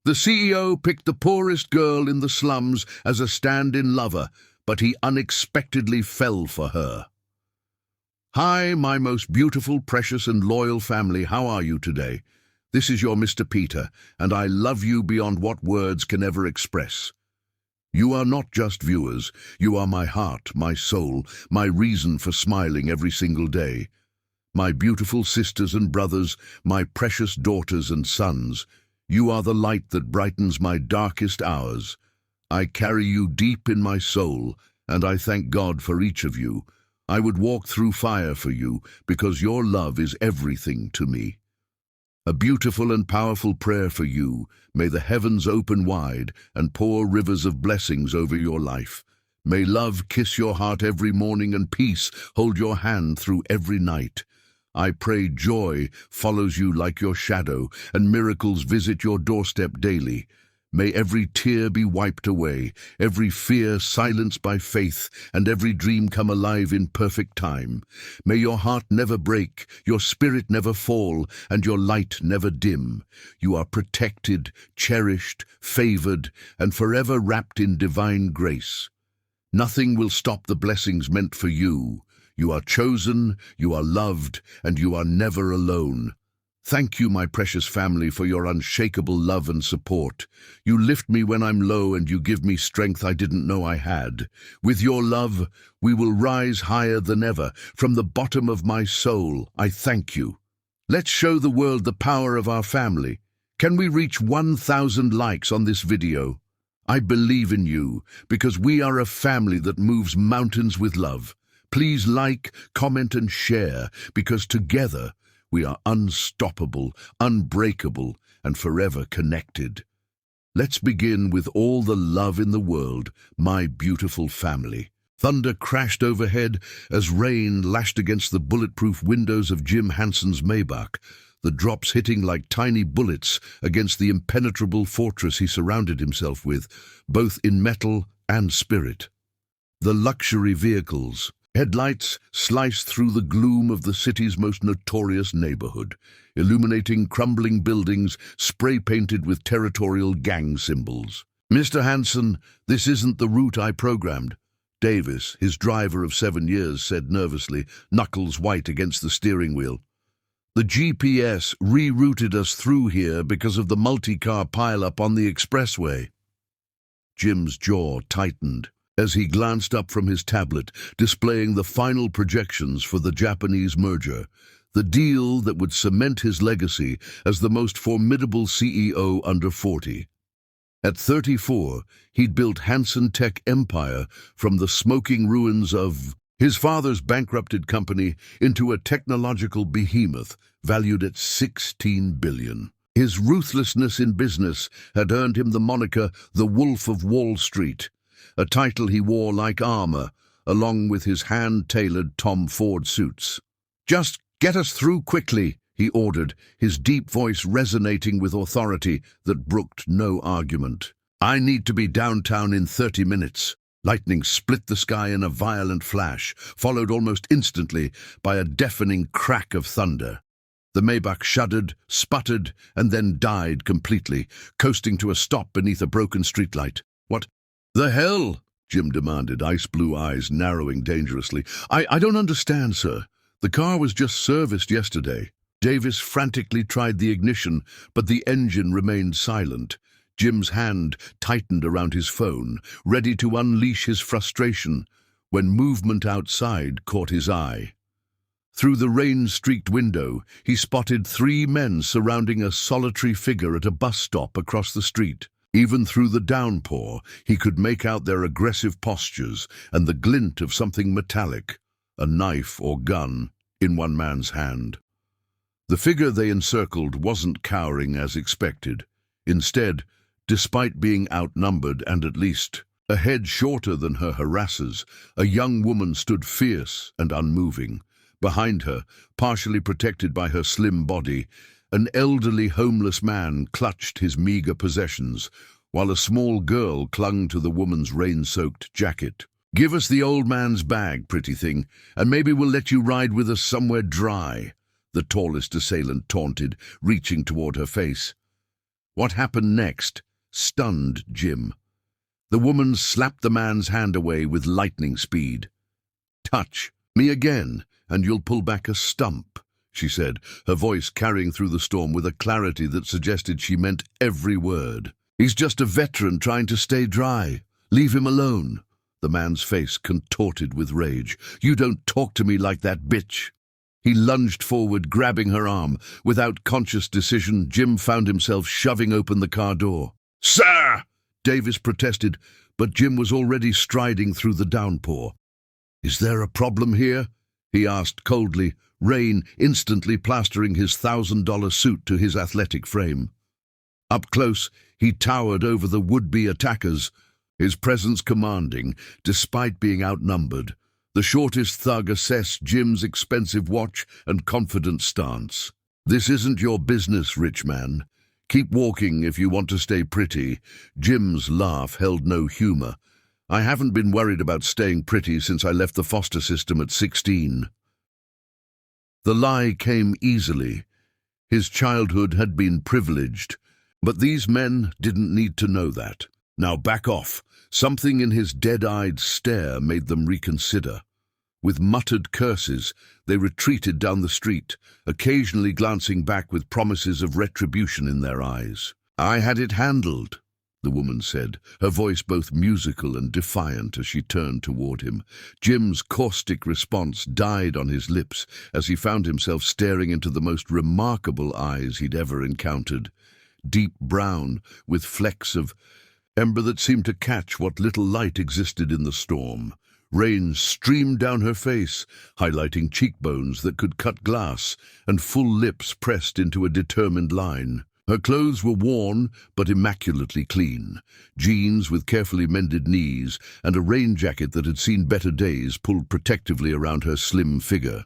The CEO picked the poorest girl in the slums as a stand-in lover, but he unexpectedly fell for her. Hi, my most beautiful, precious and loyal family, how are you today? This is your Mr. Peter, and I love you beyond what words can ever express. You are not just viewers, you are my heart, my soul, my reason for smiling every single day. My beautiful sisters and brothers, my precious daughters and sons, you are the light that brightens my darkest hours. I carry you deep in my soul, and I thank God for each of you. I would walk through fire for you, because your love is everything to me. A beautiful and powerful prayer for you. May the heavens open wide and pour rivers of blessings over your life. May love kiss your heart every morning and peace hold your hand through every night. I pray joy follows you like your shadow and miracles visit your doorstep daily. May every tear be wiped away, every fear silenced by faith, and every dream come alive in perfect time. May your heart never break, your spirit never fall, and your light never dim. You are protected, cherished, favored, and forever wrapped in divine grace. Nothing will stop the blessings meant for you. You are chosen, you are loved, and you are never alone. Thank you, my precious family, for your unshakable love and support. You lift me when I'm low and you give me strength I didn't know I had. With your love, we will rise higher than ever. From the bottom of my soul, I thank you. Let's show the world the power of our family. Can we reach 1,000 likes on this video? I believe in you, because we are a family that moves mountains with love. Please like, comment and share, because together we are unstoppable, unbreakable, and forever connected. Let's begin with all the love in the world, my beautiful family. Thunder crashed overhead as rain lashed against the bulletproof windows of Jim Hanson's Maybach, the drops hitting like tiny bullets against the impenetrable fortress he surrounded himself with, both in metal and spirit. The luxury vehicles, headlights sliced through the gloom of the city's most notorious neighborhood, illuminating crumbling buildings spray-painted with territorial gang symbols. Mr. Hanson, this isn't the route I programmed. Davis, his driver of 7 years, said nervously, knuckles white against the steering wheel. The GPS rerouted us through here because of the multi-car pileup on the expressway. Jim's jaw tightened as he glanced up from his tablet, displaying the final projections for the Japanese merger, the deal that would cement his legacy as the most formidable CEO under 40. At 34, he'd built Hanson Tech empire from the smoking ruins of his father's bankrupted company into a technological behemoth valued at $16 billion. His ruthlessness in business had earned him the moniker the Wolf of Wall Street, a title he wore like armor, along with his hand-tailored Tom Ford suits. "Just get us through quickly," he ordered, his deep voice resonating with authority that brooked no argument. "I need to be downtown in 30 minutes. Lightning split the sky in a violent flash, followed almost instantly by a deafening crack of thunder. The Maybach shuddered, sputtered, and then died completely, coasting to a stop beneath a broken streetlight. "What the hell?" Jim demanded, ice-blue eyes narrowing dangerously. I don't understand, sir. The car was just serviced yesterday." Davis frantically tried the ignition, but the engine remained silent. Jim's hand tightened around his phone, ready to unleash his frustration, when movement outside caught his eye. Through the rain-streaked window, he spotted 3 men surrounding a solitary figure at a bus stop across the street. Even through the downpour, he could make out their aggressive postures and the glint of something metallic, a knife or gun, in one man's hand. The figure they encircled wasn't cowering as expected. Instead, despite being outnumbered and at least a head shorter than her harassers, a young woman stood fierce and unmoving. Behind her, partially protected by her slim body, an elderly homeless man clutched his meager possessions, while a small girl clung to the woman's rain-soaked jacket. "Give us the old man's bag, pretty thing, and maybe we'll let you ride with us somewhere dry," the tallest assailant taunted, reaching toward her face. What happened next stunned Jim. The woman slapped the man's hand away with lightning speed. "Touch me again, and you'll pull back a stump," she said, her voice carrying through the storm with a clarity that suggested she meant every word. "He's just a veteran trying to stay dry. Leave him alone." The man's face contorted with rage. "You don't talk to me like that, bitch." He lunged forward, grabbing her arm. Without conscious decision, Jim found himself shoving open the car door. "Sir!" Davis protested, but Jim was already striding through the downpour. "Is there a problem here?" he asked coldly, rain instantly plastering his $1,000 suit to his athletic frame. Up close, he towered over the would-be attackers, his presence commanding, despite being outnumbered. The shortest thug assessed Jim's expensive watch and confident stance. "This isn't your business, rich man. Keep walking if you want to stay pretty." Jim's laugh held no humor. "I haven't been worried about staying pretty since I left the foster system at 16. The lie came easily. His childhood had been privileged, but these men didn't need to know that. "Now back off." Something in his dead-eyed stare made them reconsider. With muttered curses, they retreated down the street, occasionally glancing back with promises of retribution in their eyes. "I had it handled," the woman said, her voice both musical and defiant as she turned toward him. Jim's caustic response died on his lips as he found himself staring into the most remarkable eyes he'd ever encountered. Deep brown, with flecks of ember that seemed to catch what little light existed in the storm. Rain streamed down her face, highlighting cheekbones that could cut glass, and full lips pressed into a determined line. Her clothes were worn, but immaculately clean. Jeans with carefully mended knees, and a rain jacket that had seen better days pulled protectively around her slim figure.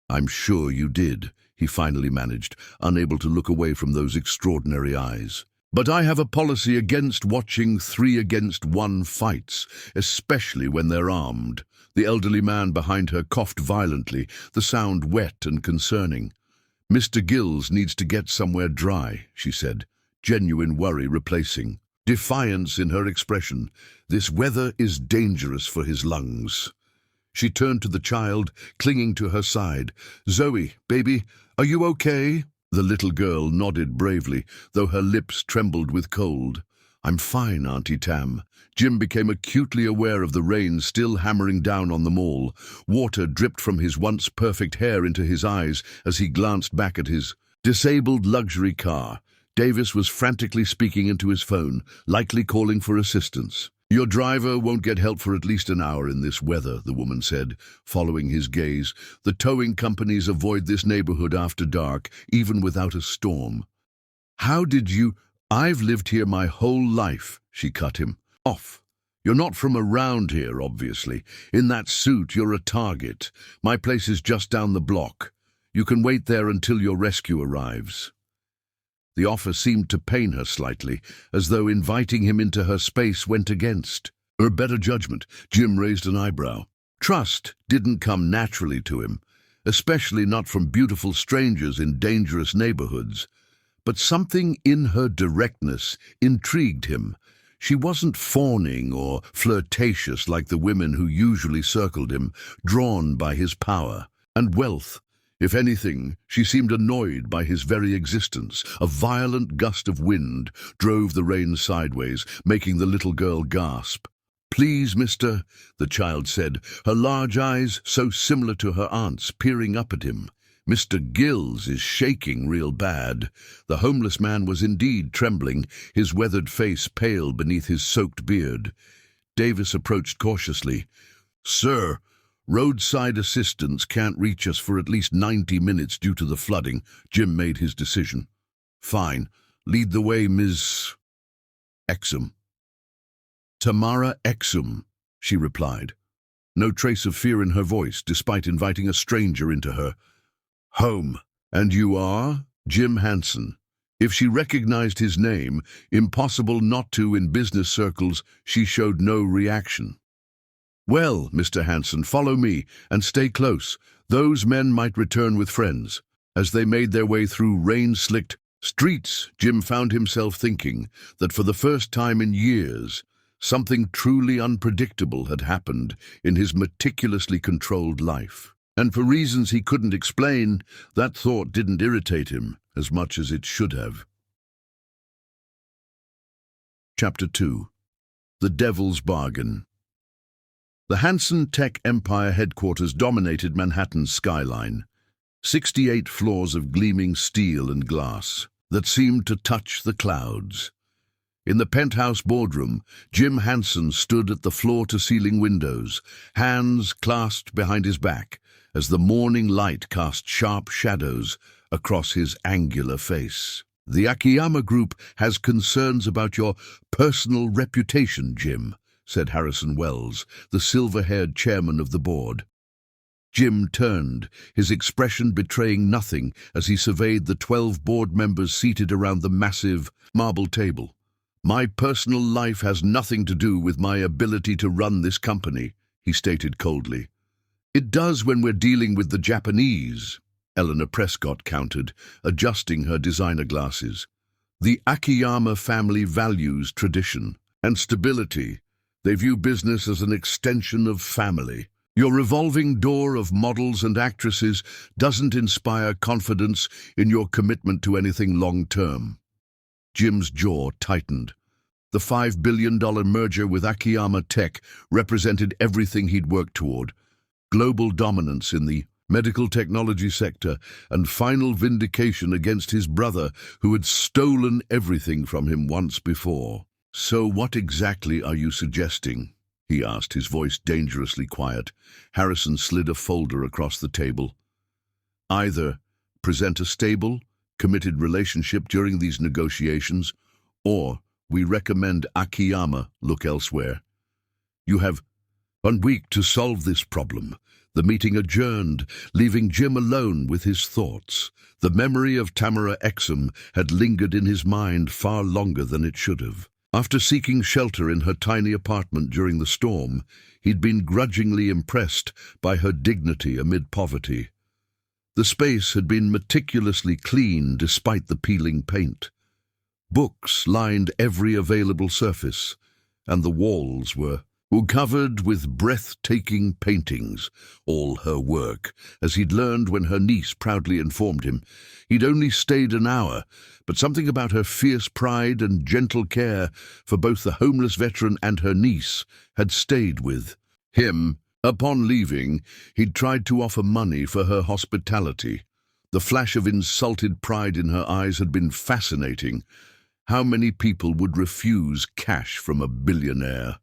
"I'm sure you did," he finally managed, unable to look away from those extraordinary eyes. "But I have a policy against watching 3-against-1 fights, especially when they're armed." The elderly man behind her coughed violently, the sound wet and concerning. "Mr. Gills needs to get somewhere dry," she said, genuine worry replacing defiance in her expression. "This weather is dangerous for his lungs." She turned to the child, clinging to her side. "Zoe, baby, are you okay?" The little girl nodded bravely, though her lips trembled with cold. "I'm fine, Auntie Tam." Jim became acutely aware of the rain still hammering down on them all. Water dripped from his once perfect hair into his eyes as he glanced back at his disabled luxury car. Davis was frantically speaking into his phone, likely calling for assistance. "Your driver won't get help for at least an hour in this weather," the woman said, following his gaze. "The towing companies avoid this neighborhood after dark, even without a storm." "How did you—" "I've lived here my whole life," she cut him off. "You're not from around here, obviously. In that suit, you're a target. My place is just down the block. You can wait there until your rescue arrives." The offer seemed to pain her slightly, as though inviting him into her space went against her better judgment. Jim raised an eyebrow. Trust didn't come naturally to him, especially not from beautiful strangers in dangerous neighborhoods. But something in her directness intrigued him. She wasn't fawning or flirtatious like the women who usually circled him, drawn by his power and wealth. If anything, she seemed annoyed by his very existence. A violent gust of wind drove the rain sideways, making the little girl gasp. "Please, mister," the child said, her large eyes, so similar to her aunt's, peering up at him. "Mr. Gills is shaking real bad." The homeless man was indeed trembling, his weathered face pale beneath his soaked beard. Davis approached cautiously. "Sir, roadside assistance can't reach us for at least 90 minutes due to the flooding." Jim made his decision. "Fine. Lead the way, Ms. Exum." "Tamara Exum," she replied. No trace of fear in her voice, despite inviting a stranger into her home. "And you are?" "Jim Hansen." If she recognized his name, impossible not to in business circles, she showed no reaction. "Well, Mr. Hansen, follow me, and stay close. Those men might return with friends." As they made their way through rain-slicked Streets, Jim found himself thinking that for the first time in years, something truly unpredictable had happened in his meticulously controlled life. And for reasons he couldn't explain, that thought didn't irritate him as much as it should have. Chapter 2. The Devil's Bargain. The Hansen Tech Empire headquarters dominated Manhattan's skyline. 68 floors of gleaming steel and glass that seemed to touch the clouds. In the penthouse boardroom, Jim Hansen stood at the floor-to-ceiling windows, hands clasped behind his back, as the morning light cast sharp shadows across his angular face. "The Akiyama Group has concerns about your personal reputation, Jim," said Harrison Wells, the silver-haired chairman of the board. Jim turned, his expression betraying nothing as he surveyed the 12 board members seated around the massive marble table. "My personal life has nothing to do with my ability to run this company," he stated coldly. "It does when we're dealing with the Japanese," Eleanor Prescott countered, adjusting her designer glasses. "The Akiyama family values tradition and stability. They view business as an extension of family. Your revolving door of models and actresses doesn't inspire confidence in your commitment to anything long-term." Jim's jaw tightened. The $5 billion merger with Akiyama Tech represented everything he'd worked toward: global dominance in the medical technology sector and final vindication against his brother, who had stolen everything from him once before. "So what exactly are you suggesting?" he asked, his voice dangerously quiet. Harrison slid a folder across the table. "Either present a stable, committed relationship during these negotiations, or we recommend Akiyama look elsewhere. You have 1 week to solve this problem." The meeting adjourned, leaving Jim alone with his thoughts. The memory of Tamara Exum had lingered in his mind far longer than it should have. After seeking shelter in her tiny apartment during the storm, he'd been grudgingly impressed by her dignity amid poverty. The space had been meticulously clean despite the peeling paint. Books lined every available surface, and the walls were covered with breathtaking paintings, all her work, as he'd learned when her niece proudly informed him. He'd only stayed an hour, but something about her fierce pride and gentle care for both the homeless veteran and her niece had stayed with him. Upon leaving, he'd tried to offer money for her hospitality. The flash of insulted pride in her eyes had been fascinating. How many people would refuse cash from a billionaire?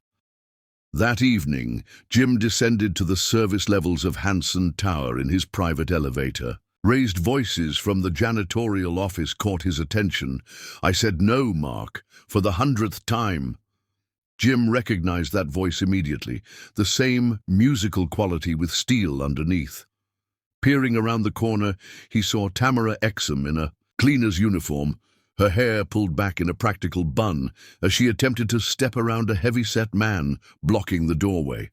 That evening, Jim descended to the service levels of Hansen Tower in his private elevator. Raised voices from the janitorial office caught his attention. "I said no, Mark, for the 100th time." Jim recognized that voice immediately, the same musical quality with steel underneath. Peering around the corner, he saw Tamara Exum in a cleaner's uniform, her hair pulled back in a practical bun as she attempted to step around a heavy-set man blocking the doorway.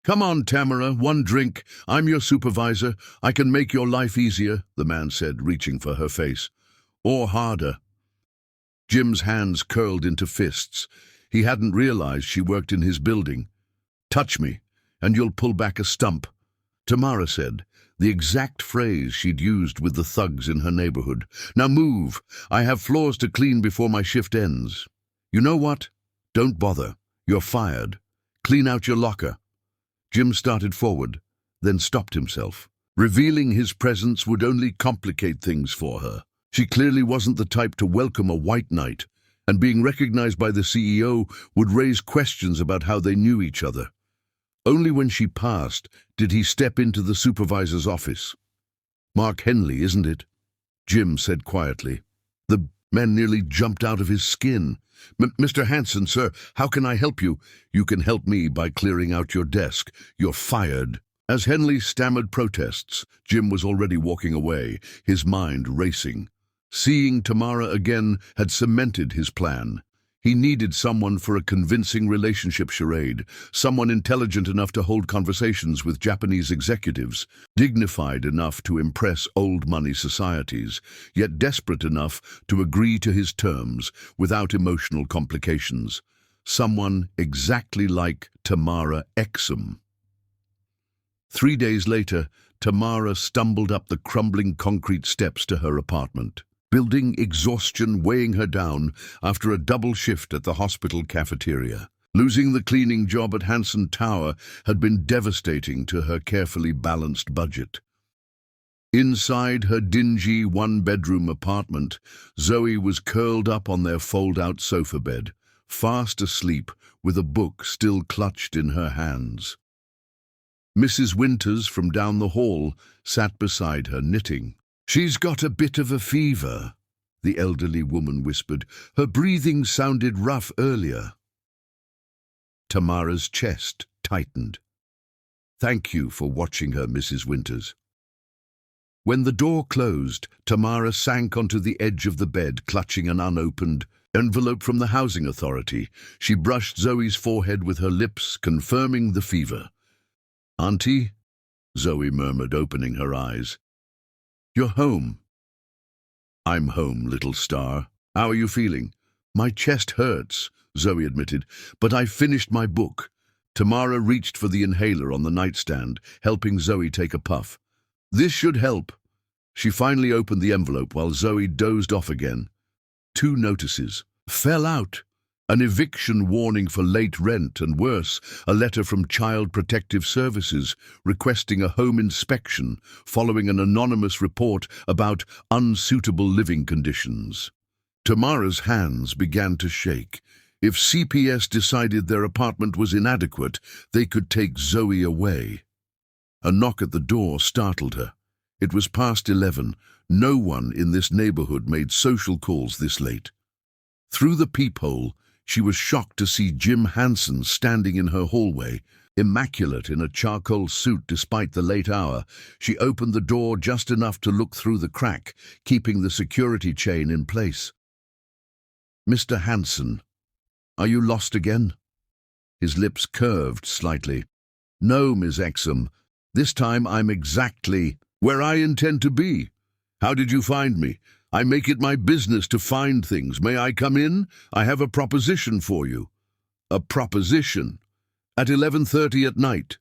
"Come on, Tamara, 1 drink. I'm your supervisor. I can make your life easier," the man said, reaching for her face. "Or harder." Jim's hands curled into fists. He hadn't realized she worked in his building. "Touch me, and you'll pull back a stump," Tamara said, the exact phrase she'd used with the thugs in her neighborhood. "Now move. I have floors to clean before my shift ends." "You know what? Don't bother. You're fired. Clean out your locker." Jim started forward, then stopped himself. Revealing his presence would only complicate things for her. She clearly wasn't the type to welcome a white knight, and being recognized by the CEO would raise questions about how they knew each other. Only when she passed did he step into the supervisor's office. "Mark Henley, isn't it?" Jim said quietly. The man nearly jumped out of his skin. "Mr. Hansen, sir, how can I help you?" "You can help me by clearing out your desk. You're fired." As Henley stammered protests, Jim was already walking away, his mind racing. Seeing Tamara again had cemented his plan. He needed someone for a convincing relationship charade, someone intelligent enough to hold conversations with Japanese executives, dignified enough to impress old money societies, yet desperate enough to agree to his terms without emotional complications. Someone exactly like Tamara Exum. 3 days later, Tamara stumbled up the crumbling concrete steps to her apartment, building exhaustion weighing her down after a double shift at the hospital cafeteria. Losing the cleaning job at Hanson Tower had been devastating to her carefully balanced budget. Inside her dingy one-bedroom apartment, Zoe was curled up on their fold-out sofa bed, fast asleep with a book still clutched in her hands. Mrs. Winters from down the hall sat beside her knitting. "She's got a bit of a fever," the elderly woman whispered. "Her breathing sounded rough earlier." Tamara's chest tightened. "Thank you for watching her, Mrs. Winters." When the door closed, Tamara sank onto the edge of the bed, clutching an unopened envelope from the housing authority. She brushed Zoe's forehead with her lips, confirming the fever. "Auntie?" Zoe murmured, opening her eyes. "You're home." "I'm home, little star. How are you feeling?" "My chest hurts," Zoe admitted, "but I finished my book." Tamara reached for the inhaler on the nightstand, helping Zoe take a puff. "This should help." She finally opened the envelope while Zoe dozed off again. 2 notices. Fell out. An eviction warning for late rent, and worse, a letter from Child Protective Services requesting a home inspection following an anonymous report about unsuitable living conditions. Tamara's hands began to shake. If CPS decided their apartment was inadequate, they could take Zoe away. A knock at the door startled her. It was past 11. No one in this neighborhood made social calls this late. Through the peephole, she was shocked to see Jim Hansen standing in her hallway, immaculate in a charcoal suit despite the late hour. She opened the door just enough to look through the crack, keeping the security chain in place. "Mr. Hansen, are you lost again?" His lips curved slightly. "No, Ms. Exum. This time I'm exactly where I intend to be. How did you find me? I make it my business to find things. May I come in? I have a proposition for you." "A proposition? At 11:30 at night?"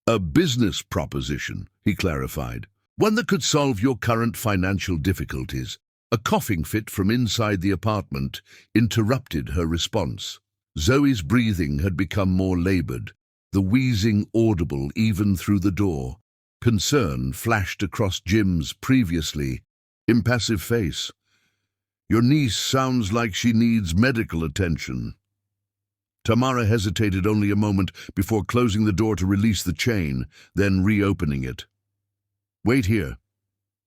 "A business proposition," he clarified. "One that could solve your current financial difficulties." A coughing fit from inside the apartment interrupted her response. Zoe's breathing had become more labored, the wheezing audible even through the door. Concern flashed across Jim's previously impassive face. "Your niece sounds like she needs medical attention." Tamara hesitated only a moment before closing the door to release the chain, then reopening it. "Wait here."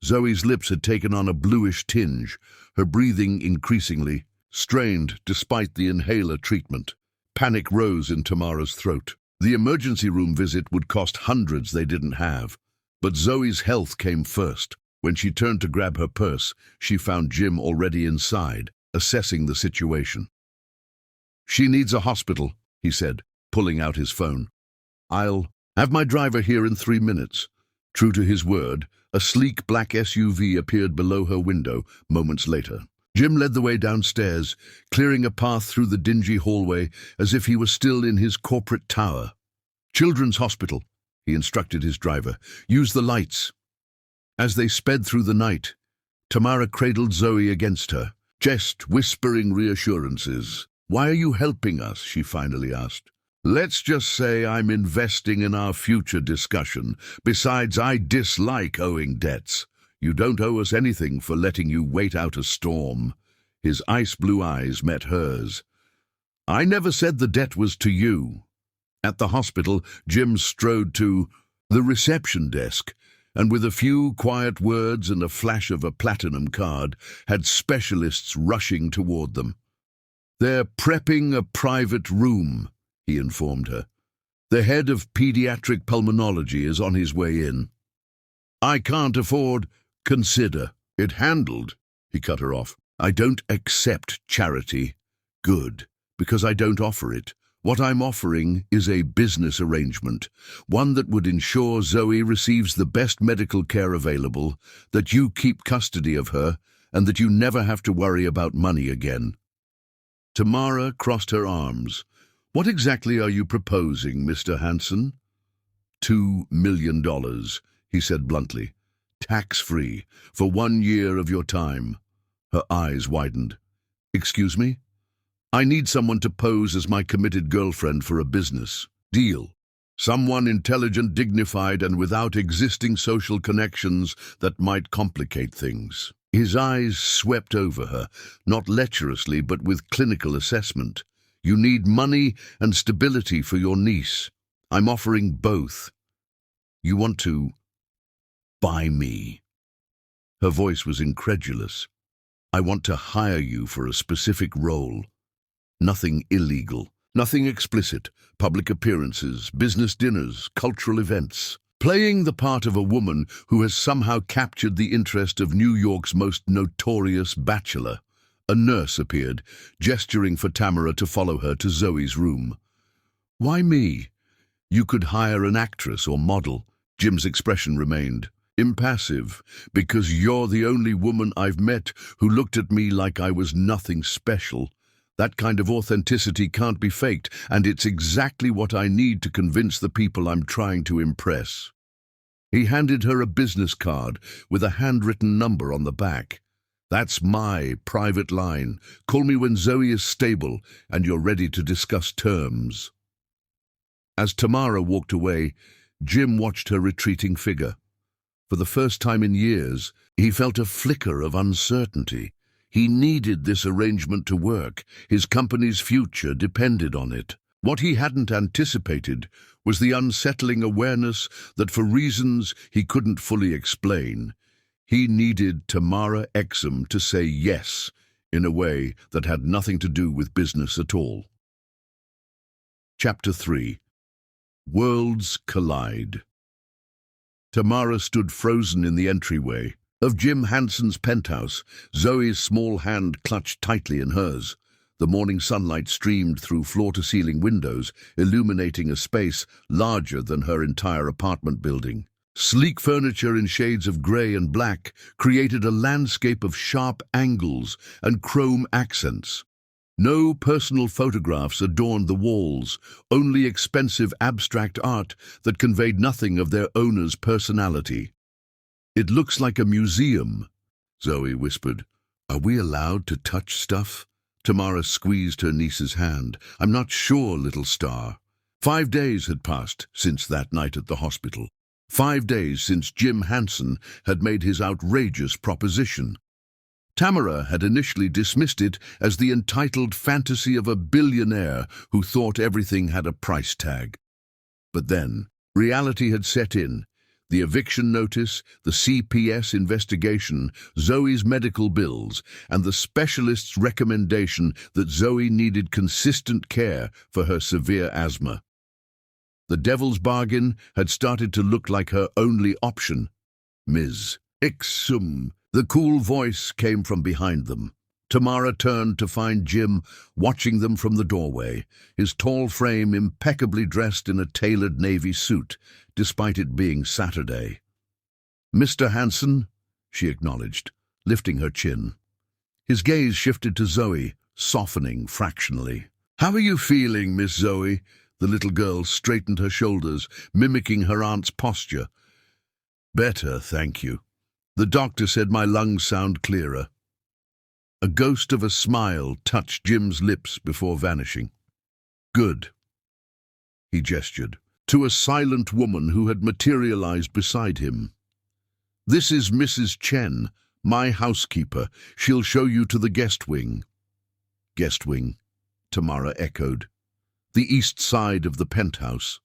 Zoe's lips had taken on a bluish tinge, her breathing increasingly strained despite the inhaler treatment. Panic rose in Tamara's throat. The emergency room visit would cost hundreds they didn't have. But Zoe's health came first. When she turned to grab her purse, she found Jim already inside, assessing the situation. "She needs a hospital," he said, pulling out his phone. "I'll have my driver here in 3 minutes." True to his word, a sleek black SUV appeared below her window moments later. Jim led the way downstairs, clearing a path through the dingy hallway as if he was still in his corporate tower. "Children's Hospital," he instructed his driver. "Use the lights." As they sped through the night, Tamara cradled Zoe against her, just whispering reassurances. "Why are you helping us?" she finally asked. "Let's just say I'm investing in our future discussion. Besides, I dislike owing debts. You don't owe us anything for letting you wait out a storm." His ice-blue eyes met hers. "I never said the debt was to you." At the hospital, Jim strode to the reception desk, and with a few quiet words and a flash of a platinum card, had specialists rushing toward them. "They're prepping a private room," he informed her. "The head of pediatric pulmonology is on his way in." "I can't afford—" "Consider it handled," he cut her off. "I don't accept charity." Good, because I don't offer it. What I'm offering is a business arrangement, one that would ensure Zoe receives the best medical care available, that you keep custody of her, and that you never have to worry about money again. Tamara crossed her arms. What exactly are you proposing, Mr. Hanson? $2 million, he said bluntly. Tax-free, for 1 year of your time. Her eyes widened. Excuse me? I need someone to pose as my committed girlfriend for a business deal. Someone intelligent, dignified, and without existing social connections that might complicate things. His eyes swept over her, not lecherously but with clinical assessment. You need money and stability for your niece. I'm offering both. You want to buy me? Her voice was incredulous. I want to hire you for a specific role. Nothing illegal, nothing explicit, public appearances, business dinners, cultural events. Playing the part of a woman who has somehow captured the interest of New York's most notorious bachelor. A nurse appeared, gesturing for Tamara to follow her to Zoe's room. Why me? You could hire an actress or model. Jim's expression remained impassive, because you're the only woman I've met who looked at me like I was nothing special. That kind of authenticity can't be faked, and it's exactly what I need to convince the people I'm trying to impress. He handed her a business card with a handwritten number on the back. That's my private line. Call me when Zoe is stable and you're ready to discuss terms. As Tamara walked away, Jim watched her retreating figure. For the first time in years, he felt a flicker of uncertainty. He needed this arrangement to work. His company's future depended on it. What he hadn't anticipated was the unsettling awareness that for reasons he couldn't fully explain, he needed Tamara Exum to say yes in a way that had nothing to do with business at all. Chapter 3. Worlds Collide. Tamara stood frozen in the entryway of Jim Hanson's penthouse, Zoe's small hand clutched tightly in hers. The morning sunlight streamed through floor-to-ceiling windows, illuminating a space larger than her entire apartment building. Sleek furniture in shades of grey and black created a landscape of sharp angles and chrome accents. No personal photographs adorned the walls, only expensive abstract art that conveyed nothing of their owner's personality. It looks like a museum, Zoe whispered. Are we allowed to touch stuff? Tamara squeezed her niece's hand. I'm not sure, little star. 5 days had passed since that night at the hospital. 5 days since Jim Hanson had made his outrageous proposition. Tamara had initially dismissed it as the entitled fantasy of a billionaire who thought everything had a price tag. But then, reality had set in. The eviction notice, the CPS investigation, Zoe's medical bills, and the specialist's recommendation that Zoe needed consistent care for her severe asthma. The devil's bargain had started to look like her only option. Ms. Exum. The cool voice came from behind them. Tamara turned to find Jim watching them from the doorway, his tall frame impeccably dressed in a tailored navy suit, despite it being Saturday. Mr. Hanson, she acknowledged, lifting her chin. His gaze shifted to Zoe, softening fractionally. How are you feeling, Miss Zoe? The little girl straightened her shoulders, mimicking her aunt's posture. Better, thank you. The doctor said my lungs sound clearer. A ghost of a smile touched Jim's lips before vanishing. Good, he gestured, to a silent woman who had materialized beside him. This is Mrs. Chen, my housekeeper. She'll show you to the guest wing. Guest wing, Tamara echoed. The east side of the penthouse.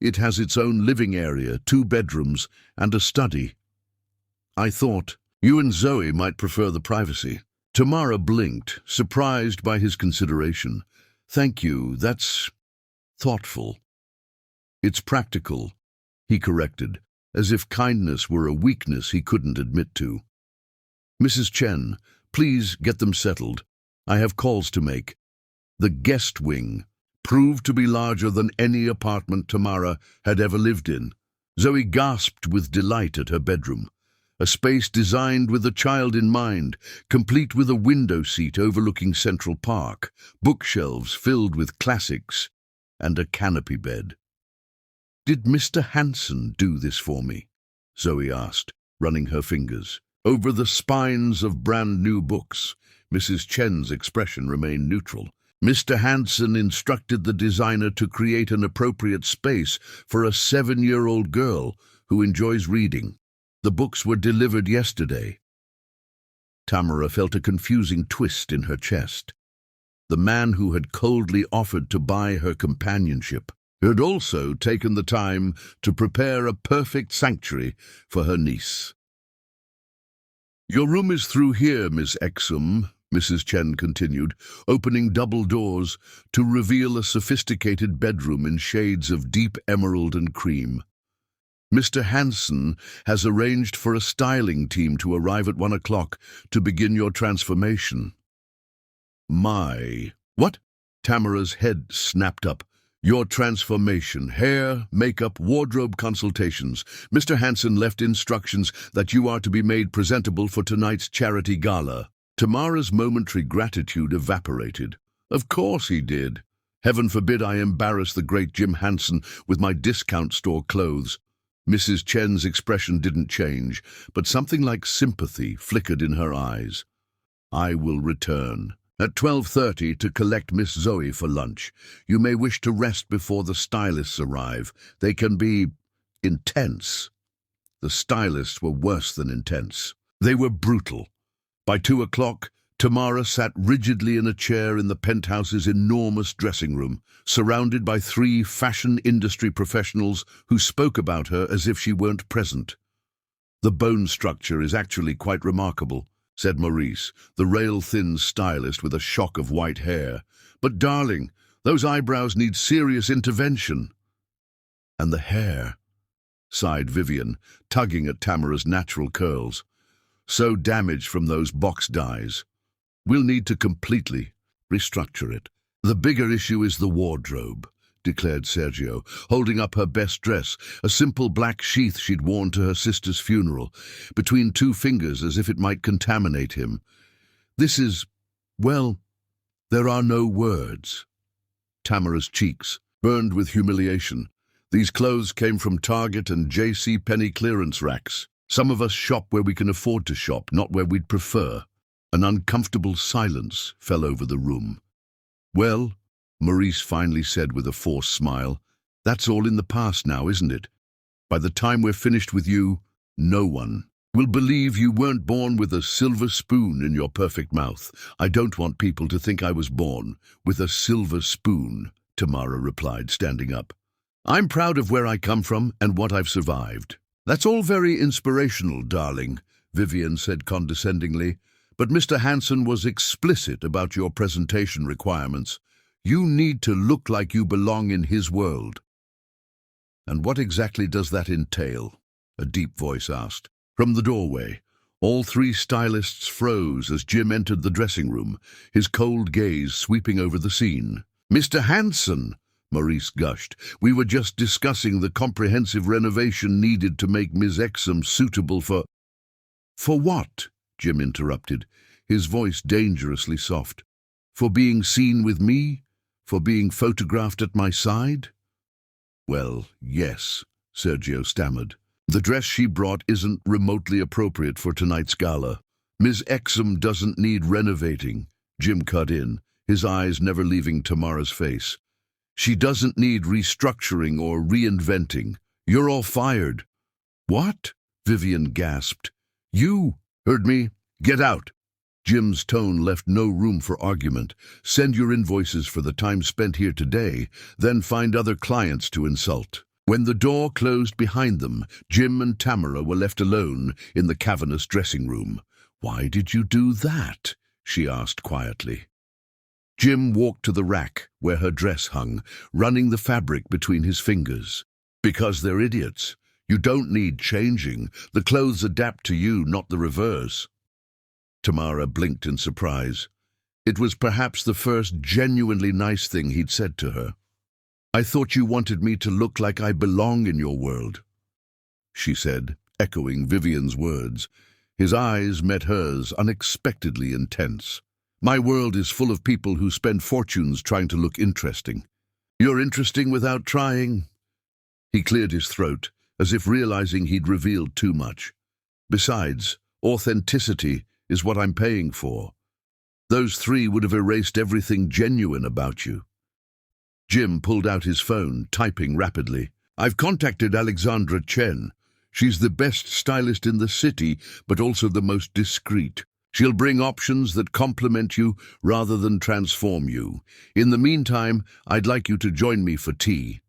It has its own living area, 2 bedrooms, and a study. I thought you and Zoe might prefer the privacy. Tamara blinked, surprised by his consideration. Thank you, that's thoughtful. It's practical, he corrected, as if kindness were a weakness he couldn't admit to. Mrs. Chen, please get them settled. I have calls to make. The guest wing proved to be larger than any apartment Tamara had ever lived in. Zoe gasped with delight at her bedroom, a space designed with a child in mind, complete with a window seat overlooking Central Park, bookshelves filled with classics, and a canopy bed. "Did Mr. Hanson do this for me?" Zoe asked, running her fingers over the spines of brand-new books. Mrs. Chen's expression remained neutral. "Mr. Hanson instructed the designer to create an appropriate space for a 7-year-old girl who enjoys reading. The books were delivered yesterday." Tamara felt a confusing twist in her chest. The man who had coldly offered to buy her companionship had also taken the time to prepare a perfect sanctuary for her niece. "Your room is through here, Miss Exum," Mrs. Chen continued, opening double doors to reveal a sophisticated bedroom in shades of deep emerald and cream. "Mr. Hanson has arranged for a styling team to arrive at 1 o'clock to begin your transformation." "My... what?" Tamara's head snapped up. "Your transformation, hair, makeup, wardrobe consultations. Mr. Hanson left instructions that you are to be made presentable for tonight's charity gala." Tamara's momentary gratitude evaporated. Of course he did. Heaven forbid I embarrass the great Jim Hanson with my discount store clothes. Mrs. Chen's expression didn't change, but something like sympathy flickered in her eyes. "I will return at 12:30 to collect Miss Zoe for lunch. You may wish to rest before the stylists arrive. They can be intense." The stylists were worse than intense. They were brutal. By 2 o'clock, Tamara sat rigidly in a chair in the penthouse's enormous dressing room, surrounded by 3 fashion industry professionals who spoke about her as if she weren't present. "The bone structure is actually quite remarkable," said Maurice, the rail-thin stylist with a shock of white hair. "But darling, those eyebrows need serious intervention." "And the hair," sighed Vivian, tugging at Tamara's natural curls. "So damaged from those box dyes. We'll need to completely restructure it." "The bigger issue is the wardrobe," declared Sergio, holding up her best dress, a simple black sheath she'd worn to her sister's funeral, between 2 fingers as if it might contaminate him. "This is, well, there are no words." Tamara's cheeks burned with humiliation. "These clothes came from Target and J.C. Penney clearance racks. Some of us shop where we can afford to shop, not where we'd prefer." An uncomfortable silence fell over the room. "Well," Maurice finally said with a forced smile, "that's all in the past now, isn't it? By the time we're finished with you, no one will believe you weren't born with a silver spoon in your perfect mouth. I don't want people to think I was born with a silver spoon," Tamara replied, standing up. "I'm proud of where I come from and what I've survived." "That's all very inspirational, darling," Vivian said condescendingly, "but Mr. Hanson was explicit about your presentation requirements. You need to look like you belong in his world." "And what exactly does that entail?" a deep voice asked. From the doorway, all 3 stylists froze as Jim entered the dressing room, his cold gaze sweeping over the scene. "Mr. Hanson," Maurice gushed, "we were just discussing the comprehensive renovation needed to make Ms. Exum suitable for—" "For what?" Jim interrupted, his voice dangerously soft. "For being seen with me? For being photographed at my side?" "Well, yes," Sergio stammered. "The dress she brought isn't remotely appropriate for tonight's gala. Ms. Exum doesn't need renovating," Jim cut in, his eyes never leaving Tamara's face. "She doesn't need restructuring or reinventing. You're all fired." "What?" Vivian gasped. "You heard me. Get out." Jim's tone left no room for argument. "Send your invoices for the time spent here today, then find other clients to insult." When the door closed behind them, Jim and Tamara were left alone in the cavernous dressing room. "Why did you do that?" she asked quietly. Jim walked to the rack where her dress hung, running the fabric between his fingers. "Because they're idiots. You don't need changing. The clothes adapt to you, not the reverse." Tamara blinked in surprise. It was perhaps the first genuinely nice thing he'd said to her. "I thought you wanted me to look like I belong in your world," she said, echoing Vivian's words. His eyes met hers, unexpectedly intense. "My world is full of people who spend fortunes trying to look interesting. You're interesting without trying." He cleared his throat, as if realizing he'd revealed too much. "Besides, authenticity is what I'm paying for. Those three would have erased everything genuine about you." Jim pulled out his phone, typing rapidly. "I've contacted Alexandra Chen. She's the best stylist in the city, but also the most discreet. She'll bring options that complement you rather than transform you. In the meantime, I'd like you to join me for tea."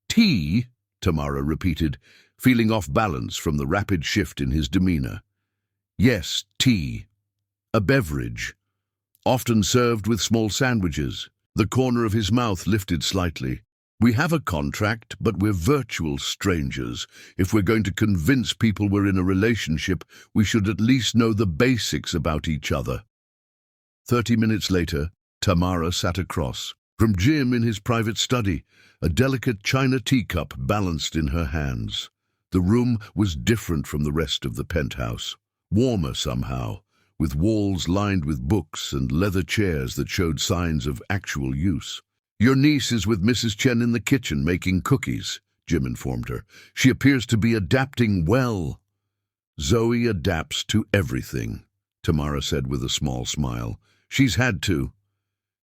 "Tea?" Tamara repeated, feeling off balance from the rapid shift in his demeanor. "Yes, tea. A beverage, often served with small sandwiches." The corner of his mouth lifted slightly. "We have a contract, but we're virtual strangers. If we're going to convince people we're in a relationship, we should at least know the basics about each other." 30 minutes later, Tamara sat across from Jim in his private study, a delicate china teacup balanced in her hands. The room was different from the rest of the penthouse, warmer somehow, with walls lined with books and leather chairs that showed signs of actual use. "Your niece is with Mrs. Chen in the kitchen making cookies," Jim informed her. "She appears to be adapting well." "Zoe adapts to everything," Tamara said with a small smile. "She's had to."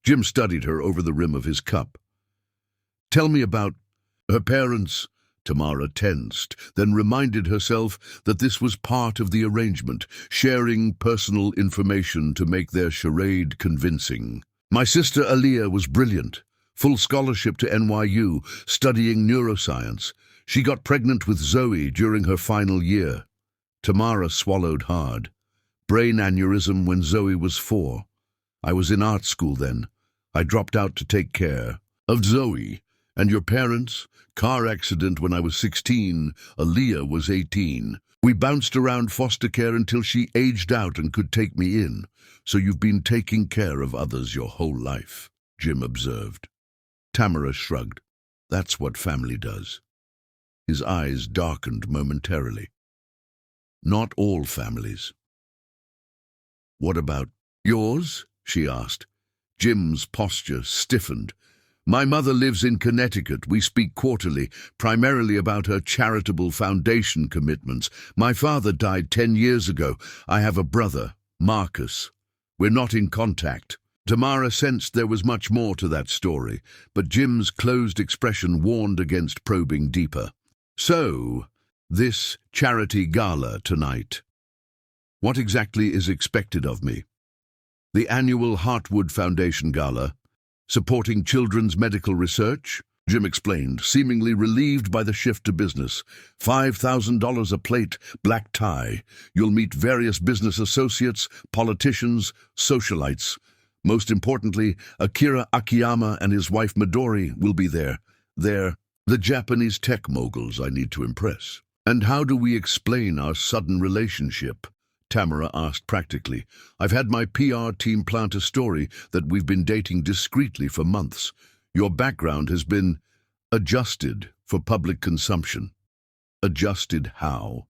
Jim studied her over the rim of his cup. "Tell me about her parents." Tamara tensed, then reminded herself that this was part of the arrangement, sharing personal information to make their charade convincing. "My sister Aliyah was brilliant. Full scholarship to NYU, studying neuroscience. She got pregnant with Zoe during her final year." Tamara swallowed hard. "Brain aneurysm when Zoe was 4. I was in art school then. I dropped out to take care of Zoe. And your parents? Car accident when I was 16. Aliyah was 18. We bounced around foster care until she aged out and could take me in. So you've been taking care of others your whole life," Jim observed. Tamara shrugged. "That's what family does." His eyes darkened momentarily. "Not all families." "What about yours?" she asked. Jim's posture stiffened. "My mother lives in Connecticut. We speak quarterly, primarily about her charitable foundation commitments. My father died 10 years ago. I have a brother, Marcus. We're not in contact." Tamara sensed there was much more to that story, but Jim's closed expression warned against probing deeper. "So, this charity gala tonight. What exactly is expected of me?" "The annual Heartwood Foundation Gala, supporting children's medical research," Jim explained, seemingly relieved by the shift to business. $5,000 a plate, black tie. You'll meet various business associates, politicians, socialites. Most importantly, Akira Akiyama and his wife Midori will be there. They're the Japanese tech moguls I need to impress." "And how do we explain our sudden relationship?" Tamara asked practically. "I've had my PR team plant a story that we've been dating discreetly for months. Your background has been adjusted for public consumption." "Adjusted how?"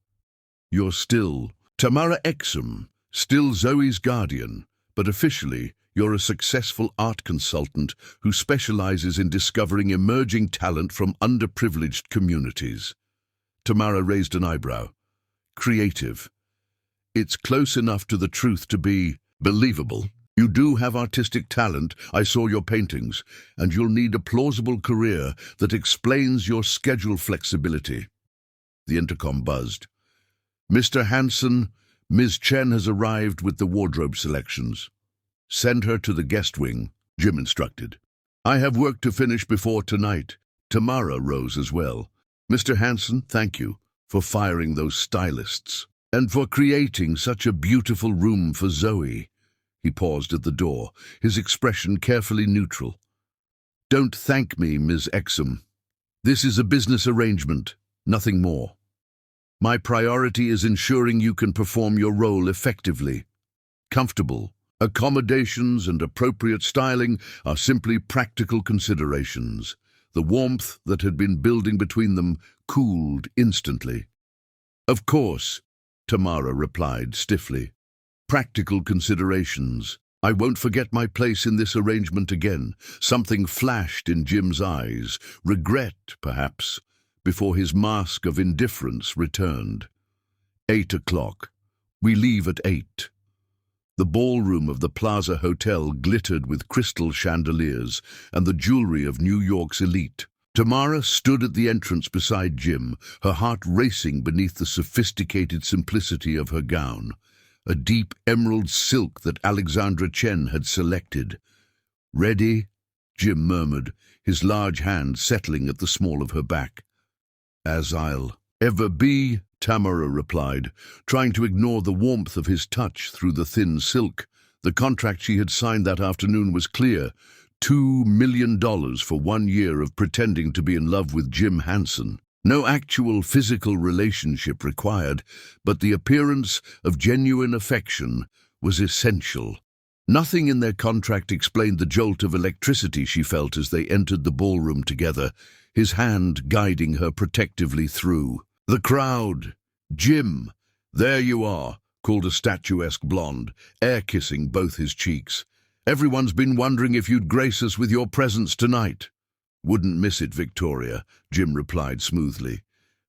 "You're still Tamara Exum, still Zoe's guardian, but officially you're a successful art consultant who specializes in discovering emerging talent from underprivileged communities." Tamara raised an eyebrow. "Creative. It's close enough to the truth to be believable. You do have artistic talent, I saw your paintings, and you'll need a plausible career that explains your schedule flexibility." The intercom buzzed. "Mr. Hanson, Ms. Chen has arrived with the wardrobe selections." "Send her to the guest wing," Jim instructed. "I have work to finish before tonight." Tamara rose as well. "Mr. Hanson, thank you for firing those stylists. And for creating such a beautiful room for Zoe." He paused at the door, his expression carefully neutral. "Don't thank me, Ms. Exum. This is a business arrangement, nothing more. My priority is ensuring you can perform your role effectively. Comfortable Accommodations and appropriate styling are simply practical considerations. The warmth that had been building between them cooled instantly. "Of course," Tamara replied stiffly. "Practical considerations. I won't forget my place in this arrangement again." Something flashed in Jim's eyes, regret, perhaps, before his mask of indifference returned. 8 o'clock. We leave at 8. The ballroom of the Plaza Hotel glittered with crystal chandeliers and the jewelry of New York's elite. Tamara stood at the entrance beside Jim, her heart racing beneath the sophisticated simplicity of her gown, a deep emerald silk that Alexandra Chen had selected. "Ready?" Jim murmured, his large hand settling at the small of her back. "As I'll ever be," Tamara replied, trying to ignore the warmth of his touch through the thin silk. The contract she had signed that afternoon was clear: $2 million for 1 year of pretending to be in love with Jim Hansen. No actual physical relationship required, but the appearance of genuine affection was essential. Nothing in their contract explained the jolt of electricity she felt as they entered the ballroom together, his hand guiding her protectively through. "The crowd! Jim! There you are," called a statuesque blonde, air-kissing both his cheeks. "Everyone's been wondering if you'd grace us with your presence tonight." "Wouldn't miss it, Victoria," Jim replied smoothly.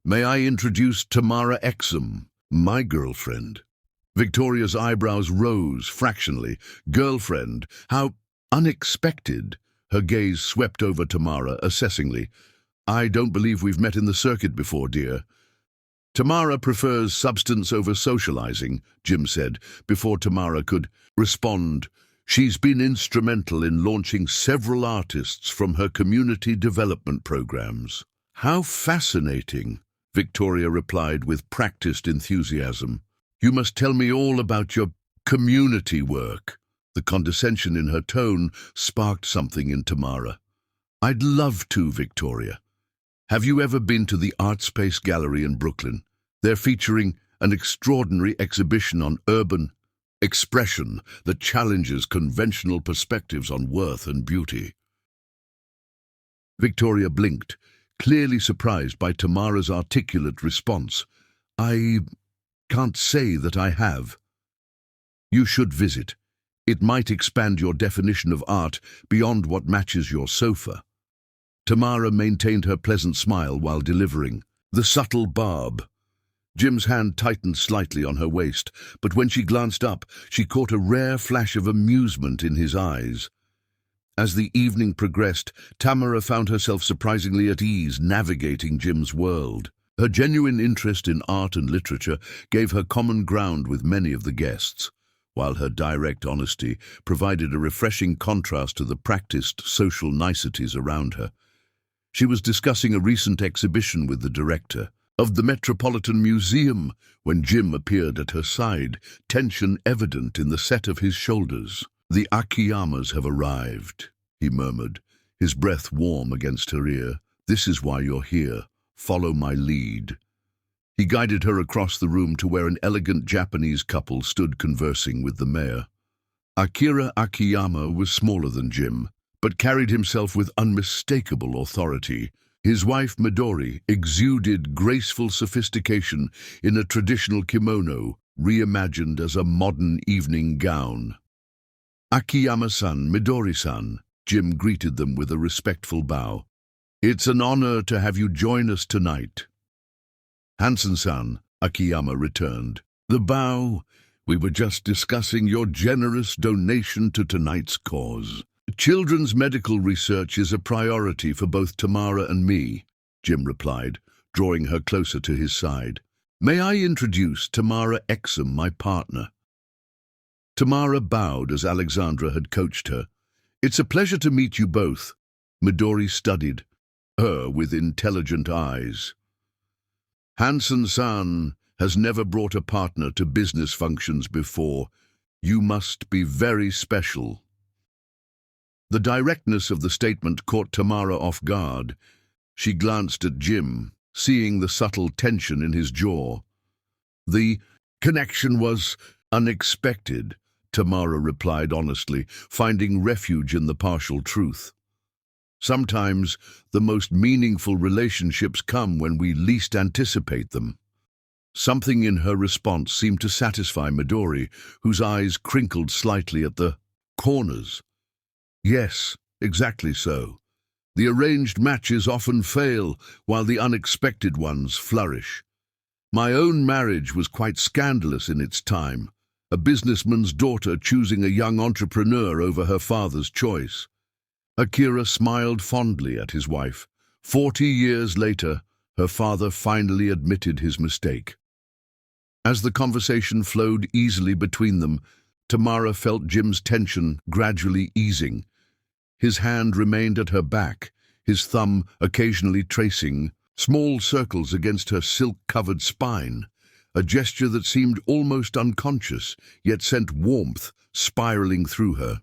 "May I introduce Tamara Exum, my girlfriend?" Victoria's eyebrows rose fractionally. "Girlfriend? How unexpected!" Her gaze swept over Tamara assessingly. "I don't believe we've met in the circuit before, dear." "Tamara prefers substance over socializing," Jim said, before Tamara could respond. "She's been instrumental in launching several artists from her community development programs." "How fascinating," Victoria replied with practiced enthusiasm. "You must tell me all about your community work." The condescension in her tone sparked something in Tamara. "I'd love to, Victoria. Have you ever been to the Art Space Gallery in Brooklyn? They're featuring an extraordinary exhibition on urban expression that challenges conventional perspectives on worth and beauty." Victoria blinked, clearly surprised by Tamara's articulate response. "I can't say that I have." "You should visit. It might expand your definition of art beyond what matches your sofa." Tamara maintained her pleasant smile while delivering. "The subtle barb." Jim's hand tightened slightly on her waist, but when she glanced up, she caught a rare flash of amusement in his eyes. As the evening progressed, Tamara found herself surprisingly at ease navigating Jim's world. Her genuine interest in art and literature gave her common ground with many of the guests, while her direct honesty provided a refreshing contrast to the practiced social niceties around her. She was discussing a recent exhibition with the director of the Metropolitan Museum when Jim appeared at her side, tension evident in the set of his shoulders. "The Akiyamas have arrived," he murmured, his breath warm against her ear. "This is why you're here. Follow my lead." He guided her across the room to where an elegant Japanese couple stood conversing with the mayor. Akira Akiyama was smaller than Jim, but carried himself with unmistakable authority. His wife Midori exuded graceful sophistication in a traditional kimono, reimagined as a modern evening gown. "Akiyama-san, Midori-san," Jim greeted them with a respectful bow. "It's an honor to have you join us tonight." "Hansen-san," Akiyama returned. The bow. "We were just discussing your generous donation to tonight's cause." "Children's medical research is a priority for both Tamara and me," Jim replied, drawing her closer to his side. "May I introduce Tamara Exum, my partner?" Tamara bowed as Alexandra had coached her. "It's a pleasure to meet you both." Midori studied her with intelligent eyes. "Hansen-san has never brought a partner to business functions before. You must be very special." The directness of the statement caught Tamara off guard. She glanced at Jim, seeing the subtle tension in his jaw. The connection was unexpected, Tamara replied honestly, finding refuge in the partial truth. Sometimes the most meaningful relationships come when we least anticipate them. Something in her response seemed to satisfy Midori, whose eyes crinkled slightly at the corners. Yes, exactly so. The arranged matches often fail, while the unexpected ones flourish. My own marriage was quite scandalous in its time, a businessman's daughter choosing a young entrepreneur over her father's choice. Akira smiled fondly at his wife. 40 years later, her father finally admitted his mistake. As the conversation flowed easily between them, Tamara felt Jim's tension gradually easing. His hand remained at her back, his thumb occasionally tracing small circles against her silk-covered spine, a gesture that seemed almost unconscious, yet sent warmth spiraling through her.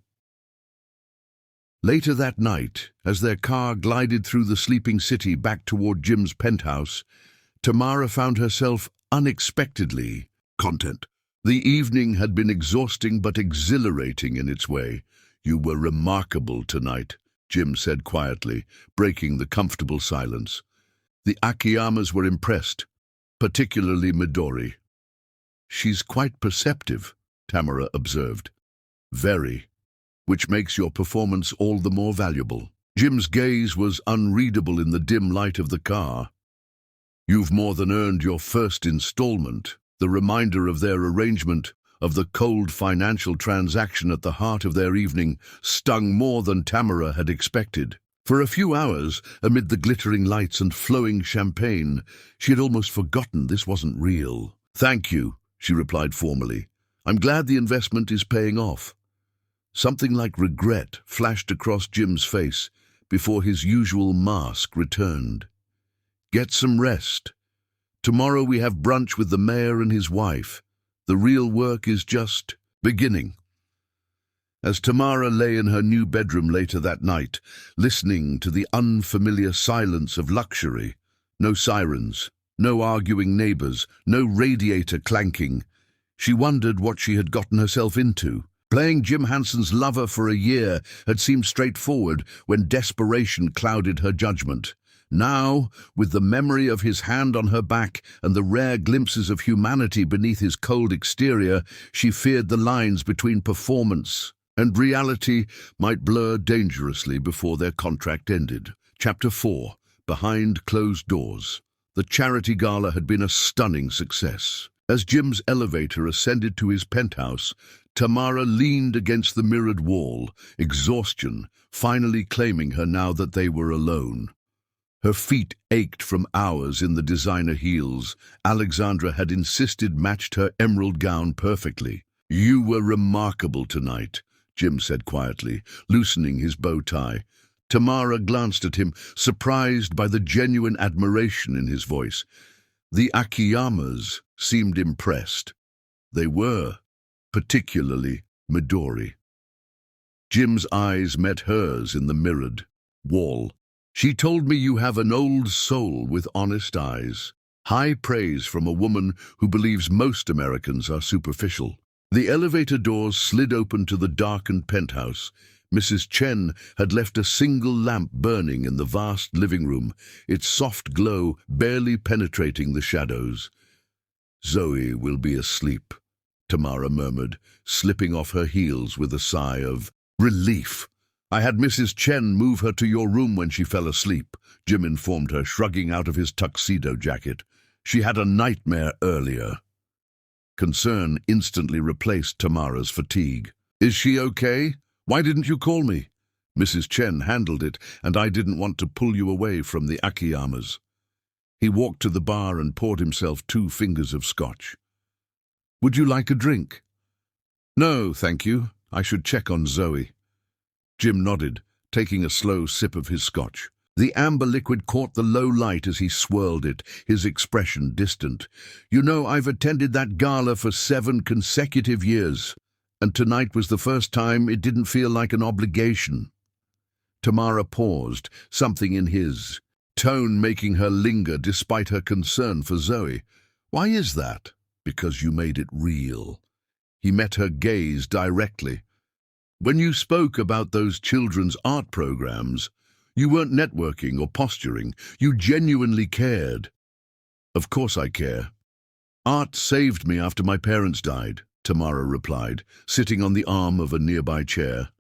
Later that night, as their car glided through the sleeping city back toward Jim's penthouse, Tamara found herself unexpectedly content. The evening had been exhausting but exhilarating in its way. "You were remarkable tonight," Jim said quietly, breaking the comfortable silence. The Akiyamas were impressed, particularly Midori. "She's quite perceptive," Tamara observed. "Very. Which makes your performance all the more valuable." Jim's gaze was unreadable in the dim light of the car. "You've more than earned your first installment." The reminder of their arrangement, of the cold financial transaction at the heart of their evening, stung more than Tamara had expected. For a few hours, amid the glittering lights and flowing champagne, she had almost forgotten this wasn't real. "Thank you," she replied formally. "I'm glad the investment is paying off." Something like regret flashed across Jim's face before his usual mask returned. "Get some rest. Tomorrow we have brunch with the mayor and his wife. The real work is just beginning." As Tamara lay in her new bedroom later that night, listening to the unfamiliar silence of luxury, no sirens, no arguing neighbors, no radiator clanking, she wondered what she had gotten herself into. Playing Jim Hanson's lover for a year had seemed straightforward when desperation clouded her judgment. Now, with the memory of his hand on her back and the rare glimpses of humanity beneath his cold exterior, she feared the lines between performance and reality might blur dangerously before their contract ended. Chapter 4. Behind Closed Doors. The charity gala had been a stunning success. As Jim's elevator ascended to his penthouse, Tamara leaned against the mirrored wall, exhaustion finally claiming her now that they were alone. Her feet ached from hours in the designer heels Alexandra had insisted matched her emerald gown perfectly. "You were remarkable tonight," Jim said quietly, loosening his bow tie. Tamara glanced at him, surprised by the genuine admiration in his voice. The Akiyamas seemed impressed. They were, particularly Midori. Jim's eyes met hers in the mirrored wall. "She told me you have an old soul with honest eyes." High praise from a woman who believes most Americans are superficial. The elevator doors slid open to the darkened penthouse. Mrs. Chen had left a single lamp burning in the vast living room, its soft glow barely penetrating the shadows. "Zoe will be asleep," Tamara murmured, slipping off her heels with a sigh of relief. "I had Mrs. Chen move her to your room when she fell asleep," Jim informed her, shrugging out of his tuxedo jacket. "She had a nightmare earlier." Concern instantly replaced Tamara's fatigue. "Is she okay? Why didn't you call me?" "Mrs. Chen handled it, and I didn't want to pull you away from the Akiyamas." He walked to the bar and poured himself 2 fingers of scotch. "Would you like a drink?" "No, thank you. I should check on Zoe." Jim nodded, taking a slow sip of his scotch. The amber liquid caught the low light as he swirled it, his expression distant. "You know, I've attended that gala for 7 consecutive years, and tonight was the first time it didn't feel like an obligation." Tamara paused, something in his tone making her linger despite her concern for Zoe. "Why is that?" "Because you made it real." He met her gaze directly. "When you spoke about those children's art programs, you weren't networking or posturing. You genuinely cared." "Of course I care. Art saved me after my parents died," Tamara replied, sitting on the arm of a nearby chair.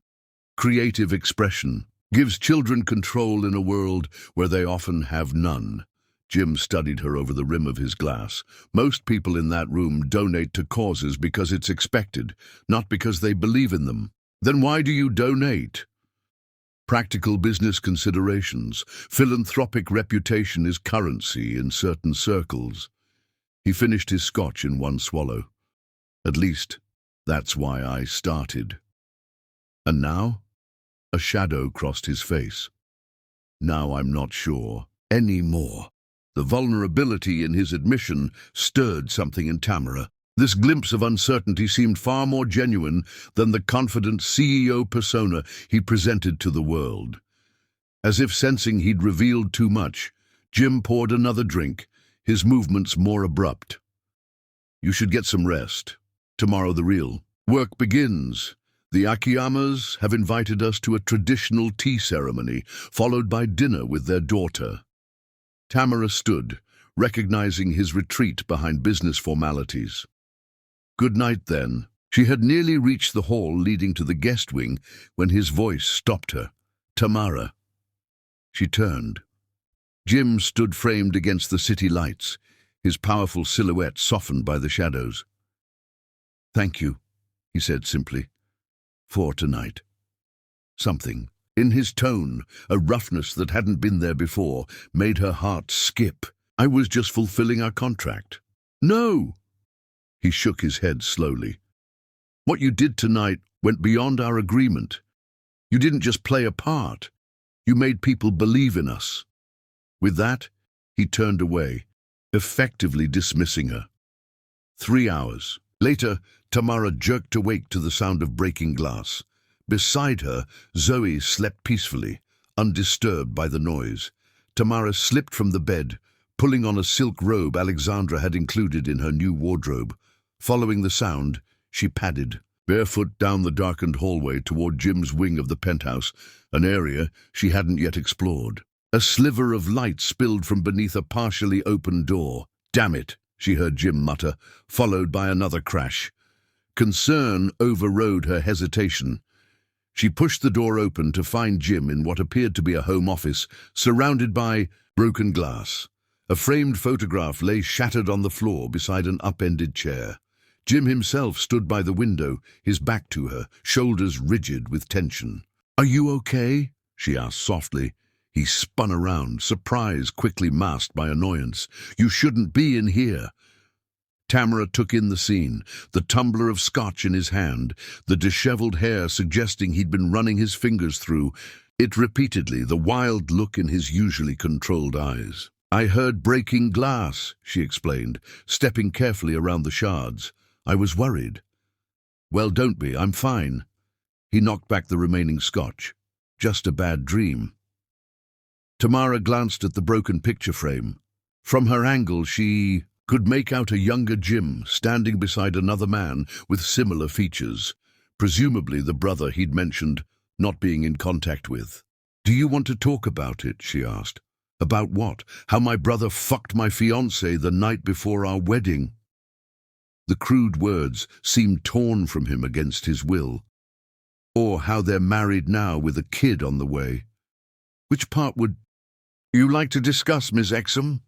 "Creative expression gives children control in a world where they often have none." Jim studied her over the rim of his glass. "Most people in that room donate to causes because it's expected, not because they believe in them. Then why do you donate?" "Practical business considerations. Philanthropic reputation is currency in certain circles." He finished his scotch in one swallow. "At least, that's why I started." "And now?" A shadow crossed his face. "Now I'm not sure anymore." The vulnerability in his admission stirred something in Tamara. This glimpse of uncertainty seemed far more genuine than the confident CEO persona he presented to the world. As if sensing he'd revealed too much, Jim poured another drink, his movements more abrupt. "You should get some rest. Tomorrow the real work begins. The Akiyamas have invited us to a traditional tea ceremony, followed by dinner with their daughter." Tamara stood, recognizing his retreat behind business formalities. "Good night, then." She had nearly reached the hall leading to the guest wing when his voice stopped her. "Tamara." She turned. Jim stood framed against the city lights, his powerful silhouette softened by the shadows. "Thank you," he said simply, "for tonight." Something in his tone, a roughness that hadn't been there before, made her heart skip. "I was just fulfilling our contract." "No!" He shook his head slowly. "What you did tonight went beyond our agreement. You didn't just play a part. You made people believe in us." With that, he turned away, effectively dismissing her. 3 hours later, Tamara jerked awake to the sound of breaking glass. Beside her, Zoe slept peacefully, undisturbed by the noise. Tamara slipped from the bed, pulling on a silk robe Alexandra had included in her new wardrobe. Following the sound, she padded, barefoot down the darkened hallway toward Jim's wing of the penthouse, an area she hadn't yet explored. A sliver of light spilled from beneath a partially open door. "Damn it," she heard Jim mutter, followed by another crash. Concern overrode her hesitation. She pushed the door open to find Jim in what appeared to be a home office, surrounded by broken glass. A framed photograph lay shattered on the floor beside an upended chair. Jim himself stood by the window, his back to her, shoulders rigid with tension. "Are you okay?" she asked softly. He spun around, surprise quickly masked by annoyance. "You shouldn't be in here." Tamara took in the scene, the tumbler of scotch in his hand, the disheveled hair suggesting he'd been running his fingers through it repeatedly, the wild look in his usually controlled eyes. "I heard breaking glass," she explained, stepping carefully around the shards. "I was worried." "Well, don't be, I'm fine." He knocked back the remaining scotch. "Just a bad dream." Tamara glanced at the broken picture frame. From her angle, she could make out a younger Jim standing beside another man with similar features, presumably the brother he'd mentioned not being in contact with. "Do you want to talk about it?" she asked. "About what? How my brother fucked my fiancée the night before our wedding?" The crude words seemed torn from him against his will. "Or how they're married now with a kid on the way." "Which part would you like to discuss, Miss Exum?"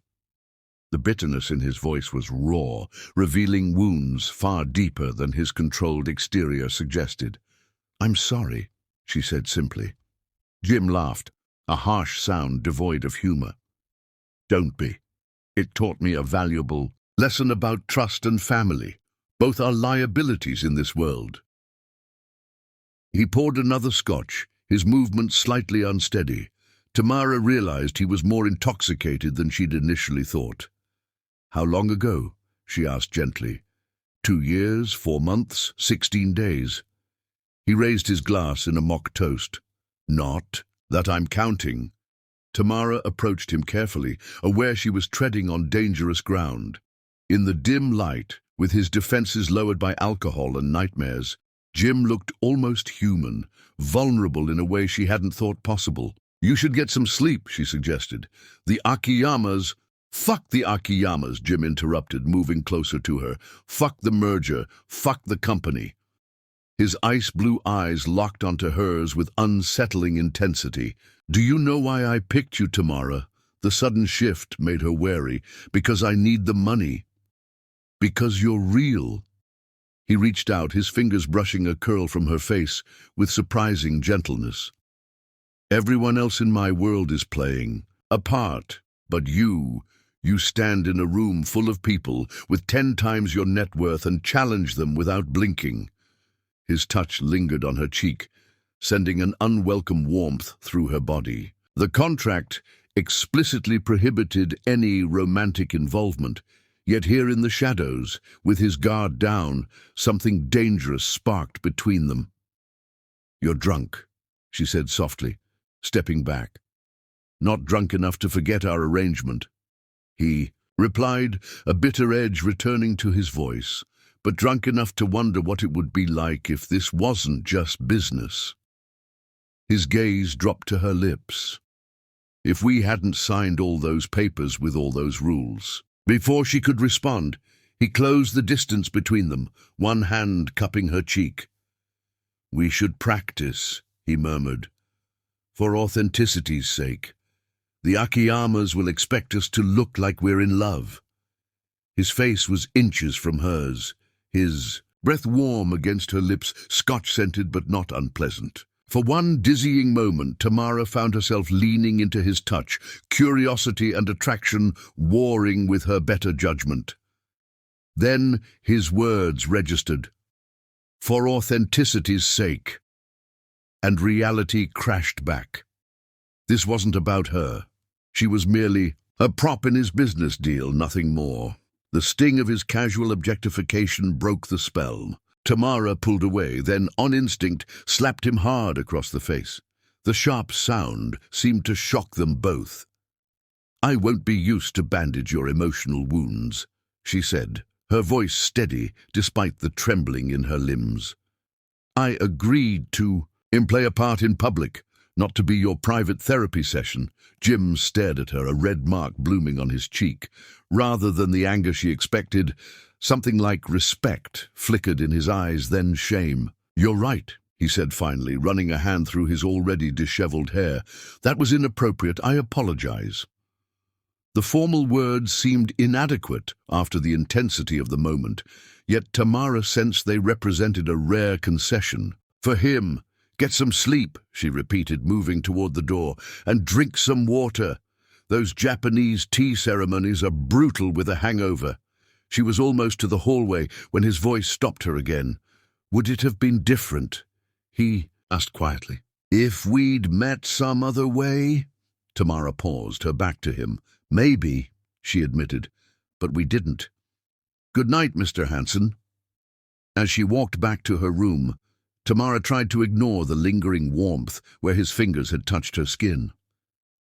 The bitterness in his voice was raw, revealing wounds far deeper than his controlled exterior suggested. "I'm sorry," she said simply. Jim laughed, a harsh sound devoid of humor. "Don't be. It taught me a valuable lesson about trust and family. Both are liabilities in this world." He poured another scotch, his movements slightly unsteady. Tamara realized he was more intoxicated than she'd initially thought. "How long ago?" she asked gently. 2 years, 4 months, 16 days. He raised his glass in a mock toast. "Not that I'm counting." Tamara approached him carefully, aware she was treading on dangerous ground. In the dim light, With his defenses lowered by alcohol and nightmares, Jim looked almost human, vulnerable in a way she hadn't thought possible. "You should get some sleep," she suggested. "The Akiyamas—" "Fuck the Akiyamas," Jim interrupted, moving closer to her. "Fuck the merger. Fuck the company." His ice-blue eyes locked onto hers with unsettling intensity. "Do you know why I picked you, Tamara?" The sudden shift made her wary. "Because I need the money. Because you're real." He reached out, his fingers brushing a curl from her face with surprising gentleness. "Everyone else in my world is playing a part, but you stand in a room full of people with 10 times your net worth and challenge them without blinking." His touch lingered on her cheek, sending an unwelcome warmth through her body. The contract explicitly prohibited any romantic involvement, yet here in the shadows, with his guard down, something dangerous sparked between them. "You're drunk," she said softly, stepping back. "Not drunk enough to forget our arrangement," he replied, a bitter edge returning to his voice, "but drunk enough to wonder what it would be like if this wasn't just business." His gaze dropped to her lips. "If we hadn't signed all those papers with all those rules." Before she could respond, he closed the distance between them, one hand cupping her cheek. "We should practice," he murmured, "for authenticity's sake. The Akiyamas will expect us to look like we're in love." His face was inches from hers, his breath warm against her lips, scotch-scented but not unpleasant. For one dizzying moment, Tamara found herself leaning into his touch, curiosity and attraction warring with her better judgment. Then his words registered, "For authenticity's sake," and reality crashed back. This wasn't about her. She was merely a prop in his business deal, nothing more. The sting of his casual objectification broke the spell. Tamara pulled away, then, on instinct, slapped him hard across the face. The sharp sound seemed to shock them both. "I won't be used to bandage your emotional wounds," she said, her voice steady despite the trembling in her limbs. "I agreed to play a part in public, not to be your private therapy session." Jim stared at her, a red mark blooming on his cheek. Rather than the anger she expected, something like respect flickered in his eyes, then shame. "You're right," he said finally, running a hand through his already disheveled hair. "That was inappropriate. I apologize." The formal words seemed inadequate after the intensity of the moment, yet Tamara sensed they represented a rare concession. "For him, get some sleep," she repeated, moving toward the door, "and drink some water. Those Japanese tea ceremonies are brutal with a hangover." She was almost to the hallway when his voice stopped her again. "Would it have been different?" he asked quietly. "If we'd met some other way?" Tamara paused, her back to him. "Maybe," she admitted, "but we didn't. Good night, Mr. Hanson." As she walked back to her room, Tamara tried to ignore the lingering warmth where his fingers had touched her skin.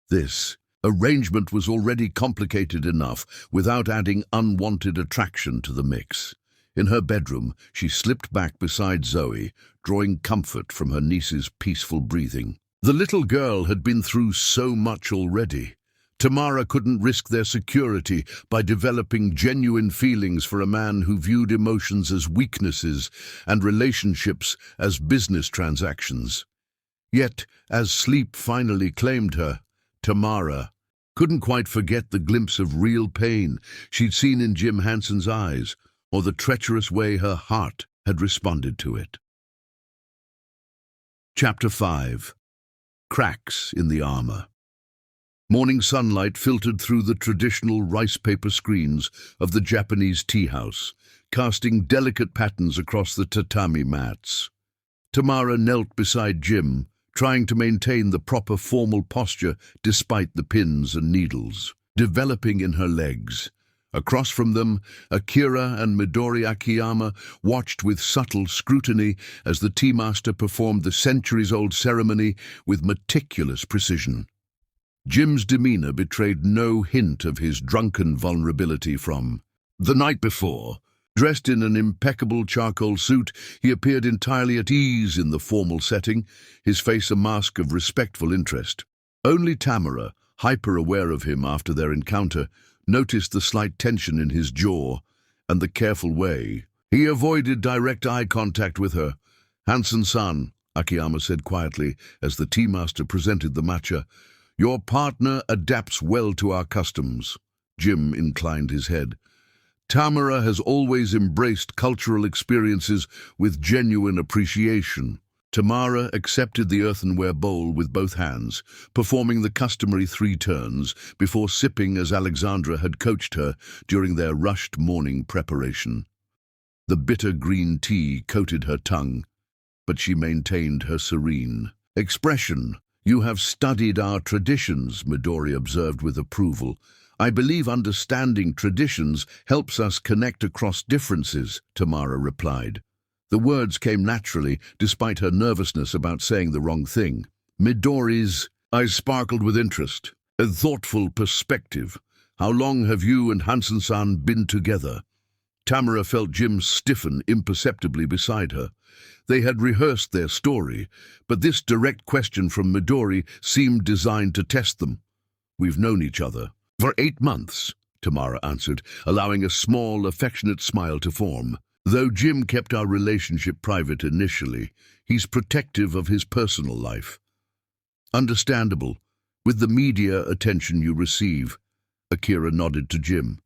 This arrangement was already complicated enough without adding unwanted attraction to the mix. In her bedroom, she slipped back beside Zoe, drawing comfort from her niece's peaceful breathing. The little girl had been through so much already. Tamara couldn't risk their security by developing genuine feelings for a man who viewed emotions as weaknesses and relationships as business transactions. Yet, as sleep finally claimed her, Tamara couldn't quite forget the glimpse of real pain she'd seen in Jim Hanson's eyes, or the treacherous way her heart had responded to it. Chapter 5. Cracks in the armor. Morning sunlight filtered through the traditional rice-paper screens of the Japanese tea house, casting delicate patterns across the tatami mats. Tamara knelt beside Jim, trying to maintain the proper formal posture despite the pins and needles developing in her legs. Across from them, Akira and Midori Akiyama watched with subtle scrutiny as the tea master performed the centuries-old ceremony with meticulous precision. Jim's demeanor betrayed no hint of his drunken vulnerability from the night before. Dressed in an impeccable charcoal suit, he appeared entirely at ease in the formal setting, his face a mask of respectful interest. Only Tamara, hyper-aware of him after their encounter, noticed the slight tension in his jaw and the careful way he avoided direct eye contact with her. "Hansen-san," Akiyama said quietly as the tea-master presented the matcha, "your partner adapts well to our customs." Jim inclined his head. Tamara has always embraced cultural experiences with genuine appreciation. Tamara accepted the earthenware bowl with both hands, performing the customary 3 turns before sipping as Alexandra had coached her during their rushed morning preparation. The bitter green tea coated her tongue, but she maintained her serene expression. "You have studied our traditions," Midori observed with approval. "I believe understanding traditions helps us connect across differences," Tamara replied. The words came naturally, despite her nervousness about saying the wrong thing. Midori's eyes sparkled with interest, a thoughtful perspective. "How long have you and Hansen-san been together?" Tamara felt Jim stiffen imperceptibly beside her. They had rehearsed their story, but this direct question from Midori seemed designed to test them. "We've known each other for 8 months, Tamara answered, allowing a small, affectionate smile to form. "Though Jim kept our relationship private initially, he's protective of his personal life." "Understandable, with the media attention you receive," Akira nodded to Jim.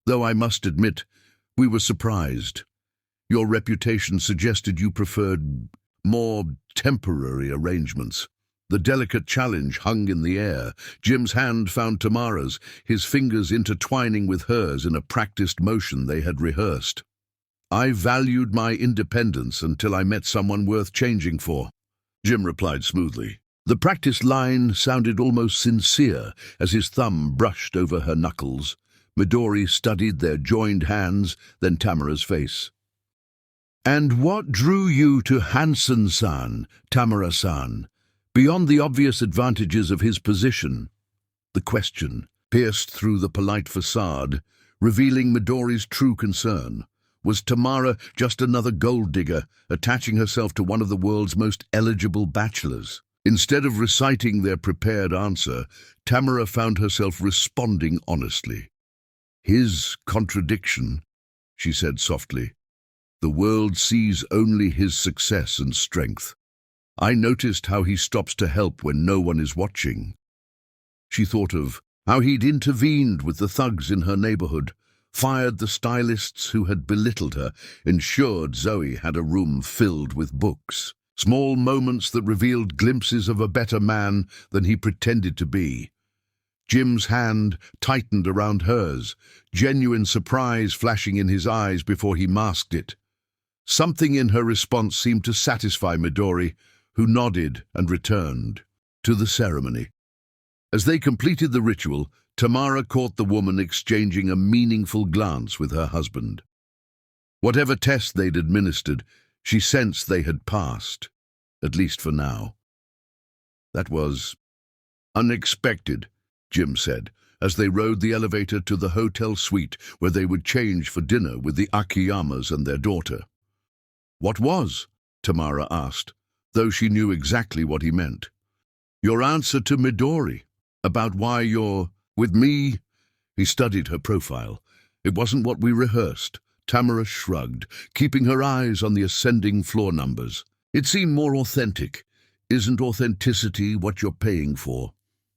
"Though I must admit, we were surprised. Your reputation suggested you preferred more temporary arrangements." The delicate challenge hung in the air. Jim's hand found Tamara's, his fingers intertwining with hers in a practiced motion they had rehearsed. "I valued my independence until I met someone worth changing for," Jim replied smoothly. The practiced line sounded almost sincere as his thumb brushed over her knuckles. Midori studied their joined hands, then Tamara's face. "And what drew you to Hansen-san, Tamara-san? Beyond the obvious advantages of his position?" The question pierced through the polite facade, revealing Midori's true concern. Was Tamara just another gold digger, attaching herself to one of the world's most eligible bachelors? Instead of reciting their prepared answer, Tamara found herself responding honestly. "His contradiction," she said softly. "The world sees only his success and strength. I noticed how he stops to help when no one is watching." She thought of how he'd intervened with the thugs in her neighborhood, fired the stylists who had belittled her, ensured Zoe had a room filled with books. Small moments that revealed glimpses of a better man than he pretended to be. Jim's hand tightened around hers, genuine surprise flashing in his eyes before he masked it. Something in her response seemed to satisfy Midori, who nodded and returned to the ceremony. As they completed the ritual, Tamara caught the woman exchanging a meaningful glance with her husband. Whatever test they'd administered, she sensed they had passed, at least for now. "That was unexpected," Jim said, as they rode the elevator to the hotel suite where they would change for dinner with the Akiyamas and their daughter. "What was?" Tamara asked, though she knew exactly what he meant. "Your answer to Midori, about why you're with me." He studied her profile. "It wasn't what we rehearsed." Tamara shrugged, keeping her eyes on the ascending floor numbers. "It seemed more authentic. Isn't authenticity what you're paying for?"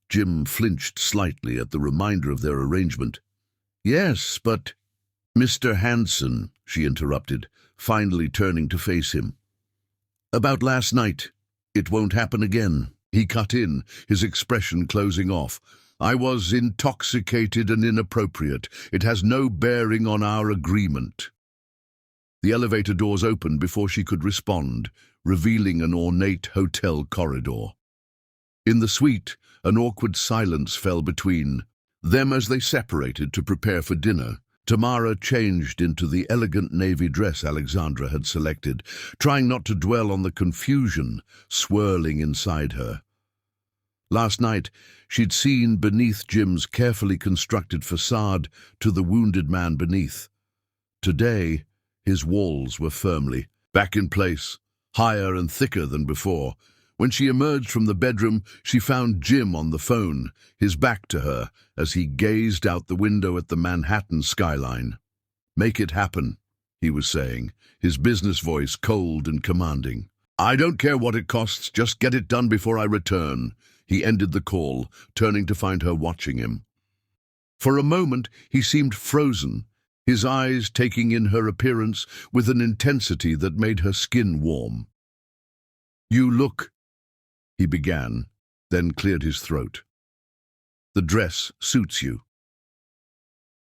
Jim flinched slightly at the reminder of their arrangement. "Yes, but—" "Mr. Hansen," she interrupted, finally turning to face him. "About last night. It won't happen again." He cut in, his expression closing off. "I was intoxicated and inappropriate. It has no bearing on our agreement." The elevator doors opened before she could respond, revealing an ornate hotel corridor. In the suite, an awkward silence fell between them as they separated to prepare for dinner. Tamara changed into the elegant navy dress Alexandra had selected, trying not to dwell on the confusion swirling inside her. Last night, she'd seen beneath Jim's carefully constructed facade to the wounded man beneath. Today, his walls were firmly back in place, higher and thicker than before. When she emerged from the bedroom, she found Jim on the phone, his back to her, as he gazed out the window at the Manhattan skyline. "Make it happen," he was saying, his business voice cold and commanding. "I don't care what it costs, just get it done before I return." He ended the call, turning to find her watching him. For a moment, he seemed frozen, his eyes taking in her appearance with an intensity that made her skin warm. "You look," he began, then cleared his throat. "The dress suits you."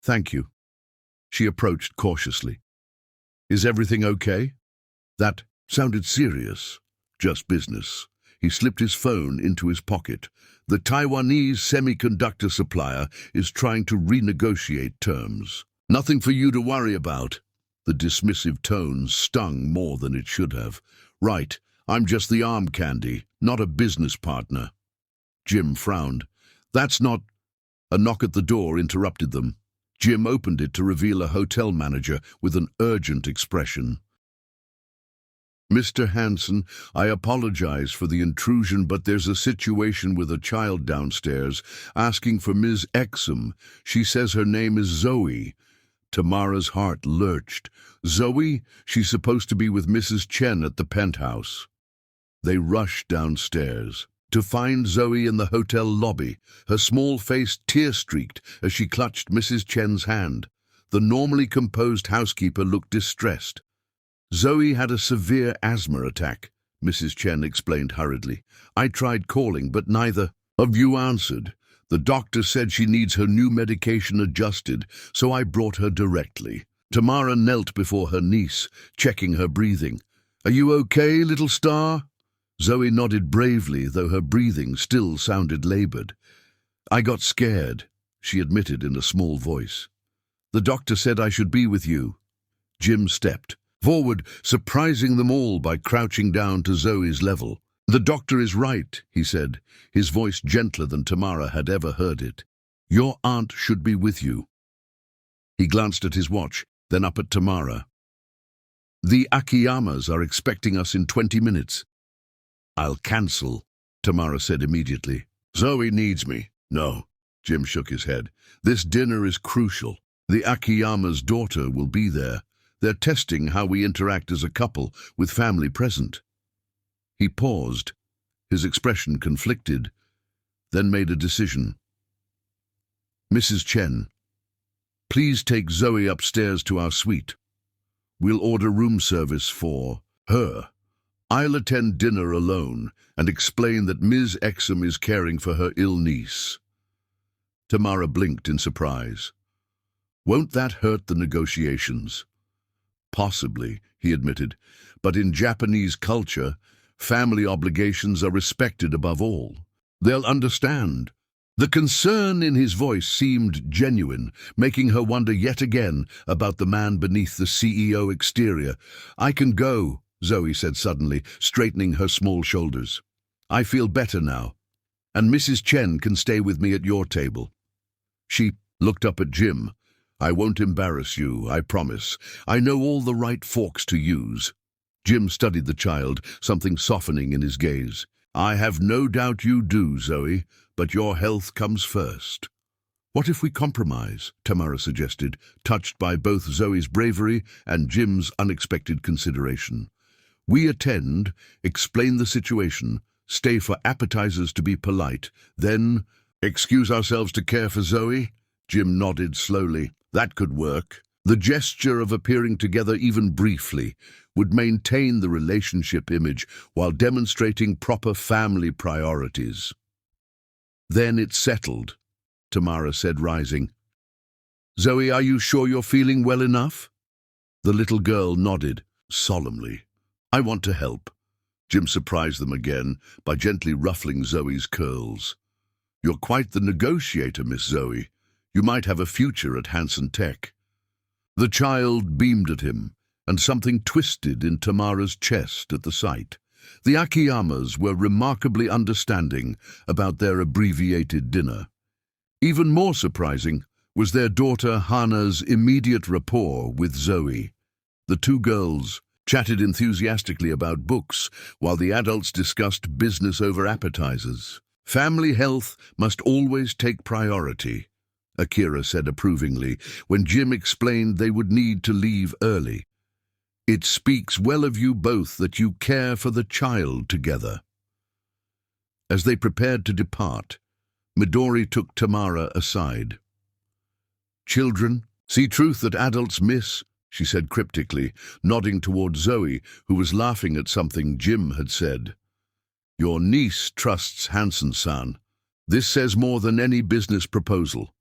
"Thank you." She approached cautiously. "Is everything okay?" That sounded serious. "Just business." He slipped his phone into his pocket. "The Taiwanese semiconductor supplier is trying to renegotiate terms. Nothing for you to worry about." The dismissive tone stung more than it should have. "Right, I'm just the arm candy, not a business partner." Jim frowned. "That's not—" A knock at the door interrupted them. Jim opened it to reveal a hotel manager with an urgent expression. "Mr. Hansen, I apologize for the intrusion, but there's a situation with a child downstairs asking for Ms. Exum. She says her name is Zoe." Tamara's heart lurched. "Zoe? She's supposed to be with Mrs. Chen at the penthouse." They rushed downstairs to find Zoe in the hotel lobby, her small face tear-streaked as she clutched Mrs. Chen's hand. The normally composed housekeeper looked distressed. "Zoe had a severe asthma attack," Mrs. Chen explained hurriedly. "I tried calling, but neither of you answered. The doctor said she needs her new medication adjusted, so I brought her directly." Tamara knelt before her niece, checking her breathing. "Are you okay, little star?" Zoe nodded bravely, though her breathing still sounded labored. "I got scared," she admitted in a small voice. "The doctor said I should be with you." Jim stepped forward, surprising them all by crouching down to Zoe's level. "The doctor is right," he said, his voice gentler than Tamara had ever heard it. "Your aunt should be with you." He glanced at his watch, then up at Tamara. "The Akiyamas are expecting us in 20 minutes. "I'll cancel," Tamara said immediately. "Zoe needs me." "No," Jim shook his head. "This dinner is crucial. The Akiyama's daughter will be there. They're testing how we interact as a couple with family present." He paused, his expression conflicted, then made a decision. "Mrs. Chen, please take Zoe upstairs to our suite. We'll order room service for her. I'll attend dinner alone and explain that Ms. Exum is caring for her ill niece." Tamara blinked in surprise. "Won't that hurt the negotiations?" "Possibly," he admitted, "but in Japanese culture, family obligations are respected above all. They'll understand." The concern in his voice seemed genuine, making her wonder yet again about the man beneath the CEO exterior. "I can go," Zoe said suddenly, straightening her small shoulders. "I feel better now, and Mrs. Chen can stay with me at your table." She looked up at Jim. "I won't embarrass you, I promise. I know all the right forks to use." Jim studied the child, something softening in his gaze. "I have no doubt you do, Zoe, but your health comes first." "What if we compromise?" Tamara suggested, touched by both Zoe's bravery and Jim's unexpected consideration. "We attend, explain the situation, stay for appetizers to be polite, then excuse ourselves to care for Zoe?" Jim nodded slowly. "That could work." The gesture of appearing together even briefly would maintain the relationship image while demonstrating proper family priorities. "Then it's settled," Tamara said, rising. "Zoe, are you sure you're feeling well enough?" The little girl nodded solemnly. "I want to help." Jim surprised them again by gently ruffling Zoe's curls. "You're quite the negotiator, Miss Zoe. You might have a future at Hansen Tech." The child beamed at him, and something twisted in Tamara's chest at the sight. The Akiyamas were remarkably understanding about their abbreviated dinner. Even more surprising was their daughter Hannah's immediate rapport with Zoe. The two girls chatted enthusiastically about books, while the adults discussed business over appetizers. Family health must always take priority, Akira said approvingly when Jim explained they would need to leave early. It speaks well of you both that you care for the child together. As they prepared to depart, Midori took Tamara aside. Children see truth that adults miss, she said cryptically, nodding toward Zoe, who was laughing at something Jim had said. Your niece trusts Hansen-san. This says more than any business proposal.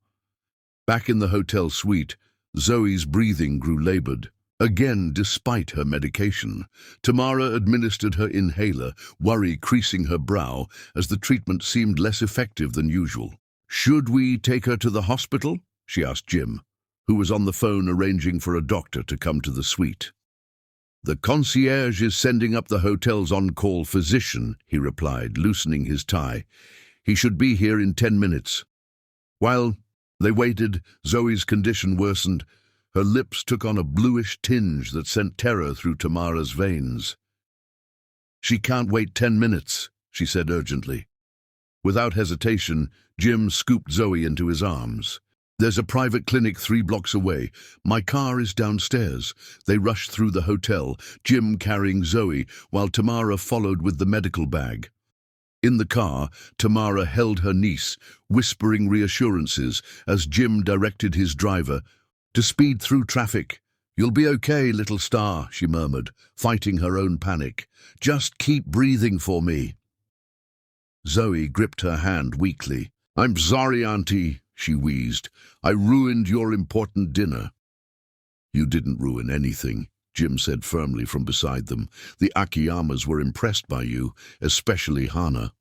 Back in the hotel suite, Zoe's breathing grew labored. Again, despite her medication, Tamara administered her inhaler, worry creasing her brow as the treatment seemed less effective than usual. Should we take her to the hospital? She asked Jim, who was on the phone arranging for a doctor to come to the suite. The concierge is sending up the hotel's on-call physician, he replied, loosening his tie. He should be here in 10 minutes. While they waited, Zoe's condition worsened. Her lips took on a bluish tinge that sent terror through Tamara's veins. She can't wait 10 minutes, she said urgently. Without hesitation, Jim scooped Zoe into his arms. There's a private clinic 3 blocks away. My car is downstairs. They rushed through the hotel, Jim carrying Zoe, while Tamara followed with the medical bag. In the car, Tamara held her niece, whispering reassurances as Jim directed his driver to speed through traffic. You'll be okay, little star, she murmured, fighting her own panic. Just keep breathing for me. Zoe gripped her hand weakly. I'm sorry, Auntie, she wheezed. I ruined your important dinner. You didn't ruin anything, Jim said firmly from beside them. The Akiyamas were impressed by you, especially Hana.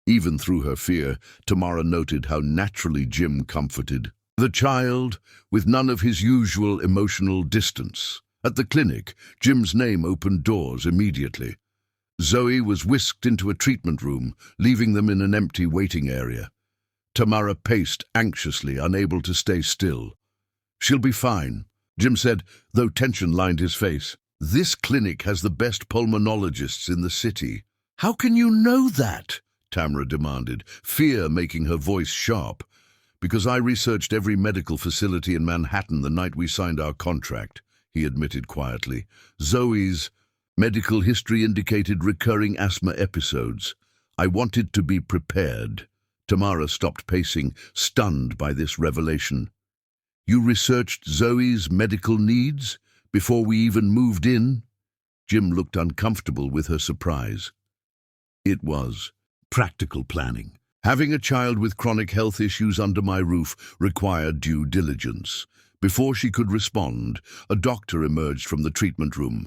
Even through her fear, Tamara noted how naturally Jim comforted the child, with none of his usual emotional distance. At the clinic, Jim's name opened doors immediately. Zoe was whisked into a treatment room, leaving them in an empty waiting area. Tamara paced anxiously, unable to stay still. She'll be fine, Jim said, though tension lined his face. This clinic has the best pulmonologists in the city. How can you know that? Tamara demanded, fear making her voice sharp. Because I researched every medical facility in Manhattan the night we signed our contract, he admitted quietly. Zoe's medical history indicated recurring asthma episodes. I wanted to be prepared. Tamara stopped pacing, stunned by this revelation. You researched Zoe's medical needs before we even moved in? Jim looked uncomfortable with her surprise. It was practical planning. Having a child with chronic health issues under my roof required due diligence. Before she could respond, a doctor emerged from the treatment room.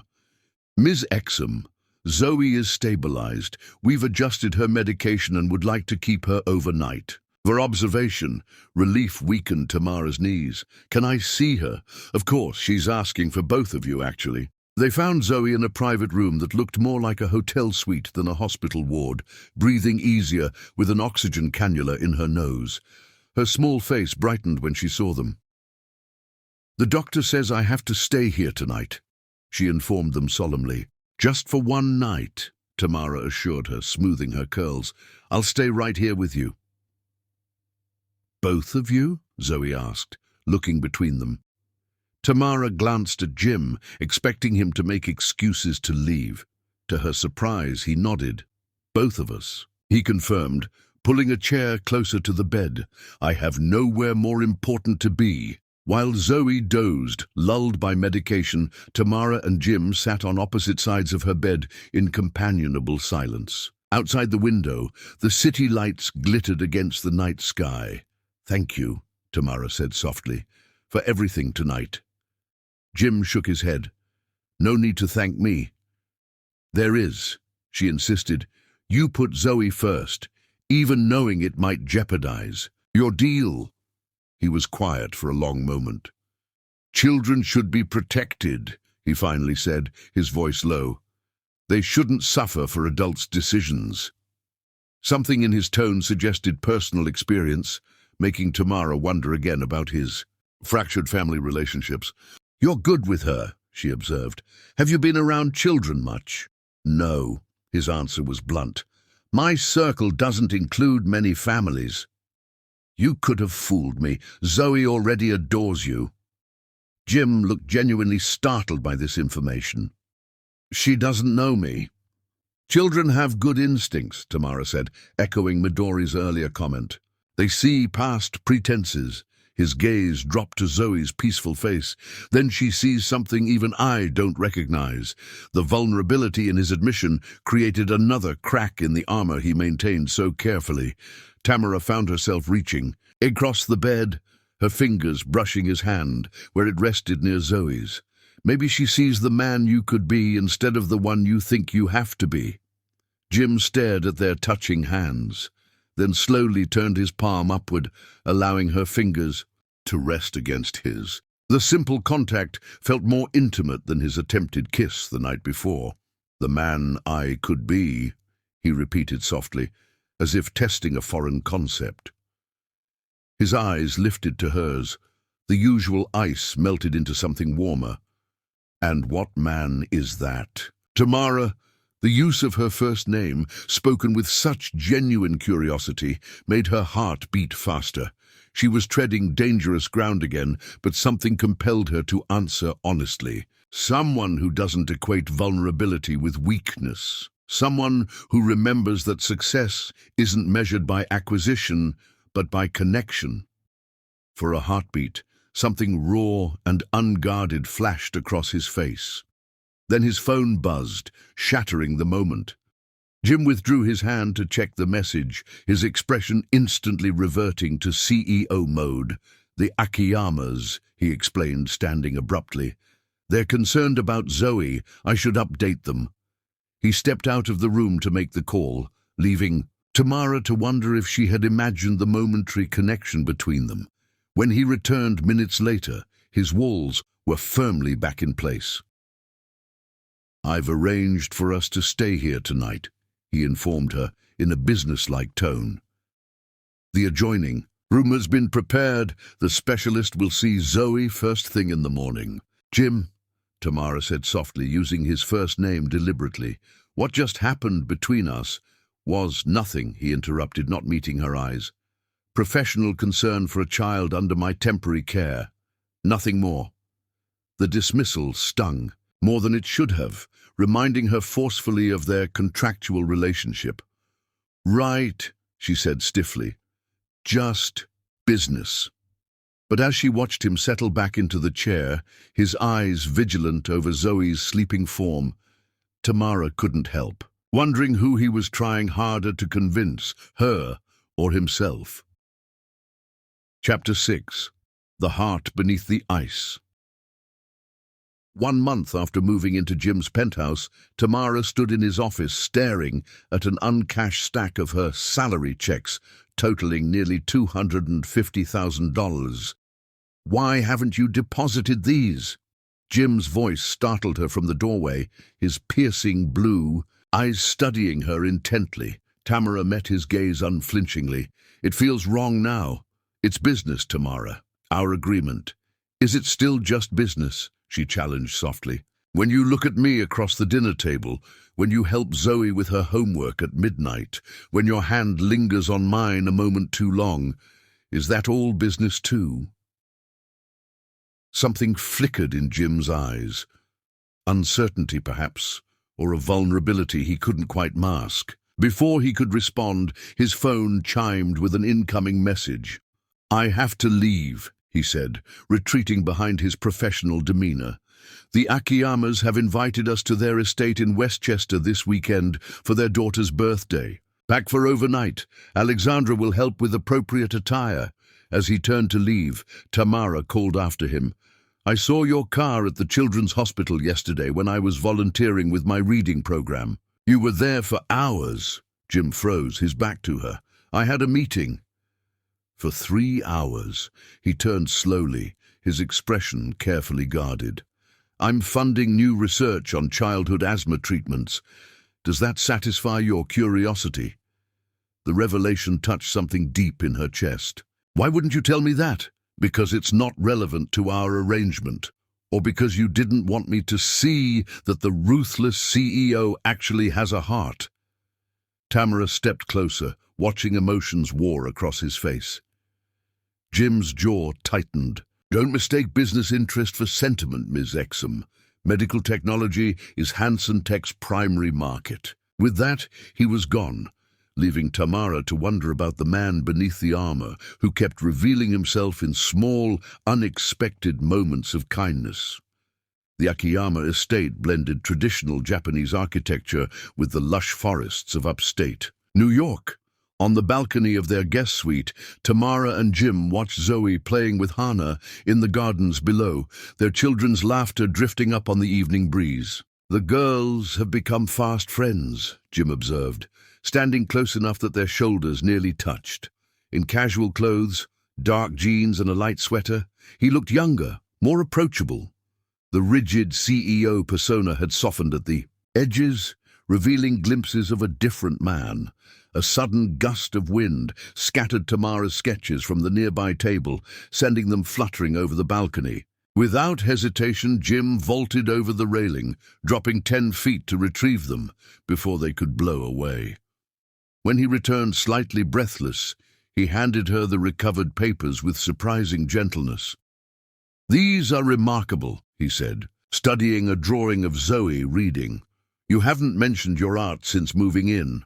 Ms. Exum, Zoe is stabilized. We've adjusted her medication and would like to keep her overnight. For observation, relief weakened Tamara's knees. Can I see her? Of course, she's asking for both of you, actually. They found Zoe in a private room that looked more like a hotel suite than a hospital ward, breathing easier with an oxygen cannula in her nose. Her small face brightened when she saw them. The doctor says I have to stay here tonight, she informed them solemnly. Just for one night, Tamara assured her, smoothing her curls. I'll stay right here with you. Both of you? Zoe asked, looking between them. Tamara glanced at Jim, expecting him to make excuses to leave. To her surprise, he nodded. Both of us, he confirmed, pulling a chair closer to the bed. I have nowhere more important to be. While Zoe dozed, lulled by medication, Tamara and Jim sat on opposite sides of her bed in companionable silence. Outside the window, the city lights glittered against the night sky. Thank you, Tamara said softly, for everything tonight. Jim shook his head. No need to thank me. There is, she insisted. You put Zoe first, even knowing it might jeopardize your deal. He was quiet for a long moment. Children should be protected, he finally said, his voice low. They shouldn't suffer for adults' decisions. Something in his tone suggested personal experience, making Tamara wonder again about his fractured family relationships. "You're good with her," she observed. "Have you been around children much?" "No," his answer was blunt. "My circle doesn't include many families." "You could have fooled me. Zoe already adores you." Jim looked genuinely startled by this information. "She doesn't know me." "Children have good instincts," Tamara said, echoing Midori's earlier comment. "They see past pretenses." His gaze dropped to Zoe's peaceful face. Then she sees something even I don't recognize. The vulnerability in his admission created another crack in the armor he maintained so carefully. Tamara found herself reaching across the bed, her fingers brushing his hand where it rested near Zoe's. "Maybe she sees the man you could be instead of the one you think you have to be." Jim stared at their touching hands, then slowly turned his palm upward, allowing her fingers to rest against his. The simple contact felt more intimate than his attempted kiss the night before. "The man I could be," he repeated softly, as if testing a foreign concept. His eyes lifted to hers. The usual ice melted into something warmer. "And what man is that?" Tamara, the use of her first name, spoken with such genuine curiosity, made her heart beat faster. She was treading dangerous ground again, but something compelled her to answer honestly. "Someone who doesn't equate vulnerability with weakness. Someone who remembers that success isn't measured by acquisition, but by connection." For a heartbeat, something raw and unguarded flashed across his face. Then his phone buzzed, shattering the moment. Jim withdrew his hand to check the message, his expression instantly reverting to CEO mode. "The Akiyamas," he explained, standing abruptly. "They're concerned about Zoe. I should update them." He stepped out of the room to make the call, leaving Tamara to wonder if she had imagined the momentary connection between them. When he returned minutes later, his walls were firmly back in place. "I've arranged for us to stay here tonight," he informed her in a businesslike tone. "The adjoining room has been prepared. The specialist will see Zoe first thing in the morning." "Jim," Tamara said softly, using his first name deliberately, "what just happened between us was nothing," he interrupted, not meeting her eyes. "Professional concern for a child under my temporary care. Nothing more." The dismissal stung more than it should have, reminding her forcefully of their contractual relationship. "Right," she said stiffly. "Just business." But as she watched him settle back into the chair, his eyes vigilant over Zoe's sleeping form, Tamara couldn't help, wondering who he was trying harder to convince, her or himself. Chapter 6. The Heart Beneath the Ice. 1 month after moving into Jim's penthouse, Tamara stood in his office staring at an uncashed stack of her salary checks, totaling nearly $250,000. "Why haven't you deposited these?" Jim's voice startled her from the doorway, his piercing blue eyes studying her intently. Tamara met his gaze unflinchingly. "It feels wrong now. It's business, Tamara. Our agreement. Is it still just business?" she challenged softly. "When you look at me across the dinner table, when you help Zoe with her homework at midnight, when your hand lingers on mine a moment too long, is that all business too?" Something flickered in Jim's eyes. Uncertainty, perhaps, or a vulnerability he couldn't quite mask. Before he could respond, his phone chimed with an incoming message. "I have to leave," he said, retreating behind his professional demeanor. "The Akiyamas have invited us to their estate in Westchester this weekend for their daughter's birthday. Pack for overnight. Alexandra will help with appropriate attire." As he turned to leave, Tamara called after him. "I saw your car at the children's hospital yesterday when I was volunteering with my reading program. You were there for hours." Jim froze, his back to her. "I had a meeting." For 3 hours. He turned slowly, his expression carefully guarded. "I'm funding new research on childhood asthma treatments. Does that satisfy your curiosity?" The revelation touched something deep in her chest. Why wouldn't you tell me that? Because it's not relevant to our arrangement. Or because you didn't want me to see that the ruthless CEO actually has a heart. Tamara stepped closer, watching emotions war across his face. Jim's jaw tightened. Don't mistake business interest for sentiment, Ms. Exum. Medical technology is Hansen Tech's primary market. With that, he was gone, leaving Tamara to wonder about the man beneath the armor who kept revealing himself in small, unexpected moments of kindness. The Akiyama estate blended traditional Japanese architecture with the lush forests of upstate New York. On the balcony of their guest suite, Tamara and Jim watched Zoe playing with Hana in the gardens below, their children's laughter drifting up on the evening breeze. The girls have become fast friends, Jim observed, standing close enough that their shoulders nearly touched. In casual clothes, dark jeans and a light sweater, he looked younger, more approachable. The rigid CEO persona had softened at the edges, revealing glimpses of a different man. A sudden gust of wind scattered Tamara's sketches from the nearby table, sending them fluttering over the balcony. Without hesitation, Jim vaulted over the railing, dropping 10 feet to retrieve them before they could blow away. When he returned slightly breathless, he handed her the recovered papers with surprising gentleness. "These are remarkable," he said, studying a drawing of Zoe reading. "You haven't mentioned your art since moving in.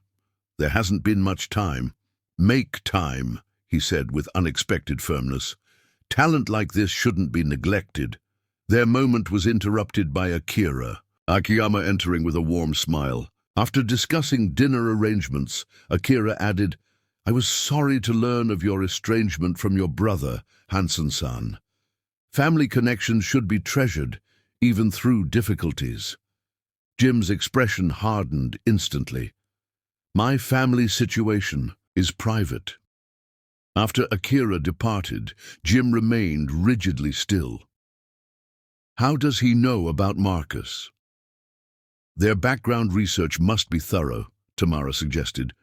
There hasn't been much time." "Make time," he said with unexpected firmness. "Talent like this shouldn't be neglected." Their moment was interrupted by Akira, Akiyama entering with a warm smile. After discussing dinner arrangements, Akira added, "I was sorry to learn of your estrangement from your brother, Hansen-san. Family connections should be treasured, even through difficulties." Jim's expression hardened instantly. "My family situation is private." After Akira departed, Jim remained rigidly still. How does he know about Marcus? Their background research must be thorough, Tamara suggested.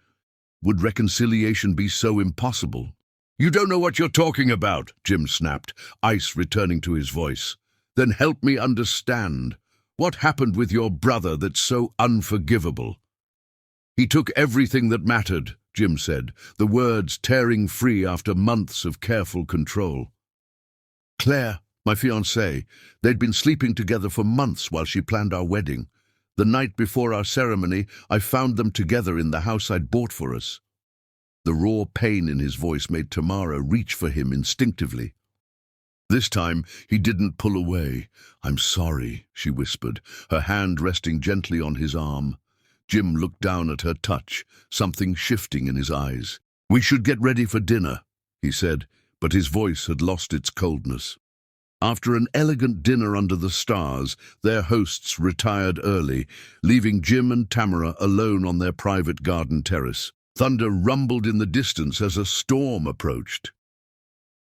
Would reconciliation be so impossible? "You don't know what you're talking about," Jim snapped, ice returning to his voice. "Then help me understand. What happened with your brother that's so unforgivable?" "He took everything that mattered," Jim said, the words tearing free after months of careful control. "Claire, my fiancée, they'd been sleeping together for months while she planned our wedding. The night before our ceremony, I found them together in the house I'd bought for us." The raw pain in his voice made Tamara reach for him instinctively. This time, he didn't pull away. "I'm sorry," she whispered, her hand resting gently on his arm. Jim looked down at her touch, something shifting in his eyes. "We should get ready for dinner," he said, but his voice had lost its coldness. After an elegant dinner under the stars, their hosts retired early, leaving Jim and Tamara alone on their private garden terrace. Thunder rumbled in the distance as a storm approached.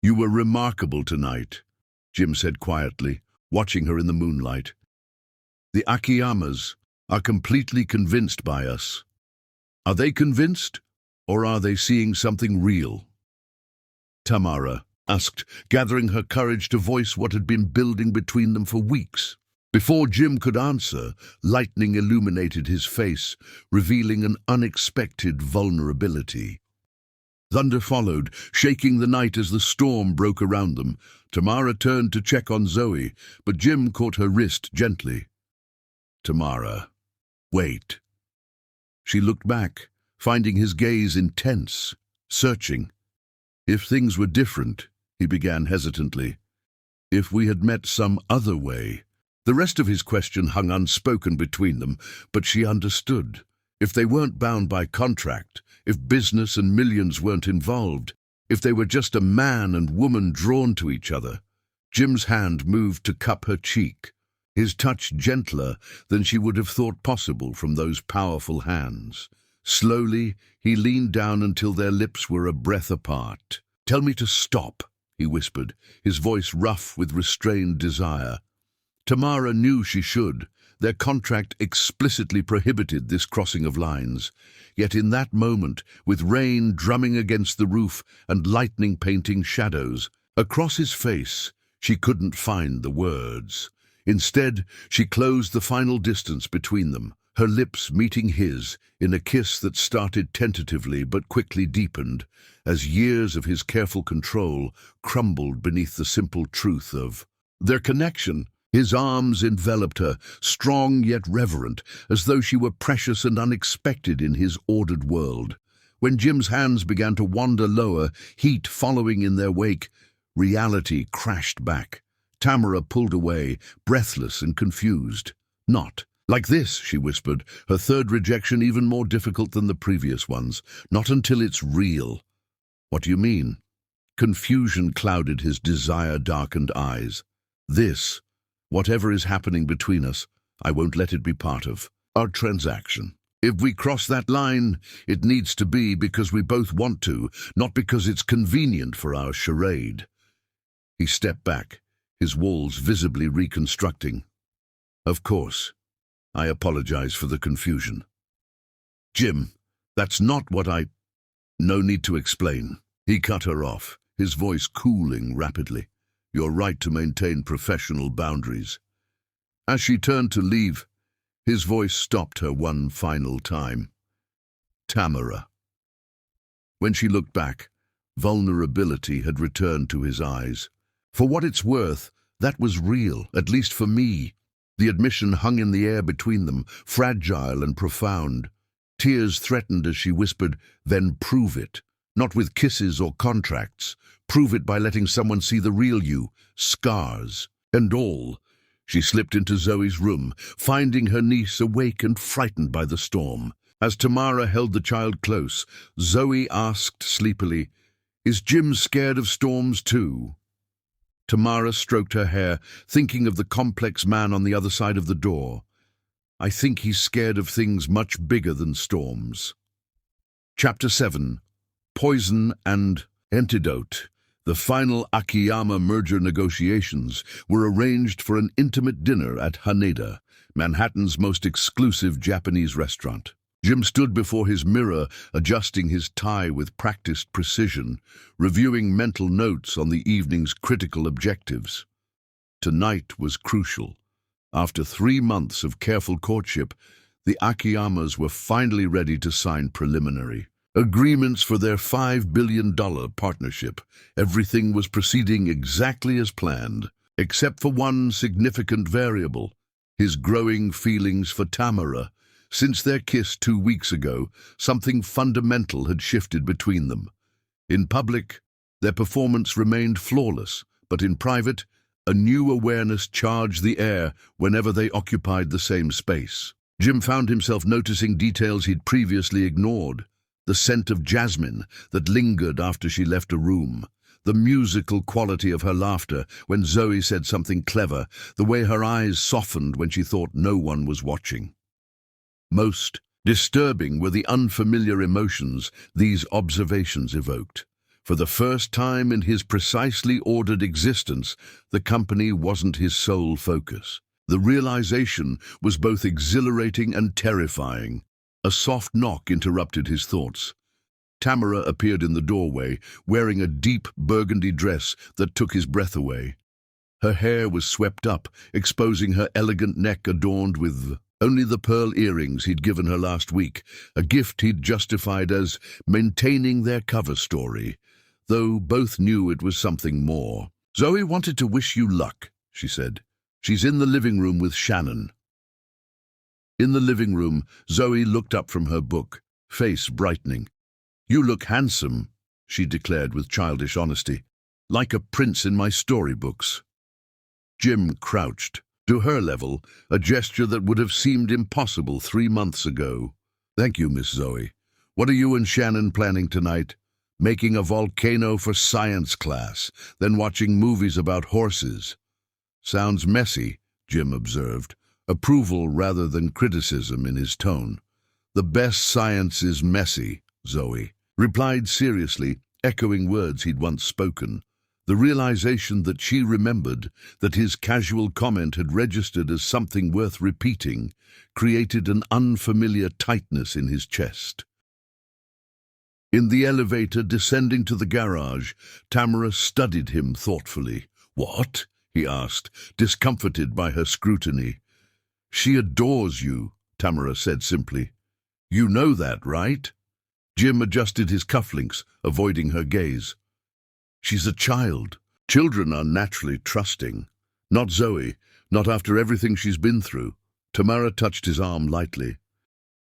"You were remarkable tonight," Jim said quietly, watching her in the moonlight. "The Akiyamas are completely convinced by us. Are they convinced, or are they seeing something real?" Tamara asked, gathering her courage to voice what had been building between them for weeks. Before Jim could answer, lightning illuminated his face, revealing an unexpected vulnerability. Thunder followed, shaking the night as the storm broke around them. Tamara turned to check on Zoe, but Jim caught her wrist gently. "Tamara, wait." She looked back, finding his gaze intense, searching. "If things were different," he began hesitantly. "If we had met some other way." The rest of his question hung unspoken between them, but she understood. If they weren't bound by contract, if business and millions weren't involved, if they were just a man and woman drawn to each other. Jim's hand moved to cup her cheek, his touch gentler than she would have thought possible from those powerful hands. Slowly, he leaned down until their lips were a breath apart. "Tell me to stop," he whispered, his voice rough with restrained desire. Tamara knew she should. Their contract explicitly prohibited this crossing of lines. Yet in that moment, with rain drumming against the roof and lightning painting shadows across his face, she couldn't find the words. Instead, she closed the final distance between them, her lips meeting his in a kiss that started tentatively but quickly deepened as years of his careful control crumbled beneath the simple truth of their connection. His arms enveloped her, strong yet reverent, as though she were precious and unexpected in his ordered world. When Jim's hands began to wander lower, heat following in their wake, reality crashed back. Tamara pulled away, breathless and confused. "Not like this," she whispered, her third rejection even more difficult than the previous ones. "Not until it's real." "What do you mean?" Confusion clouded his desire-darkened eyes. "This, whatever is happening between us, I won't let it be part of our transaction. If we cross that line, it needs to be because we both want to, not because it's convenient for our charade." He stepped back, his walls visibly reconstructing. "Of course. I apologize for the confusion." "Jim, that's not what I—" "No need to explain." He cut her off, his voice cooling rapidly. "You're right to maintain professional boundaries." As she turned to leave, his voice stopped her one final time. "Tamara." When she looked back, vulnerability had returned to his eyes. For what it's worth, that was real, at least for me. The admission hung in the air between them, fragile and profound. Tears threatened as she whispered, "Then prove it. Not with kisses or contracts. Prove it by letting someone see the real you, scars and all." She slipped into Zoe's room, finding her niece awake and frightened by the storm. As Tamara held the child close, Zoe asked sleepily, "Is Jim scared of storms too?" Tamara stroked her hair, thinking of the complex man on the other side of the door. "I think he's scared of things much bigger than storms." Chapter 7. Poison and Antidote. The final Akiyama merger negotiations were arranged for an intimate dinner at Haneda, Manhattan's most exclusive Japanese restaurant. Jim stood before his mirror, adjusting his tie with practiced precision, reviewing mental notes on the evening's critical objectives. Tonight was crucial. After 3 months of careful courtship, the Akiyamas were finally ready to sign preliminary agreements for their $5 billion partnership. Everything was proceeding exactly as planned, except for one significant variable: his growing feelings for Tamara. Since their kiss 2 weeks ago, something fundamental had shifted between them. In public, their performance remained flawless, but in private, a new awareness charged the air whenever they occupied the same space. Jim found himself noticing details he'd previously ignored: the scent of jasmine that lingered after she left a room, the musical quality of her laughter when Zoe said something clever, the way her eyes softened when she thought no one was watching. Most disturbing were the unfamiliar emotions these observations evoked. For the first time in his precisely ordered existence, the company wasn't his sole focus. The realization was both exhilarating and terrifying. A soft knock interrupted his thoughts. Tamara appeared in the doorway, wearing a deep burgundy dress that took his breath away. Her hair was swept up, exposing her elegant neck adorned with only the pearl earrings he'd given her last week, a gift he'd justified as maintaining their cover story, though both knew it was something more. "Zoe wanted to wish you luck," she said. "She's in the living room with Shannon." In the living room, Zoe looked up from her book, face brightening. "You look handsome," she declared with childish honesty. "Like a prince in my storybooks." Jim crouched. To her level, a gesture that would have seemed impossible 3 months ago. "Thank you, Miss Zoe. What are you and Shannon planning tonight? Making a volcano for science class, then watching movies about horses." "Sounds messy," Jim observed, approval rather than criticism in his tone. "The best science is messy," Zoe replied seriously, echoing words he'd once spoken. The realization that she remembered that his casual comment had registered as something worth repeating created an unfamiliar tightness in his chest. In the elevator descending to the garage, Tamara studied him thoughtfully. "What?" he asked, discomforted by her scrutiny. "She adores you," Tamara said simply. "You know that, right?" Jim adjusted his cufflinks, avoiding her gaze. "She's a child. Children are naturally trusting. Not Zoe, not after everything she's been through." Tamara touched his arm lightly.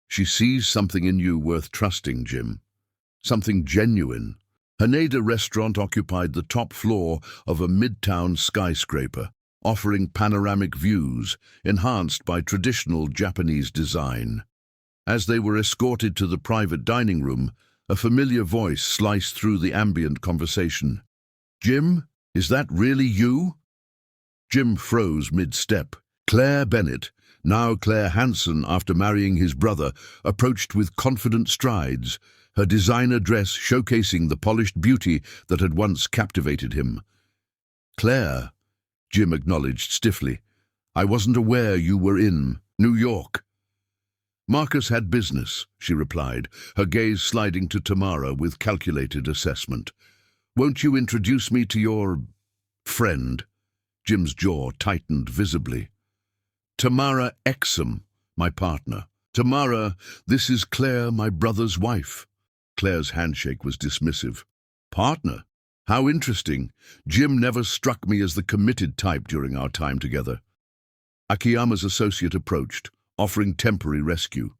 "She sees something in you worth trusting, Jim. Something genuine." Haneda restaurant occupied the top floor of a midtown skyscraper, offering panoramic views, enhanced by traditional Japanese design. As they were escorted to the private dining room, a familiar voice sliced through the ambient conversation. "Jim, is that really you?" Jim froze mid-step. Claire Bennett, now Claire Hansen after marrying his brother, approached with confident strides, her designer dress showcasing the polished beauty that had once captivated him. "Claire," Jim acknowledged stiffly, "I wasn't aware you were in New York." "Marcus had business," she replied, her gaze sliding to Tamara with calculated assessment. "Won't you introduce me to your friend?" Jim's jaw tightened visibly. "Tamara Exum, my partner. Tamara, this is Claire, my brother's wife." Claire's handshake was dismissive. "Partner? How interesting. Jim never struck me as the committed type during our time together." Akiyama's associate approached, offering temporary rescue.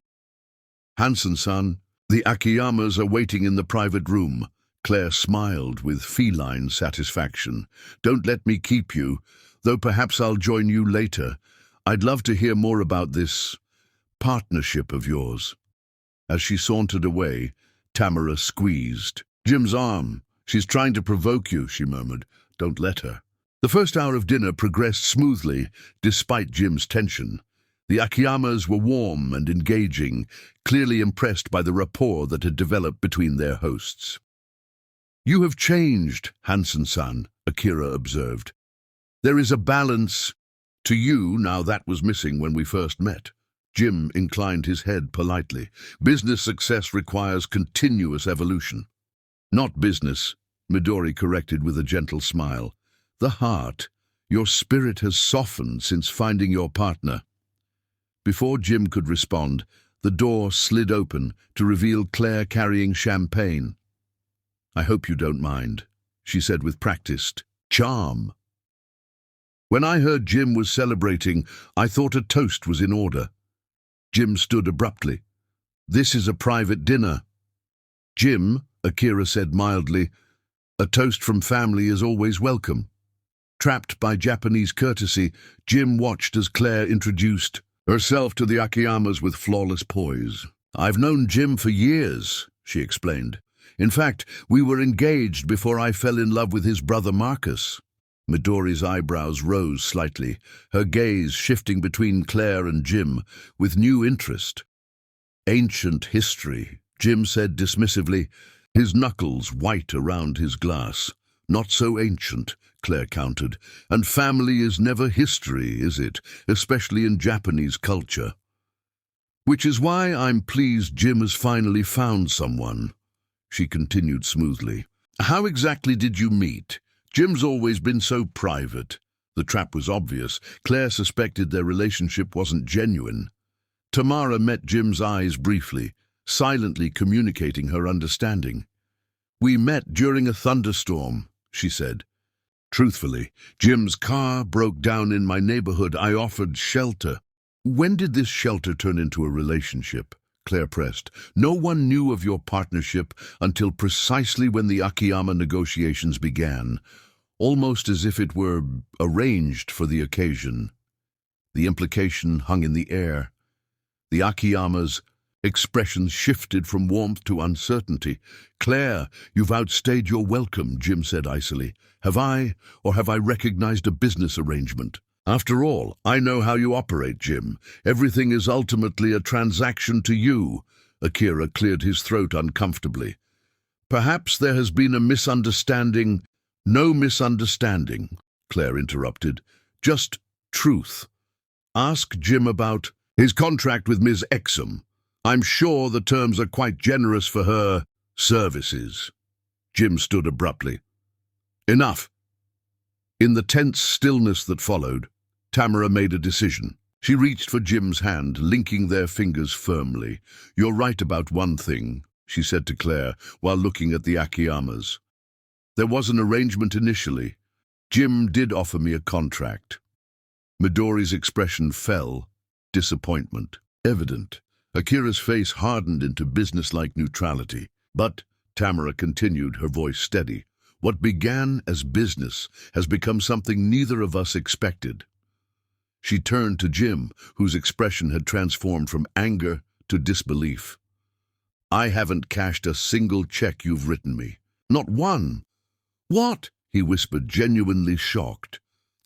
"Hansen-san, the Akiyamas are waiting in the private room." Claire smiled with feline satisfaction. "Don't let me keep you, though perhaps I'll join you later. I'd love to hear more about this partnership of yours." As she sauntered away, Tamara squeezed Jim's arm. "She's trying to provoke you," she murmured. "Don't let her." The first hour of dinner progressed smoothly, despite Jim's tension. The Akiyamas were warm and engaging, clearly impressed by the rapport that had developed between their hosts. "You have changed, Hansen-san," Akira observed. "There is a balance to you now that was missing when we first met." Jim inclined his head politely. "Business success requires continuous evolution." "Not business," Midori corrected with a gentle smile. "The heart. Your spirit has softened since finding your partner." Before Jim could respond, the door slid open to reveal Claire carrying champagne. "I hope you don't mind," she said with practiced charm. "When I heard Jim was celebrating, I thought a toast was in order." Jim stood abruptly. "This is a private dinner." "Jim," Akira said mildly, "a toast from family is always welcome." Trapped by Japanese courtesy, Jim watched as Claire introduced herself to the Akiyamas with flawless poise. "I've known Jim for years," she explained. "In fact, we were engaged before I fell in love with his brother Marcus." Midori's eyebrows rose slightly, her gaze shifting between Claire and Jim with new interest. "Ancient history," Jim said dismissively, his knuckles white around his glass. "Not so ancient," Claire countered. "And family is never history, is it? Especially in Japanese culture. Which is why I'm pleased Jim has finally found someone," she continued smoothly. "How exactly did you meet? Jim's always been so private." The trap was obvious. Claire suspected their relationship wasn't genuine. Tamara met Jim's eyes briefly, silently communicating her understanding. "We met during a thunderstorm," she said. "Truthfully, Jim's car broke down in my neighborhood. I offered shelter." "When did this shelter turn into a relationship?" Claire pressed. "No one knew of your partnership until precisely when the Akiyama negotiations began, almost as if it were arranged for the occasion." The implication hung in the air. The Akiyama's expressions shifted from warmth to uncertainty. "Claire, you've outstayed your welcome," Jim said icily. Have I recognized a business arrangement?" "After all, I know how you operate, Jim. Everything is ultimately a transaction to you." Akira cleared his throat uncomfortably. "Perhaps there has been a misunderstanding." No misunderstanding, Claire interrupted. Just truth. Ask Jim about his contract with Ms. Exum. I'm sure the terms are quite generous for her services. Jim stood abruptly. Enough. In the tense stillness that followed, Tamara made a decision. She reached for Jim's hand, linking their fingers firmly. You're right about one thing, she said to Claire, while looking at the Akiyamas. There was an arrangement initially. Jim did offer me a contract. Midori's expression fell, disappointment evident. Akira's face hardened into businesslike neutrality. But, Tamara continued, her voice steady, what began as business has become something neither of us expected. She turned to Jim, whose expression had transformed from anger to disbelief. I haven't cashed a single check you've written me. Not one. What? He whispered, genuinely shocked.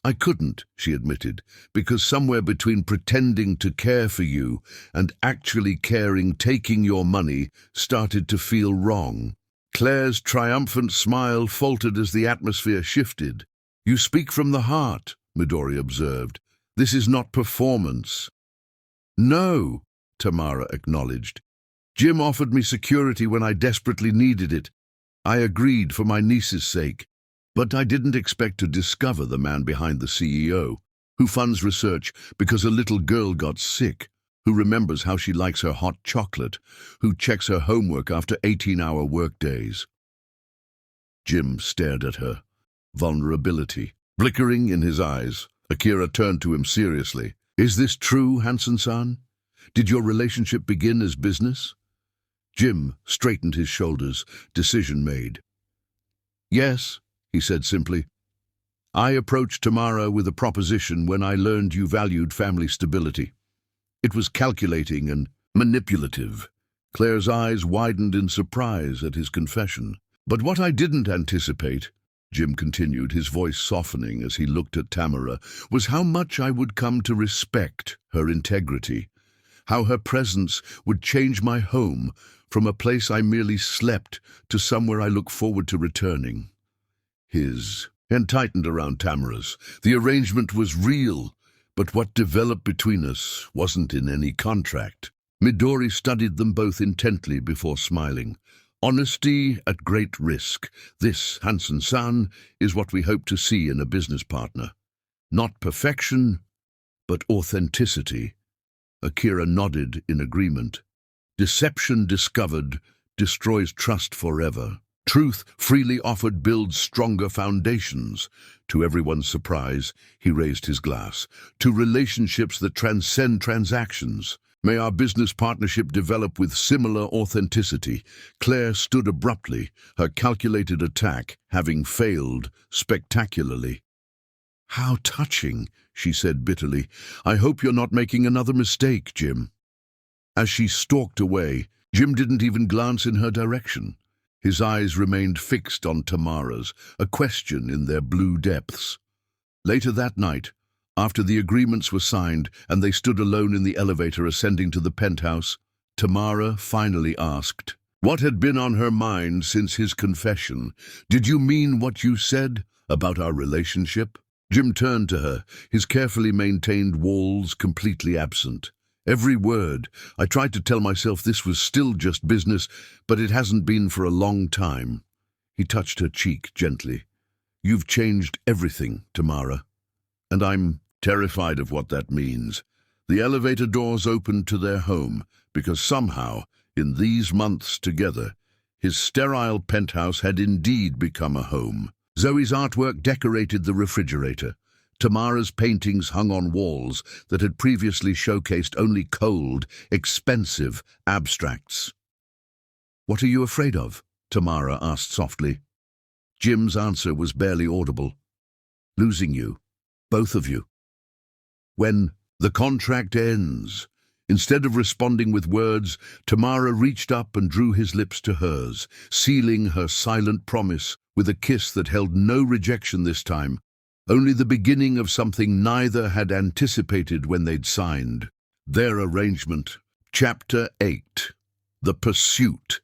I couldn't, she admitted, because somewhere between pretending to care for you and actually caring, taking your money, started to feel wrong. Claire's triumphant smile faltered as the atmosphere shifted. You speak from the heart, Midori observed. This is not performance. No, Tamara acknowledged. Jim offered me security when I desperately needed it. I agreed for my niece's sake. But I didn't expect to discover the man behind the CEO, who funds research because a little girl got sick, who remembers how she likes her hot chocolate, who checks her homework after 18-hour workdays. Jim stared at her, vulnerability flickering in his eyes. Akira turned to him seriously. Is this true, Hansen-san? Did your relationship begin as business? Jim straightened his shoulders, decision made. Yes, he said simply. I approached Tamara with a proposition when I learned you valued family stability. It was calculating and manipulative. Claire's eyes widened in surprise at his confession. But what I didn't anticipate, Jim continued, his voice softening as he looked at Tamara, was how much I would come to respect her integrity, how her presence would change my home from a place I merely slept to somewhere I look forward to returning. His hand tightened around Tamara's. The arrangement was real, but what developed between us wasn't in any contract. Midori studied them both intently before smiling. Honesty at great risk. This, Hansen-san, is what we hope to see in a business partner. Not perfection, but authenticity. Akira nodded in agreement. Deception discovered destroys trust forever. Truth freely offered builds stronger foundations. To everyone's surprise, he raised his glass. To relationships that transcend transactions. May our business partnership develop with similar authenticity. Claire stood abruptly, her calculated attack having failed spectacularly. How touching, she said bitterly. I hope you're not making another mistake, Jim. As she stalked away, Jim didn't even glance in her direction. His eyes remained fixed on Tamara's, a question in their blue depths. Later that night, after the agreements were signed and they stood alone in the elevator ascending to the penthouse, Tamara finally asked, what had been on her mind since his confession? Did you mean what you said about our relationship? Jim turned to her, his carefully maintained walls completely absent. Every word. I tried to tell myself this was still just business, but it hasn't been for a long time. He touched her cheek gently. You've changed everything, Tamara. And I'm terrified of what that means. The elevator doors opened to their home, because somehow, in these months together, his sterile penthouse had indeed become a home. Zoe's artwork decorated the refrigerator. Tamara's paintings hung on walls that had previously showcased only cold, expensive abstracts. What are you afraid of? Tamara asked softly. Jim's answer was barely audible. Losing you. Both of you. When the contract ends. Instead of responding with words, Tamara reached up and drew his lips to hers, sealing her silent promise with a kiss that held no rejection this time. Only the beginning of something neither had anticipated when they'd signed. Their arrangement. Chapter 8. The Pursuit.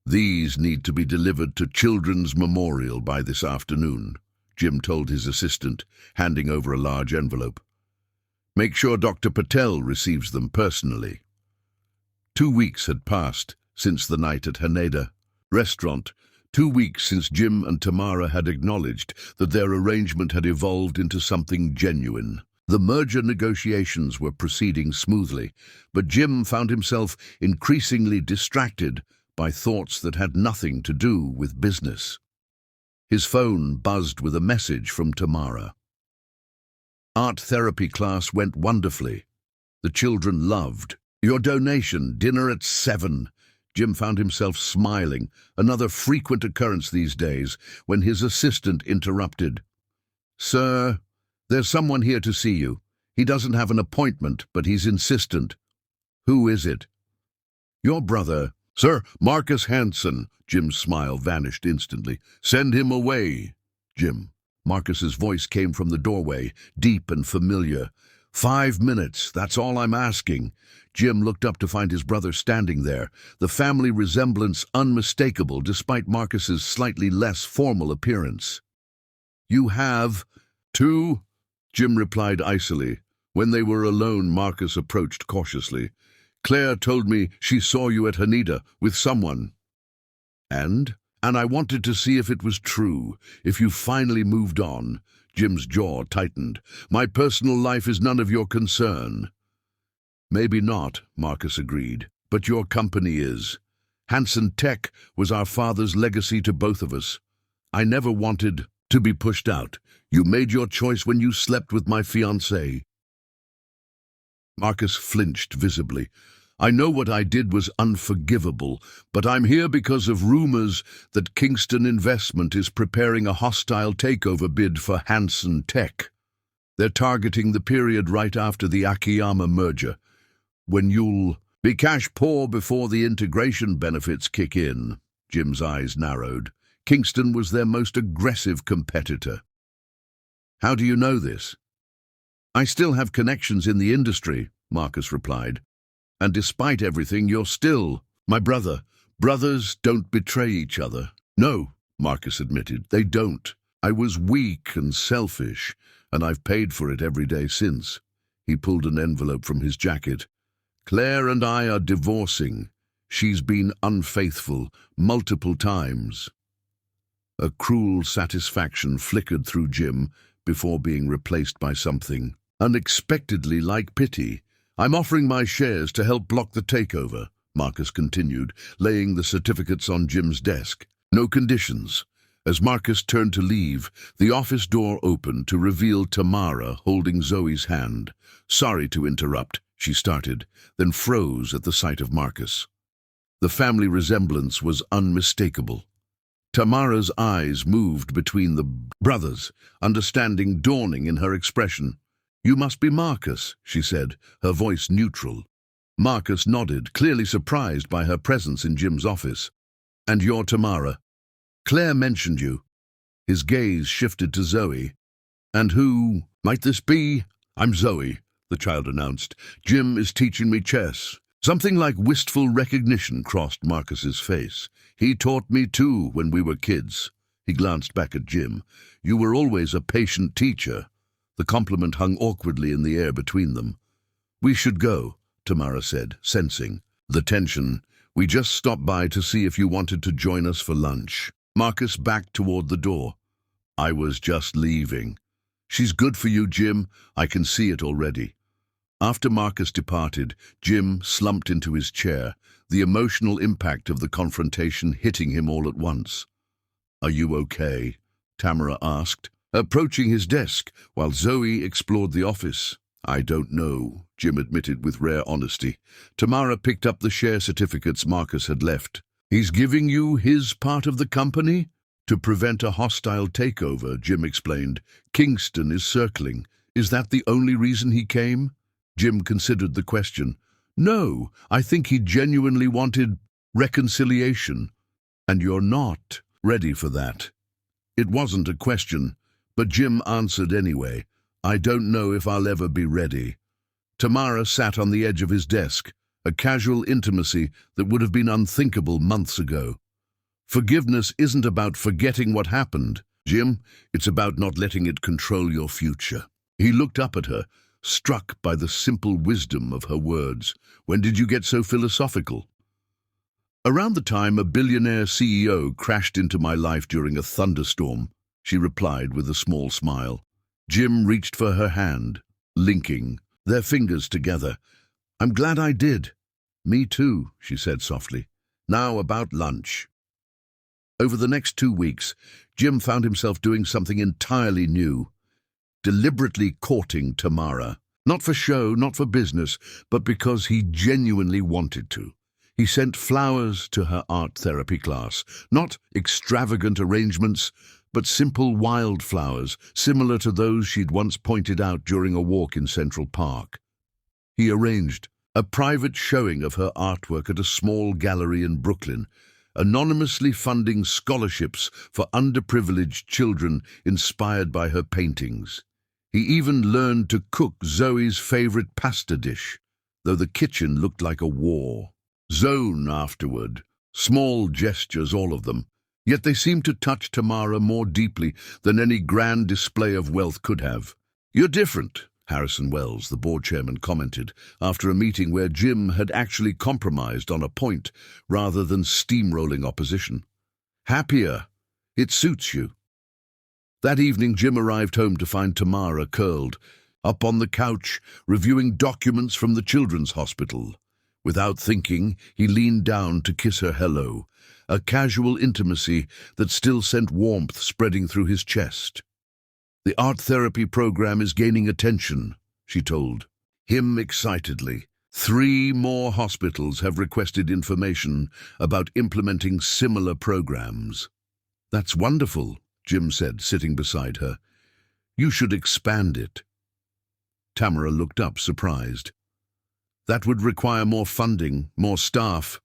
These need to be delivered to Children's Memorial by this afternoon, Jim told his assistant, handing over a large envelope. Make sure Dr. Patel receives them personally. 2 weeks had passed since the night at Haneda restaurant. 2 weeks since Jim and Tamara had acknowledged that their arrangement had evolved into something genuine. The merger negotiations were proceeding smoothly, but Jim found himself increasingly distracted by thoughts that had nothing to do with business. His phone buzzed with a message from Tamara. Art therapy class went wonderfully. The children loved. Your donation, dinner at 7. Jim found himself smiling, another frequent occurrence these days, when his assistant interrupted. Sir, there's someone here to see you. He doesn't have an appointment, but he's insistent. Who is it? Your brother. Sir, Marcus Hansen. Jim's smile vanished instantly. Send him away, Jim. Marcus's voice came from the doorway, deep and familiar. 5 minutes, that's all I'm asking. Jim looked up to find his brother standing there, the family resemblance unmistakable despite Marcus's slightly less formal appearance. You have 2? Jim replied icily. When they were alone, Marcus approached cautiously. Claire told me she saw you at Haneda with someone. And I wanted to see if it was true, if you finally moved on. Jim's jaw tightened. My personal life is none of your concern. Maybe not, Marcus agreed, but your company is. Hansen Tech was our father's legacy to both of us. I never wanted to be pushed out. You made your choice when you slept with my fiancée. Marcus flinched visibly. I know what I did was unforgivable, but I'm here because of rumors that Kingston Investment is preparing a hostile takeover bid for Hansen Tech. They're targeting the period right after the Akiyama merger, when you'll be cash poor before the integration benefits kick in. Jim's eyes narrowed. Kingston was their most aggressive competitor. How do you know this? I still have connections in the industry, Marcus replied. And despite everything, you're still my brother. Brothers don't betray each other. No, Marcus admitted, they don't. I was weak and selfish, and I've paid for it every day since. He pulled an envelope from his jacket. Claire and I are divorcing. She's been unfaithful multiple times. A cruel satisfaction flickered through Jim before being replaced by something unexpectedly like pity. I'm offering my shares to help block the takeover, Marcus continued, laying the certificates on Jim's desk. No conditions. As Marcus turned to leave, the office door opened to reveal Tamara holding Zoe's hand. Sorry to interrupt, she started, then froze at the sight of Marcus. The family resemblance was unmistakable. Tamara's eyes moved between the brothers, understanding dawning in her expression. You must be Marcus, she said, her voice neutral. Marcus nodded, clearly surprised by her presence in Jim's office. And you're Tamara. Claire mentioned you. His gaze shifted to Zoe. And who might this be? I'm Zoe, the child announced. Jim is teaching me chess. Something like wistful recognition crossed Marcus's face. He taught me too when we were kids. He glanced back at Jim. You were always a patient teacher. The compliment hung awkwardly in the air between them. We should go, Tamara said, sensing the tension. We just stopped by to see if you wanted to join us for lunch. Marcus backed toward the door. I was just leaving. She's good for you, Jim. I can see it already. After Marcus departed, Jim slumped into his chair, the emotional impact of the confrontation hitting him all at once. Are you okay? Tamara asked, approaching his desk while Zoe explored the office. I don't know, Jim admitted with rare honesty. Tamara picked up the share certificates Marcus had left. He's giving you his part of the company? To prevent a hostile takeover, Jim explained. Kingston is circling. Is that the only reason he came? Jim considered the question. No, I think he genuinely wanted reconciliation. And you're not ready for that. It wasn't a question. But Jim answered anyway. I don't know if I'll ever be ready. Tamara sat on the edge of his desk, a casual intimacy that would have been unthinkable months ago. Forgiveness isn't about forgetting what happened, Jim. It's about not letting it control your future. He looked up at her, struck by the simple wisdom of her words. When did you get so philosophical? Around the time a billionaire CEO crashed into my life during a thunderstorm, she replied with a small smile. Jim reached for her hand, linking their fingers together. I'm glad I did. Me too, she said softly. Now about lunch. Over the next 2 weeks, Jim found himself doing something entirely new, deliberately courting Tamara. Not for show, not for business, but because he genuinely wanted to. He sent flowers to her art therapy class, not extravagant arrangements, but simple wildflowers, similar to those she'd once pointed out during a walk in Central Park. He arranged a private showing of her artwork at a small gallery in Brooklyn, anonymously funding scholarships for underprivileged children inspired by her paintings. He even learned to cook Zoe's favorite pasta dish, though the kitchen looked like a war. Zone afterward, small gestures, all of them, yet they seemed to touch Tamara more deeply than any grand display of wealth could have. You're different, Harrison Wells, the board chairman, commented, after a meeting where Jim had actually compromised on a point rather than steamrolling opposition. Happier. It suits you. That evening, Jim arrived home to find Tamara curled up on the couch, reviewing documents from the children's hospital. Without thinking, he leaned down to kiss her hello, a casual intimacy that still sent warmth spreading through his chest. The art therapy program is gaining attention, she told him excitedly. 3 more hospitals have requested information about implementing similar programs. That's wonderful, Jim said, sitting beside her. You should expand it. Tamara looked up, surprised. That would require more funding, more staff.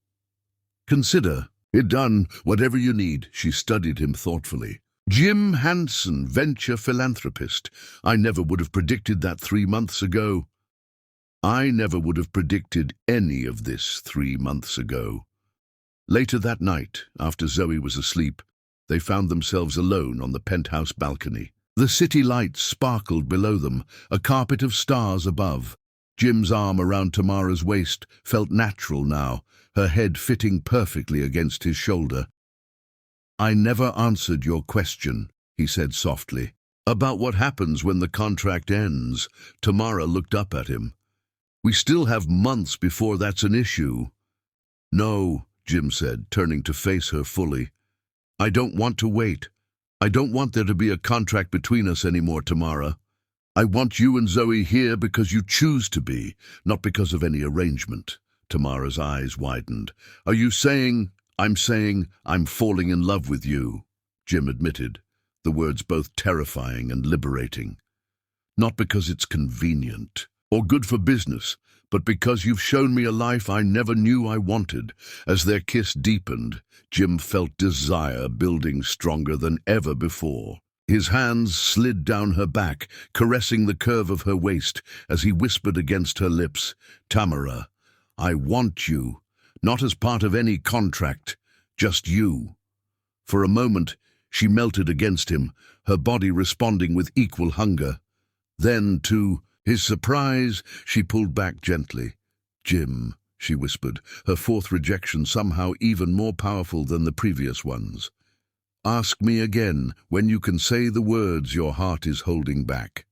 Consider it done, whatever you need, she studied him thoughtfully. Jim Hansen, venture philanthropist. I never would have predicted that 3 months ago. I never would have predicted any of this 3 months ago. Later that night, after Zoe was asleep, they found themselves alone on the penthouse balcony. The city lights sparkled below them, a carpet of stars above. Jim's arm around Tamara's waist felt natural now, her head fitting perfectly against his shoulder. I never answered your question, he said softly. About what happens when the contract ends. Tamara looked up at him. We still have months before that's an issue. No, Jim said, turning to face her fully. I don't want to wait. I don't want there to be a contract between us anymore, Tamara. I want you and Zoe here because you choose to be, not because of any arrangement. Tamara's eyes widened. Are you saying... I'm saying I'm falling in love with you, Jim admitted, the words both terrifying and liberating. Not because it's convenient or good for business, but because you've shown me a life I never knew I wanted. As their kiss deepened, Jim felt desire building stronger than ever before. His hands slid down her back, caressing the curve of her waist as he whispered against her lips, Tamara, I want you. Not as part of any contract, just you. For a moment, she melted against him, her body responding with equal hunger. Then, to his surprise, she pulled back gently. Jim, she whispered, her fourth rejection somehow even more powerful than the previous ones. Ask me again when you can say the words your heart is holding back.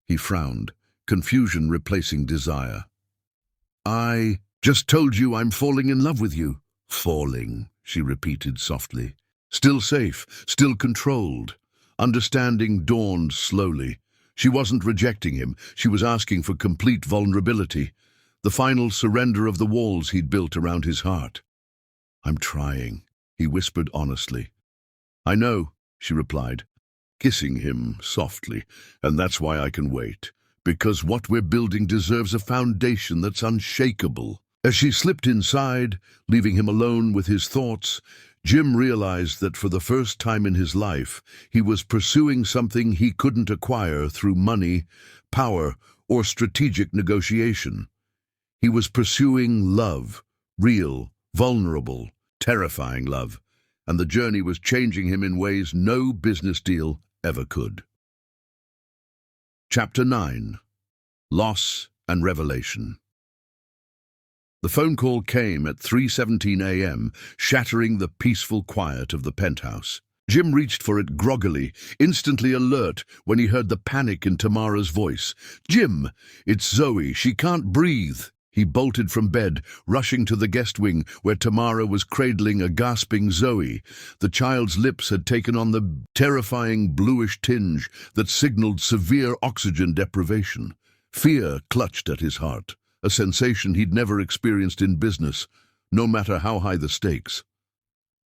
He frowned, confusion replacing desire. I just told you I'm falling in love with you. Falling, she repeated softly. Still safe, still controlled. Understanding dawned slowly. She wasn't rejecting him. She was asking for complete vulnerability, the final surrender of the walls he'd built around his heart. I'm trying, he whispered honestly. I know, she replied, kissing him softly, and that's why I can wait, because what we're building deserves a foundation that's unshakable. As she slipped inside, leaving him alone with his thoughts, Jim realized that for the first time in his life, he was pursuing something he couldn't acquire through money, power, or strategic negotiation. He was pursuing love, real, vulnerable, terrifying love. and the journey was changing him in ways no business deal ever could. Chapter 9. Loss and Revelation. The phone call came at 3:17 a.m., shattering the peaceful quiet of the penthouse. Jim reached for it groggily, instantly alert when he heard the panic in Tamara's voice. "Jim, it's Zoe. She can't breathe." He bolted from bed, rushing to the guest wing where Tamara was cradling a gasping Zoe. The child's lips had taken on the terrifying bluish tinge that signaled severe oxygen deprivation. Fear clutched at his heart, a sensation he'd never experienced in business, no matter how high the stakes.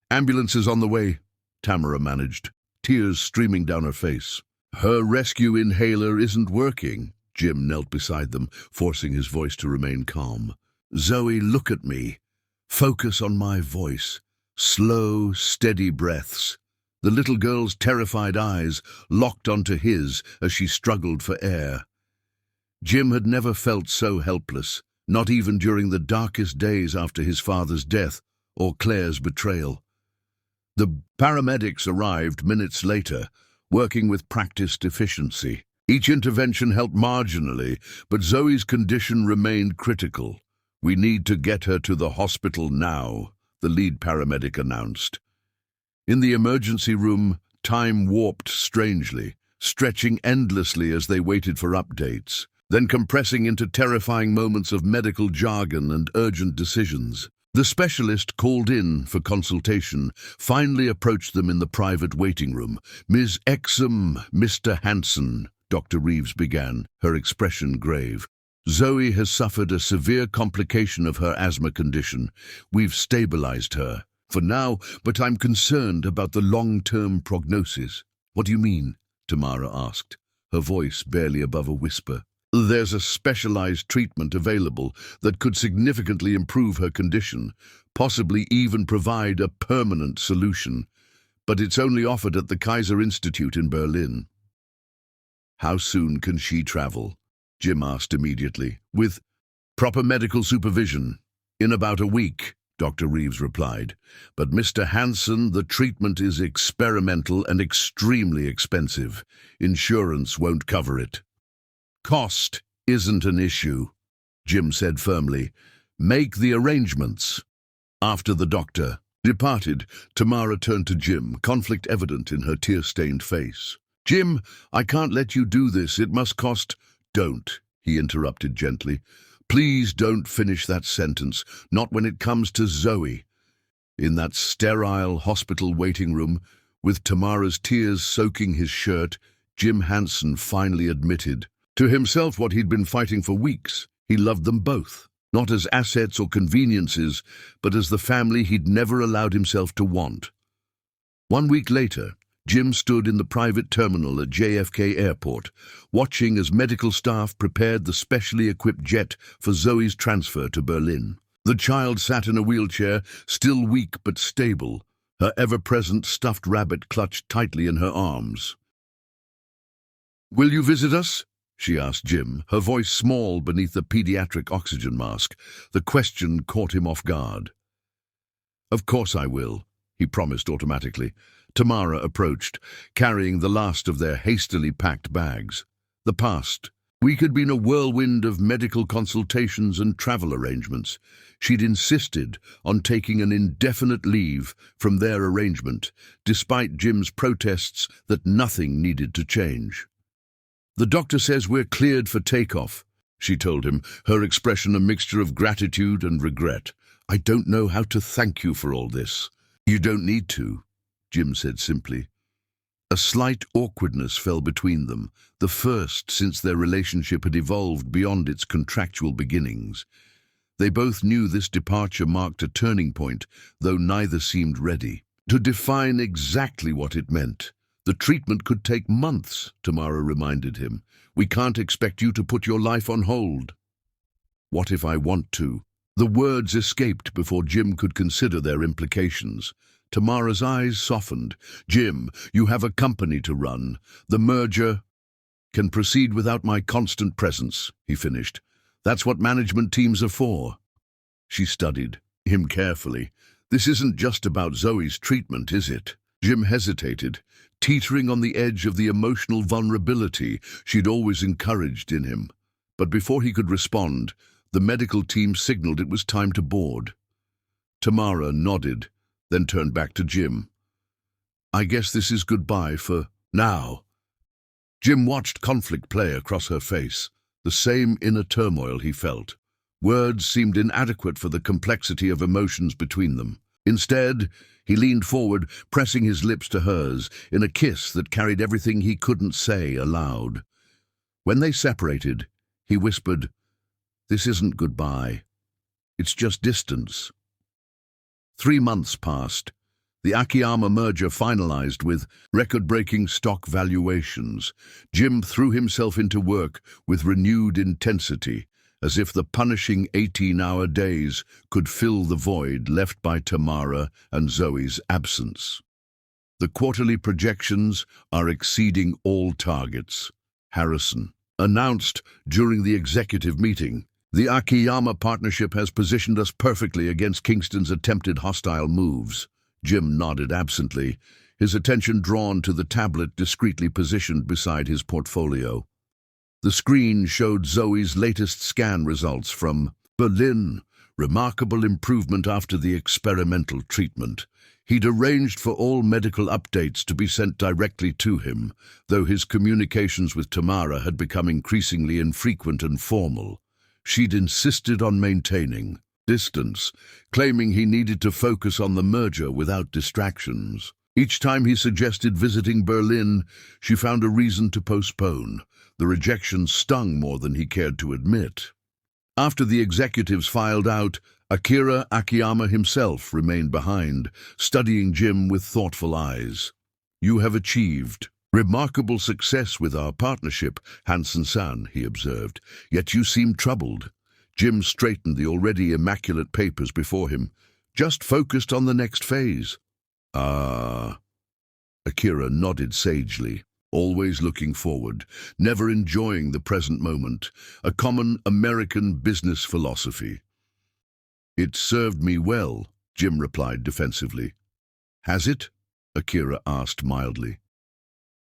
"Ambulance is on the way," Tamara managed, tears streaming down her face. "Her rescue inhaler isn't working." Jim knelt beside them, forcing his voice to remain calm. "Zoe, look at me. Focus on my voice. Slow, steady breaths." The little girl's terrified eyes locked onto his as she struggled for air. Jim had never felt so helpless, not even during the darkest days after his father's death or Claire's betrayal. The paramedics arrived minutes later, working with practiced efficiency. Each intervention helped marginally, but Zoe's condition remained critical. "We need to get her to the hospital now," the lead paramedic announced. In the emergency room, time warped strangely, stretching endlessly as they waited for updates, then compressing into terrifying moments of medical jargon and urgent decisions. The specialist called in for consultation finally approached them in the private waiting room. "Ms. Exum, Mr. Hansen," Dr. Reeves began, her expression grave. "Zoe has suffered a severe complication of her asthma condition. We've stabilized her for now, but I'm concerned about the long-term prognosis." "What do you mean?" Tamara asked, her voice barely above a whisper. "There's a specialized treatment available that could significantly improve her condition, possibly even provide a permanent solution. But it's only offered at the Kaiser Institute in Berlin." "How soon can she travel?" Jim asked immediately. "With proper medical supervision. In about a week," Dr. Reeves replied. "But Mr. Hansen, the treatment is experimental and extremely expensive. Insurance won't cover it." "Cost isn't an issue," Jim said firmly. "Make the arrangements." After the doctor departed, Tamara turned to Jim, conflict evident in her tear-stained face. "Jim, I can't let you do this. It must cost—" "Don't," he interrupted gently. "Please don't finish that sentence, not when it comes to Zoe." In that sterile hospital waiting room, with Tamara's tears soaking his shirt, Jim Hansen finally admitted to himself what he'd been fighting for weeks. He loved them both, not as assets or conveniences, but as the family he'd never allowed himself to want. 1 week later, Jim stood in the private terminal at JFK Airport, watching as medical staff prepared the specially equipped jet for Zoe's transfer to Berlin. The child sat in a wheelchair, still weak but stable, her ever-present stuffed rabbit clutched tightly in her arms. "Will you visit us?" she asked Jim, her voice small beneath the pediatric oxygen mask. The question caught him off guard. "Of course I will," he promised automatically. Tamara approached, carrying the last of their hastily packed bags. The past. Week had been a whirlwind of medical consultations and travel arrangements. She'd insisted on taking an indefinite leave from their arrangement, despite Jim's protests that nothing needed to change. "The doctor says we're cleared for takeoff," she told him, her expression a mixture of gratitude and regret. "I don't know how to thank you for all this." "You don't need to," Jim said simply. A slight awkwardness fell between them, the first since their relationship had evolved beyond its contractual beginnings. They both knew this departure marked a turning point, though neither seemed ready to define exactly what it meant. "The treatment could take months," Tamara reminded him. "We can't expect you to put your life on hold." "What if I want to?" The words escaped before Jim could consider their implications. Tamara's eyes softened. "Jim, you have a company to run. The merger can proceed without my constant presence," he finished. "That's what management teams are for." She studied him carefully, This isn't just about Zoe's treatment, is it? Jim hesitated, teetering on the edge of the emotional vulnerability she'd always encouraged in him. But before he could respond, the medical team signaled it was time to board. Tamara nodded, then turned back to Jim. I guess this is goodbye for now. Jim watched conflict play across her face, the same inner turmoil he felt. Words seemed inadequate for the complexity of emotions between them. Instead, he leaned forward, pressing his lips to hers in a kiss that carried everything he couldn't say aloud. When they separated, he whispered, "This isn't goodbye. It's just distance." 3 months passed. The Akiyama merger finalized with record-breaking stock valuations. Jim threw himself into work with renewed intensity, as if the punishing 18-hour days could fill the void left by Tamara and Zoe's absence. The quarterly projections are exceeding all targets, Harrison announced during the executive meeting. The Akiyama partnership has positioned us perfectly against Kingston's attempted hostile moves. Jim nodded absently, his attention drawn to the tablet discreetly positioned beside his portfolio. The screen showed Zoe's latest scan results from Berlin. Remarkable improvement after the experimental treatment. He'd arranged for all medical updates to be sent directly to him, though his communications with Tamara had become increasingly infrequent and formal. She'd insisted on maintaining distance, claiming he needed to focus on the merger without distractions. Each time he suggested visiting Berlin, she found a reason to postpone. The rejection stung more than he cared to admit. After the executives filed out, Akira Akiyama himself remained behind, studying Jim with thoughtful eyes. "You have achieved remarkable success with our partnership, Hansen-san," he observed, "yet you seem troubled." Jim straightened the already immaculate papers before him, just focused on the next phase. "Ah." Akira nodded sagely, always looking forward, never enjoying the present moment, a common American business philosophy. "It served me well," Jim replied defensively. "Has it?" Akira asked mildly.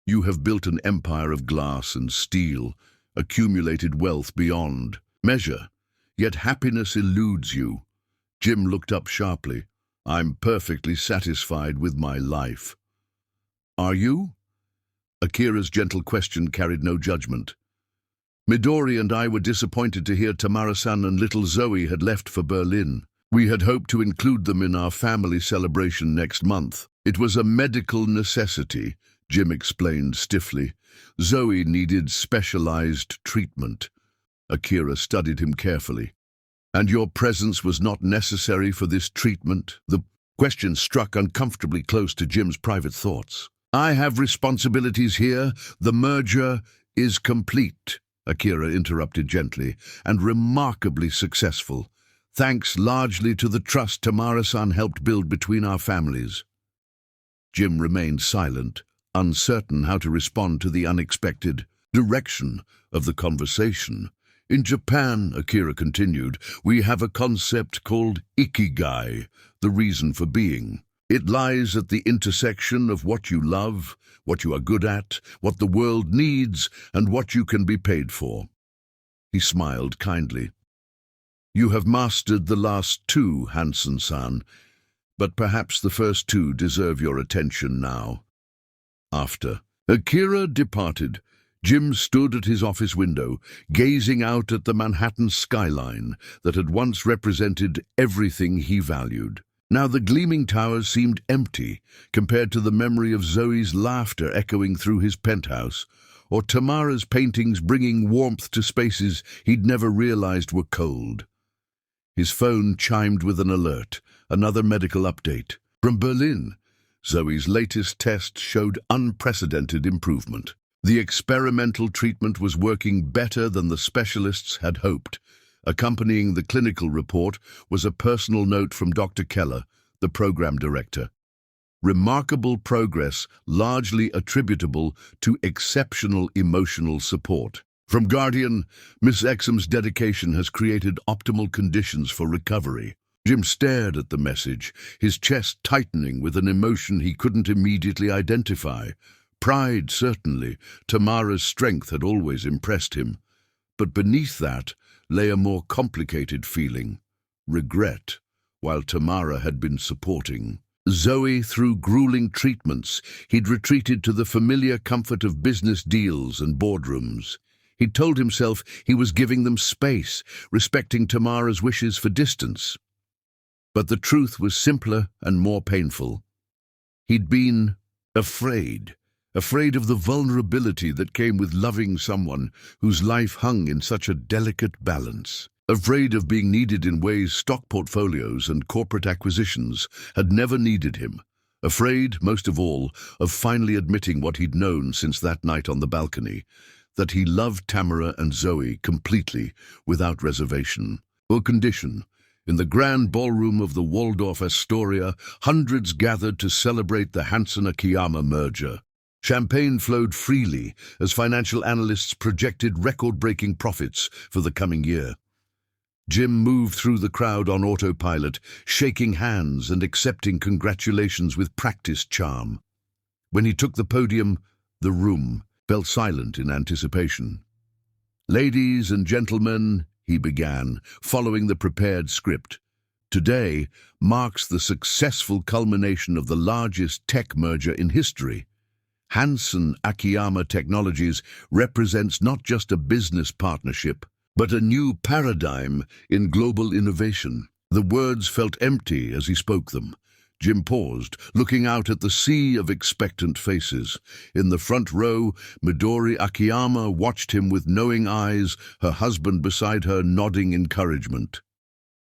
"You have built an empire of glass and steel, accumulated wealth beyond measure. Yet happiness eludes you." Jim looked up sharply. "I'm perfectly satisfied with my life." "Are you?" Akira's gentle question carried no judgment. "Midori and I were disappointed to hear Tamara-san and little Zoe had left for Berlin. We had hoped to include them in our family celebration next month. It was a medical necessity," Jim explained stiffly. "Zoe needed specialized treatment." Akira studied him carefully. "And your presence was not necessary for this treatment?" The question struck uncomfortably close to Jim's private thoughts. "I have responsibilities here. The merger is complete," Akira interrupted gently, "and remarkably successful, thanks largely to the trust Tamara-san helped build between our families." Jim remained silent, uncertain how to respond to the unexpected direction of the conversation. "In Japan," Akira continued, "we have a concept called ikigai, the reason for being. It lies at the intersection of what you love, what you are good at, what the world needs, and what you can be paid for." He smiled kindly. "You have mastered the last two, Hansen-san, but perhaps the first two deserve your attention now." After Akira departed, Jim stood at his office window, gazing out at the Manhattan skyline that had once represented everything he valued. Now the gleaming towers seemed empty compared to the memory of Zoe's laughter echoing through his penthouse, or Tamara's paintings bringing warmth to spaces he'd never realized were cold. His phone chimed with an alert, another medical update. From Berlin, Zoe's latest test showed unprecedented improvement. The experimental treatment was working better than the specialists had hoped. Accompanying the clinical report was a personal note from Dr. Keller, the program director. "Remarkable progress, largely attributable to exceptional emotional support." From Guardian, Miss Exum's dedication has created optimal conditions for recovery. Jim stared at the message, his chest tightening with an emotion he couldn't immediately identify. Pride, certainly. Tamara's strength had always impressed him. But beneath that lay a more complicated feeling: regret, while Tamara had been supporting Zoe through grueling treatments. He'd retreated to the familiar comfort of business deals and boardrooms. He'd told himself he was giving them space, respecting Tamara's wishes for distance. But the truth was simpler and more painful. He'd been afraid of the vulnerability that came with loving someone whose life hung in such a delicate balance. Afraid of being needed in ways stock portfolios and corporate acquisitions had never needed him. Afraid, most of all, of finally admitting what he'd known since that night on the balcony, that he loved Tamara and Zoe completely, without reservation or condition. In the grand ballroom of the Waldorf Astoria, hundreds gathered to celebrate the Hansen-Akiyama merger. Champagne flowed freely as financial analysts projected record-breaking profits for the coming year. Jim moved through the crowd on autopilot, shaking hands and accepting congratulations with practiced charm. When he took the podium, the room fell silent in anticipation. "Ladies and gentlemen," he began, following the prepared script, "today marks the successful culmination of the largest tech merger in history. Hansen-Akiyama Technologies represents not just a business partnership, but a new paradigm in global innovation." The words felt empty as he spoke them. Jim paused, looking out at the sea of expectant faces. In the front row, Midori Akiyama watched him with knowing eyes, her husband beside her nodding encouragement.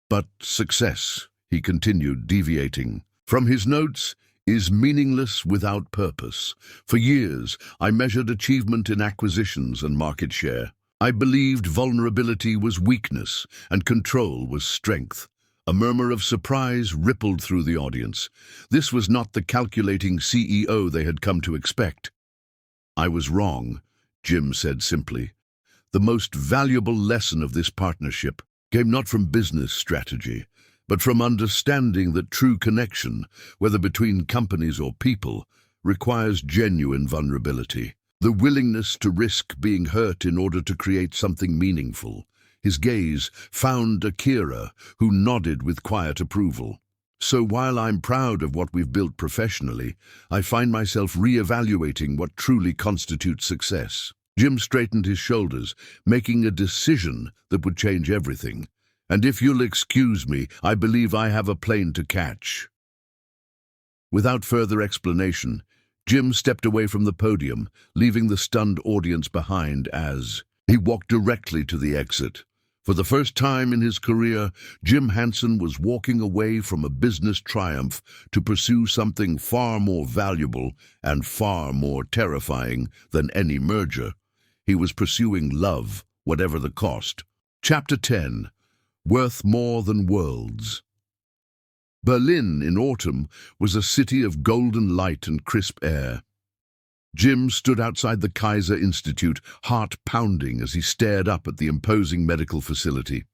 "But success," he continued, deviating from his notes, "is meaningless without purpose. For years, I measured achievement in acquisitions and market share. I believed vulnerability was weakness and control was strength." A murmur of surprise rippled through the audience. This was not the calculating CEO they had come to expect. "I was wrong," Jim said simply. "The most valuable lesson of this partnership came not from business strategy, but from understanding that true connection, whether between companies or people, requires genuine vulnerability. The willingness to risk being hurt in order to create something meaningful." His gaze found Akira, who nodded with quiet approval. "So while I'm proud of what we've built professionally, I find myself re-evaluating what truly constitutes success." Jim straightened his shoulders, making a decision that would change everything. "And if you'll excuse me, I believe I have a plane to catch." Without further explanation, Jim stepped away from the podium, leaving the stunned audience behind as he walked directly to the exit. For the first time in his career, Jim Hansen was walking away from a business triumph to pursue something far more valuable and far more terrifying than any merger. He was pursuing love, whatever the cost. Chapter 10. Worth More Than Worlds. Berlin in autumn was a city of golden light and crisp air. Jim stood outside the Kaiser Institute, heart pounding as he stared up at the imposing medical facility.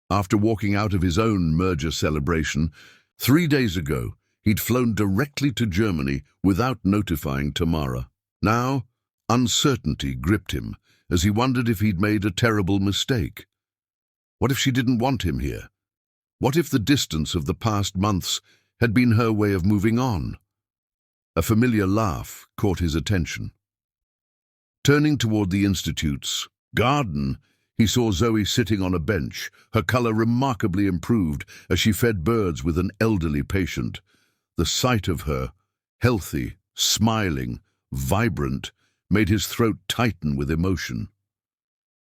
After walking out of his own merger celebration, 3 days ago, he'd flown directly to Germany without notifying Tamara. Now, uncertainty gripped him as he wondered if he'd made a terrible mistake. What if she didn't want him here? What if the distance of the past months had been her way of moving on? A familiar laugh caught his attention. Turning toward the Institute's garden, he saw Zoe sitting on a bench, her color remarkably improved as she fed birds with an elderly patient. The sight of her, healthy, smiling, vibrant, made his throat tighten with emotion.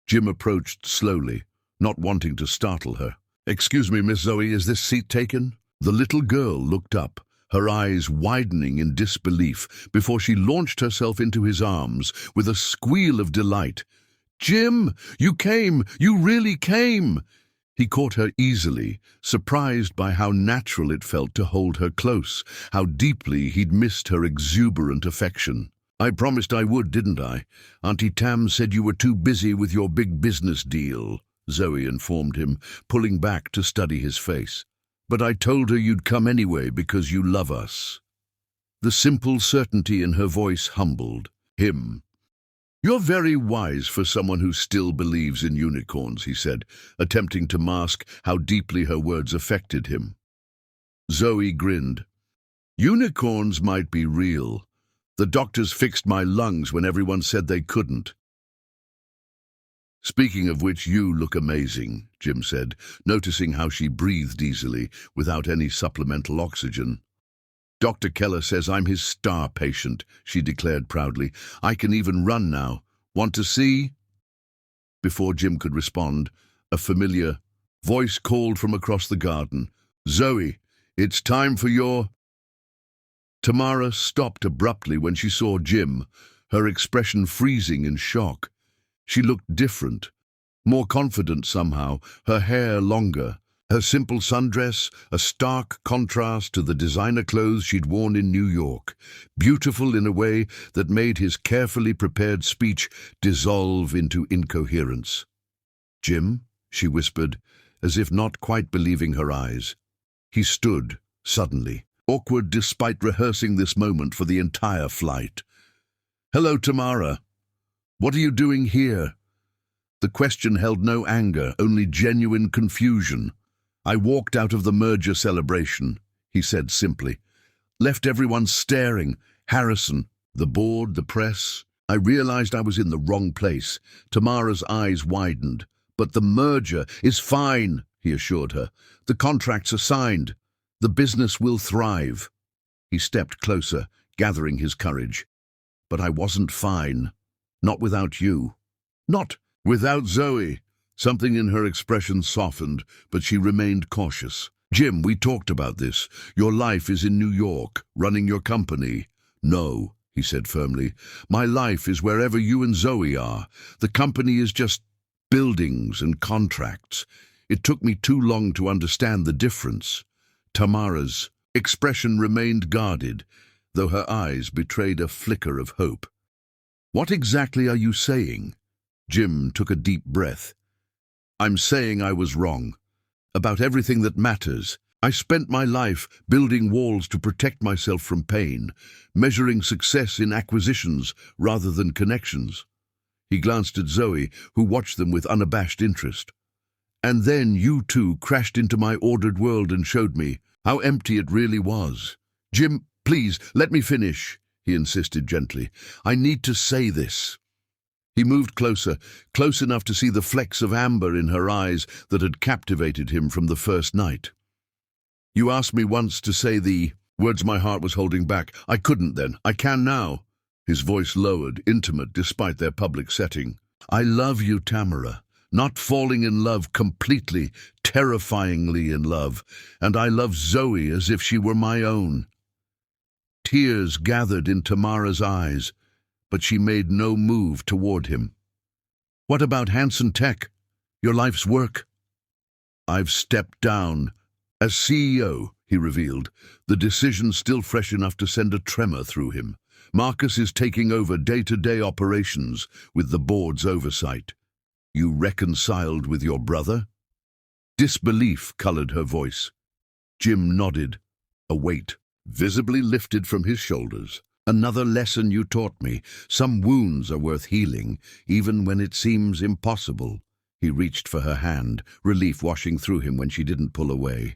Jim approached slowly, not wanting to startle her. "Excuse me, Miss Zoe, is this seat taken?" The little girl looked up, her eyes widening in disbelief before she launched herself into his arms with a squeal of delight. "Jim, you came! You really came!" He caught her easily, surprised by how natural it felt to hold her close, how deeply he'd missed her exuberant affection. "I promised I would, didn't I? Auntie Tam said you were too busy with your big business deal," Zoe informed him, pulling back to study his face. but I told her you'd come anyway because you love us." The simple certainty in her voice humbled him. "You're very wise for someone who still believes in unicorns," he said, attempting to mask how deeply her words affected him. Zoe grinned. "Unicorns might be real. The doctors fixed my lungs when everyone said they couldn't." "Speaking of which, you look amazing," Jim said, noticing how she breathed easily, without any supplemental oxygen. "Dr. Keller says I'm his star patient," she declared proudly. "I can even run now. Want to see?" Before Jim could respond, a familiar voice called from across the garden. "Zoe, it's time for your—" Tamara stopped abruptly when she saw Jim, her expression freezing in shock. She looked different, more confident somehow, her hair longer, her simple sundress a stark contrast to the designer clothes she'd worn in New York, beautiful in a way that made his carefully prepared speech dissolve into incoherence. "Jim?" she whispered, as if not quite believing her eyes. He stood, suddenly, awkward despite rehearsing this moment for the entire flight. "Hello, Tamara. What are you doing here?" The question held no anger, only genuine confusion. "I walked out of the merger celebration," he said simply. "Left everyone staring. Harrison, the board, the press. I realized I was in the wrong place." Tamara's eyes widened. "But the merger is fine," he assured her. "The contracts are signed. The business will thrive." He stepped closer, gathering his courage. "But I wasn't fine. Not without you. Not without Zoe." Something in her expression softened, but she remained cautious. "Jim, we talked about this. Your life is in New York, running your company." "No," he said firmly. "My life is wherever you and Zoe are. The company is just buildings and contracts. It took me too long to understand the difference." Tamara's expression remained guarded, though her eyes betrayed a flicker of hope. "What exactly are you saying?" Jim took a deep breath. "I'm saying I was wrong. About everything that matters. I spent my life building walls to protect myself from pain, measuring success in acquisitions rather than connections." He glanced at Zoe, who watched them with unabashed interest. "And then you two crashed into my ordered world and showed me how empty it really was." "Jim, please, let me finish," he insisted gently. "I need to say this." He moved closer, close enough to see the flecks of amber in her eyes that had captivated him from the first night. "You asked me once to say the words my heart was holding back. I couldn't then. I can now." His voice lowered, intimate despite their public setting. "I love you, Tamara. Not falling in love completely, terrifyingly in love. And I love Zoe as if she were my own." Tears gathered in Tamara's eyes, but she made no move toward him. "What about Hanson Tech? Your life's work?" "I've stepped down. As CEO," he revealed, the decision still fresh enough to send a tremor through him. "Marcus is taking over day-to-day operations with the board's oversight." "You reconciled with your brother?" Disbelief colored her voice. Jim nodded, a weight visibly lifted from his shoulders. "Another lesson you taught me. Some wounds are worth healing, even when it seems impossible." He reached for her hand, relief washing through him when she didn't pull away.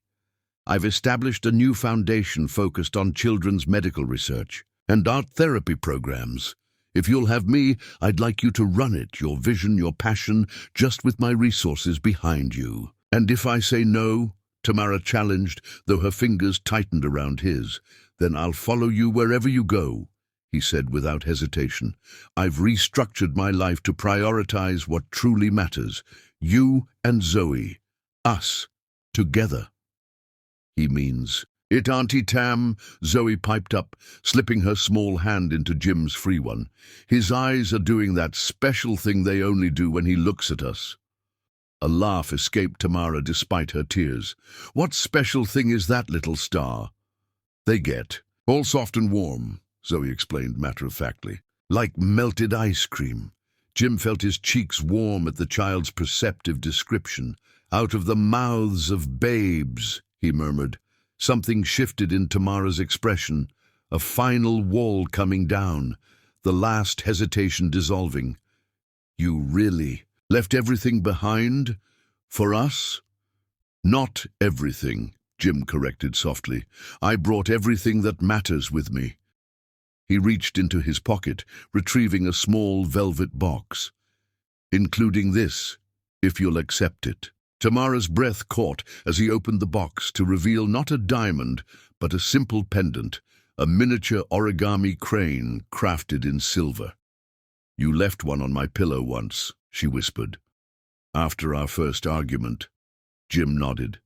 "I've established a new foundation focused on children's medical research and art therapy programs. If you'll have me, I'd like you to run it, your vision, your passion, just with my resources behind you." "And if I say no," Tamara challenged, though her fingers tightened around his, "then I'll follow you wherever you go," he said without hesitation. "I've restructured my life to prioritize what truly matters. You and Zoe. Us. Together." "He means it, Auntie Tam," Zoe piped up, slipping her small hand into Jim's free one. "His eyes are doing that special thing they only do when he looks at us." A laugh escaped Tamara despite her tears. "What special thing is that, little star?" "They get all soft and warm," Zoe explained matter-of-factly. "Like melted ice cream." Jim felt his cheeks warm at the child's perceptive description. "Out of the mouths of babes," he murmured. Something shifted in Tamara's expression, a final wall coming down, the last hesitation dissolving. You really left everything behind? For us? Not everything, Jim corrected softly. I brought everything that matters with me. He reached into his pocket, retrieving a small velvet box. Including this, if you'll accept it. Tamara's breath caught as he opened the box to reveal not a diamond, but a simple pendant, a miniature origami crane crafted in silver. You left one on my pillow once, she whispered. After our first argument. Jim nodded.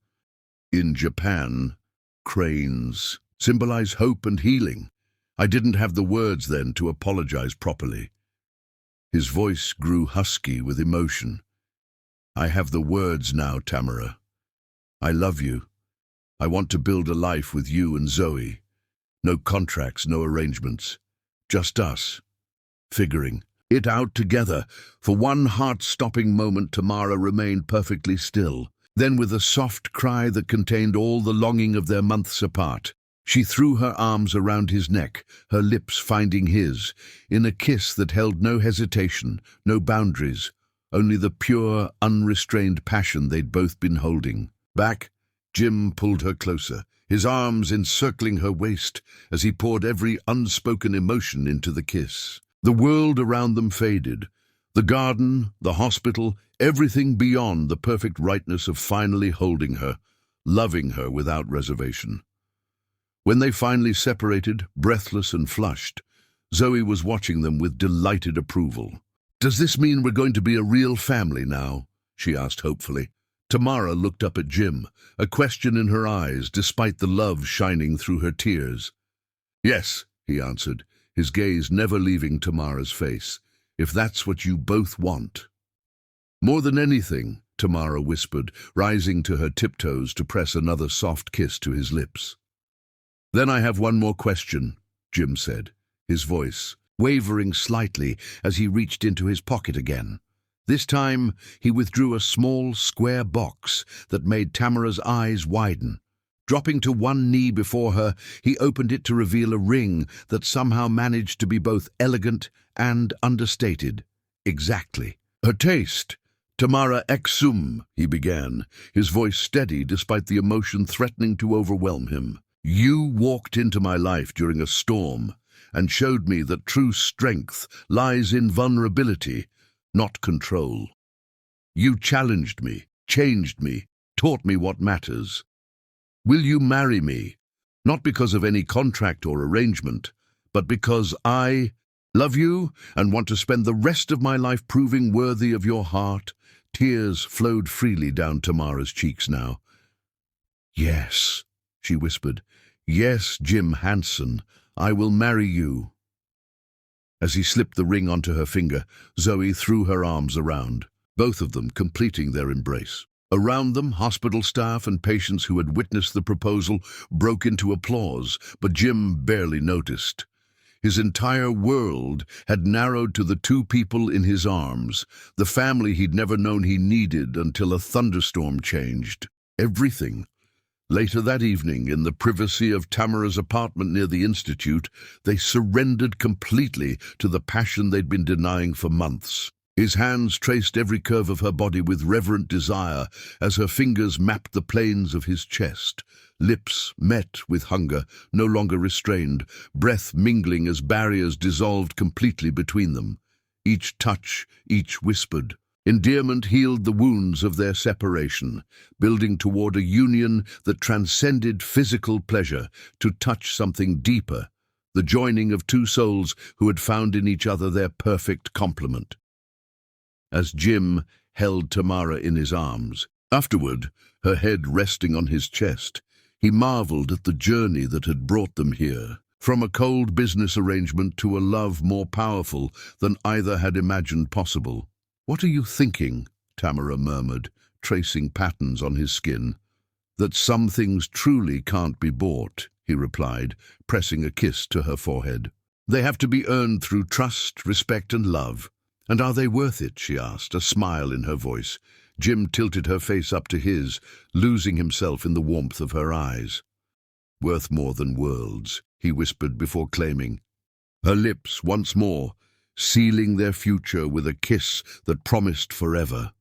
In Japan, cranes symbolize hope and healing. I didn't have the words then to apologize properly. His voice grew husky with emotion. I have the words now, Tamara. I love you. I want to build a life with you and Zoe. No contracts, no arrangements. Just us. Figuring it out together. For one heart-stopping moment, Tamara remained perfectly still. Then, with a soft cry that contained all the longing of their months apart, she threw her arms around his neck, her lips finding his, in a kiss that held no hesitation, no boundaries, only the pure, unrestrained passion they'd both been holding. Back, Jim pulled her closer, his arms encircling her waist as he poured every unspoken emotion into the kiss. The world around them faded. The garden, the hospital, everything beyond the perfect rightness of finally holding her, loving her without reservation. When they finally separated, breathless and flushed, Zoe was watching them with delighted approval. Does this mean we're going to be a real family now? She asked hopefully. Tamara looked up at Jim, a question in her eyes despite the love shining through her tears. Yes, he answered, his gaze never leaving Tamara's face. If that's what you both want. More than anything, Tamara whispered, rising to her tiptoes to press another soft kiss to his lips. Then I have one more question, Jim said, his voice wavering slightly as he reached into his pocket again. This time, he withdrew a small, square box that made Tamara's eyes widen. Dropping to one knee before her, he opened it to reveal a ring that somehow managed to be both elegant and understated. Exactly. Her taste. Tamara Exum, he began, his voice steady despite the emotion threatening to overwhelm him. You walked into my life during a storm and showed me that true strength lies in vulnerability, not control. You challenged me, changed me, taught me what matters. Will you marry me? Not because of any contract or arrangement, but because I love you and want to spend the rest of my life proving worthy of your heart. Tears flowed freely down Tamara's cheeks now. Yes, she whispered. Yes, Jim Hanson, I will marry you. As he slipped the ring onto her finger, Zoe threw her arms around, both of them completing their embrace. Around them, hospital staff and patients who had witnessed the proposal broke into applause, but Jim barely noticed. His entire world had narrowed to the two people in his arms, the family he'd never known he needed until a thunderstorm changed everything. Later that evening, in the privacy of Tamara's apartment near the Institute, they surrendered completely to the passion they'd been denying for months. His hands traced every curve of her body with reverent desire as her fingers mapped the planes of his chest. Lips met with hunger, no longer restrained, breath mingling as barriers dissolved completely between them. Each touch, each whispered. Endearment healed the wounds of their separation, building toward a union that transcended physical pleasure to touch something deeper, the joining of two souls who had found in each other their perfect complement. As Jim held Tamara in his arms, afterward, her head resting on his chest, he marveled at the journey that had brought them here, from a cold business arrangement to a love more powerful than either had imagined possible. What are you thinking? Tamara murmured, tracing patterns on his skin. That some things truly can't be bought, he replied, pressing a kiss to her forehead. They have to be earned through trust, respect, and love. And are they worth it? She asked, a smile in her voice. Jim tilted her face up to his, losing himself in the warmth of her eyes. "Worth more than worlds," he whispered before claiming. Her lips once more, sealing their future with a kiss that promised forever.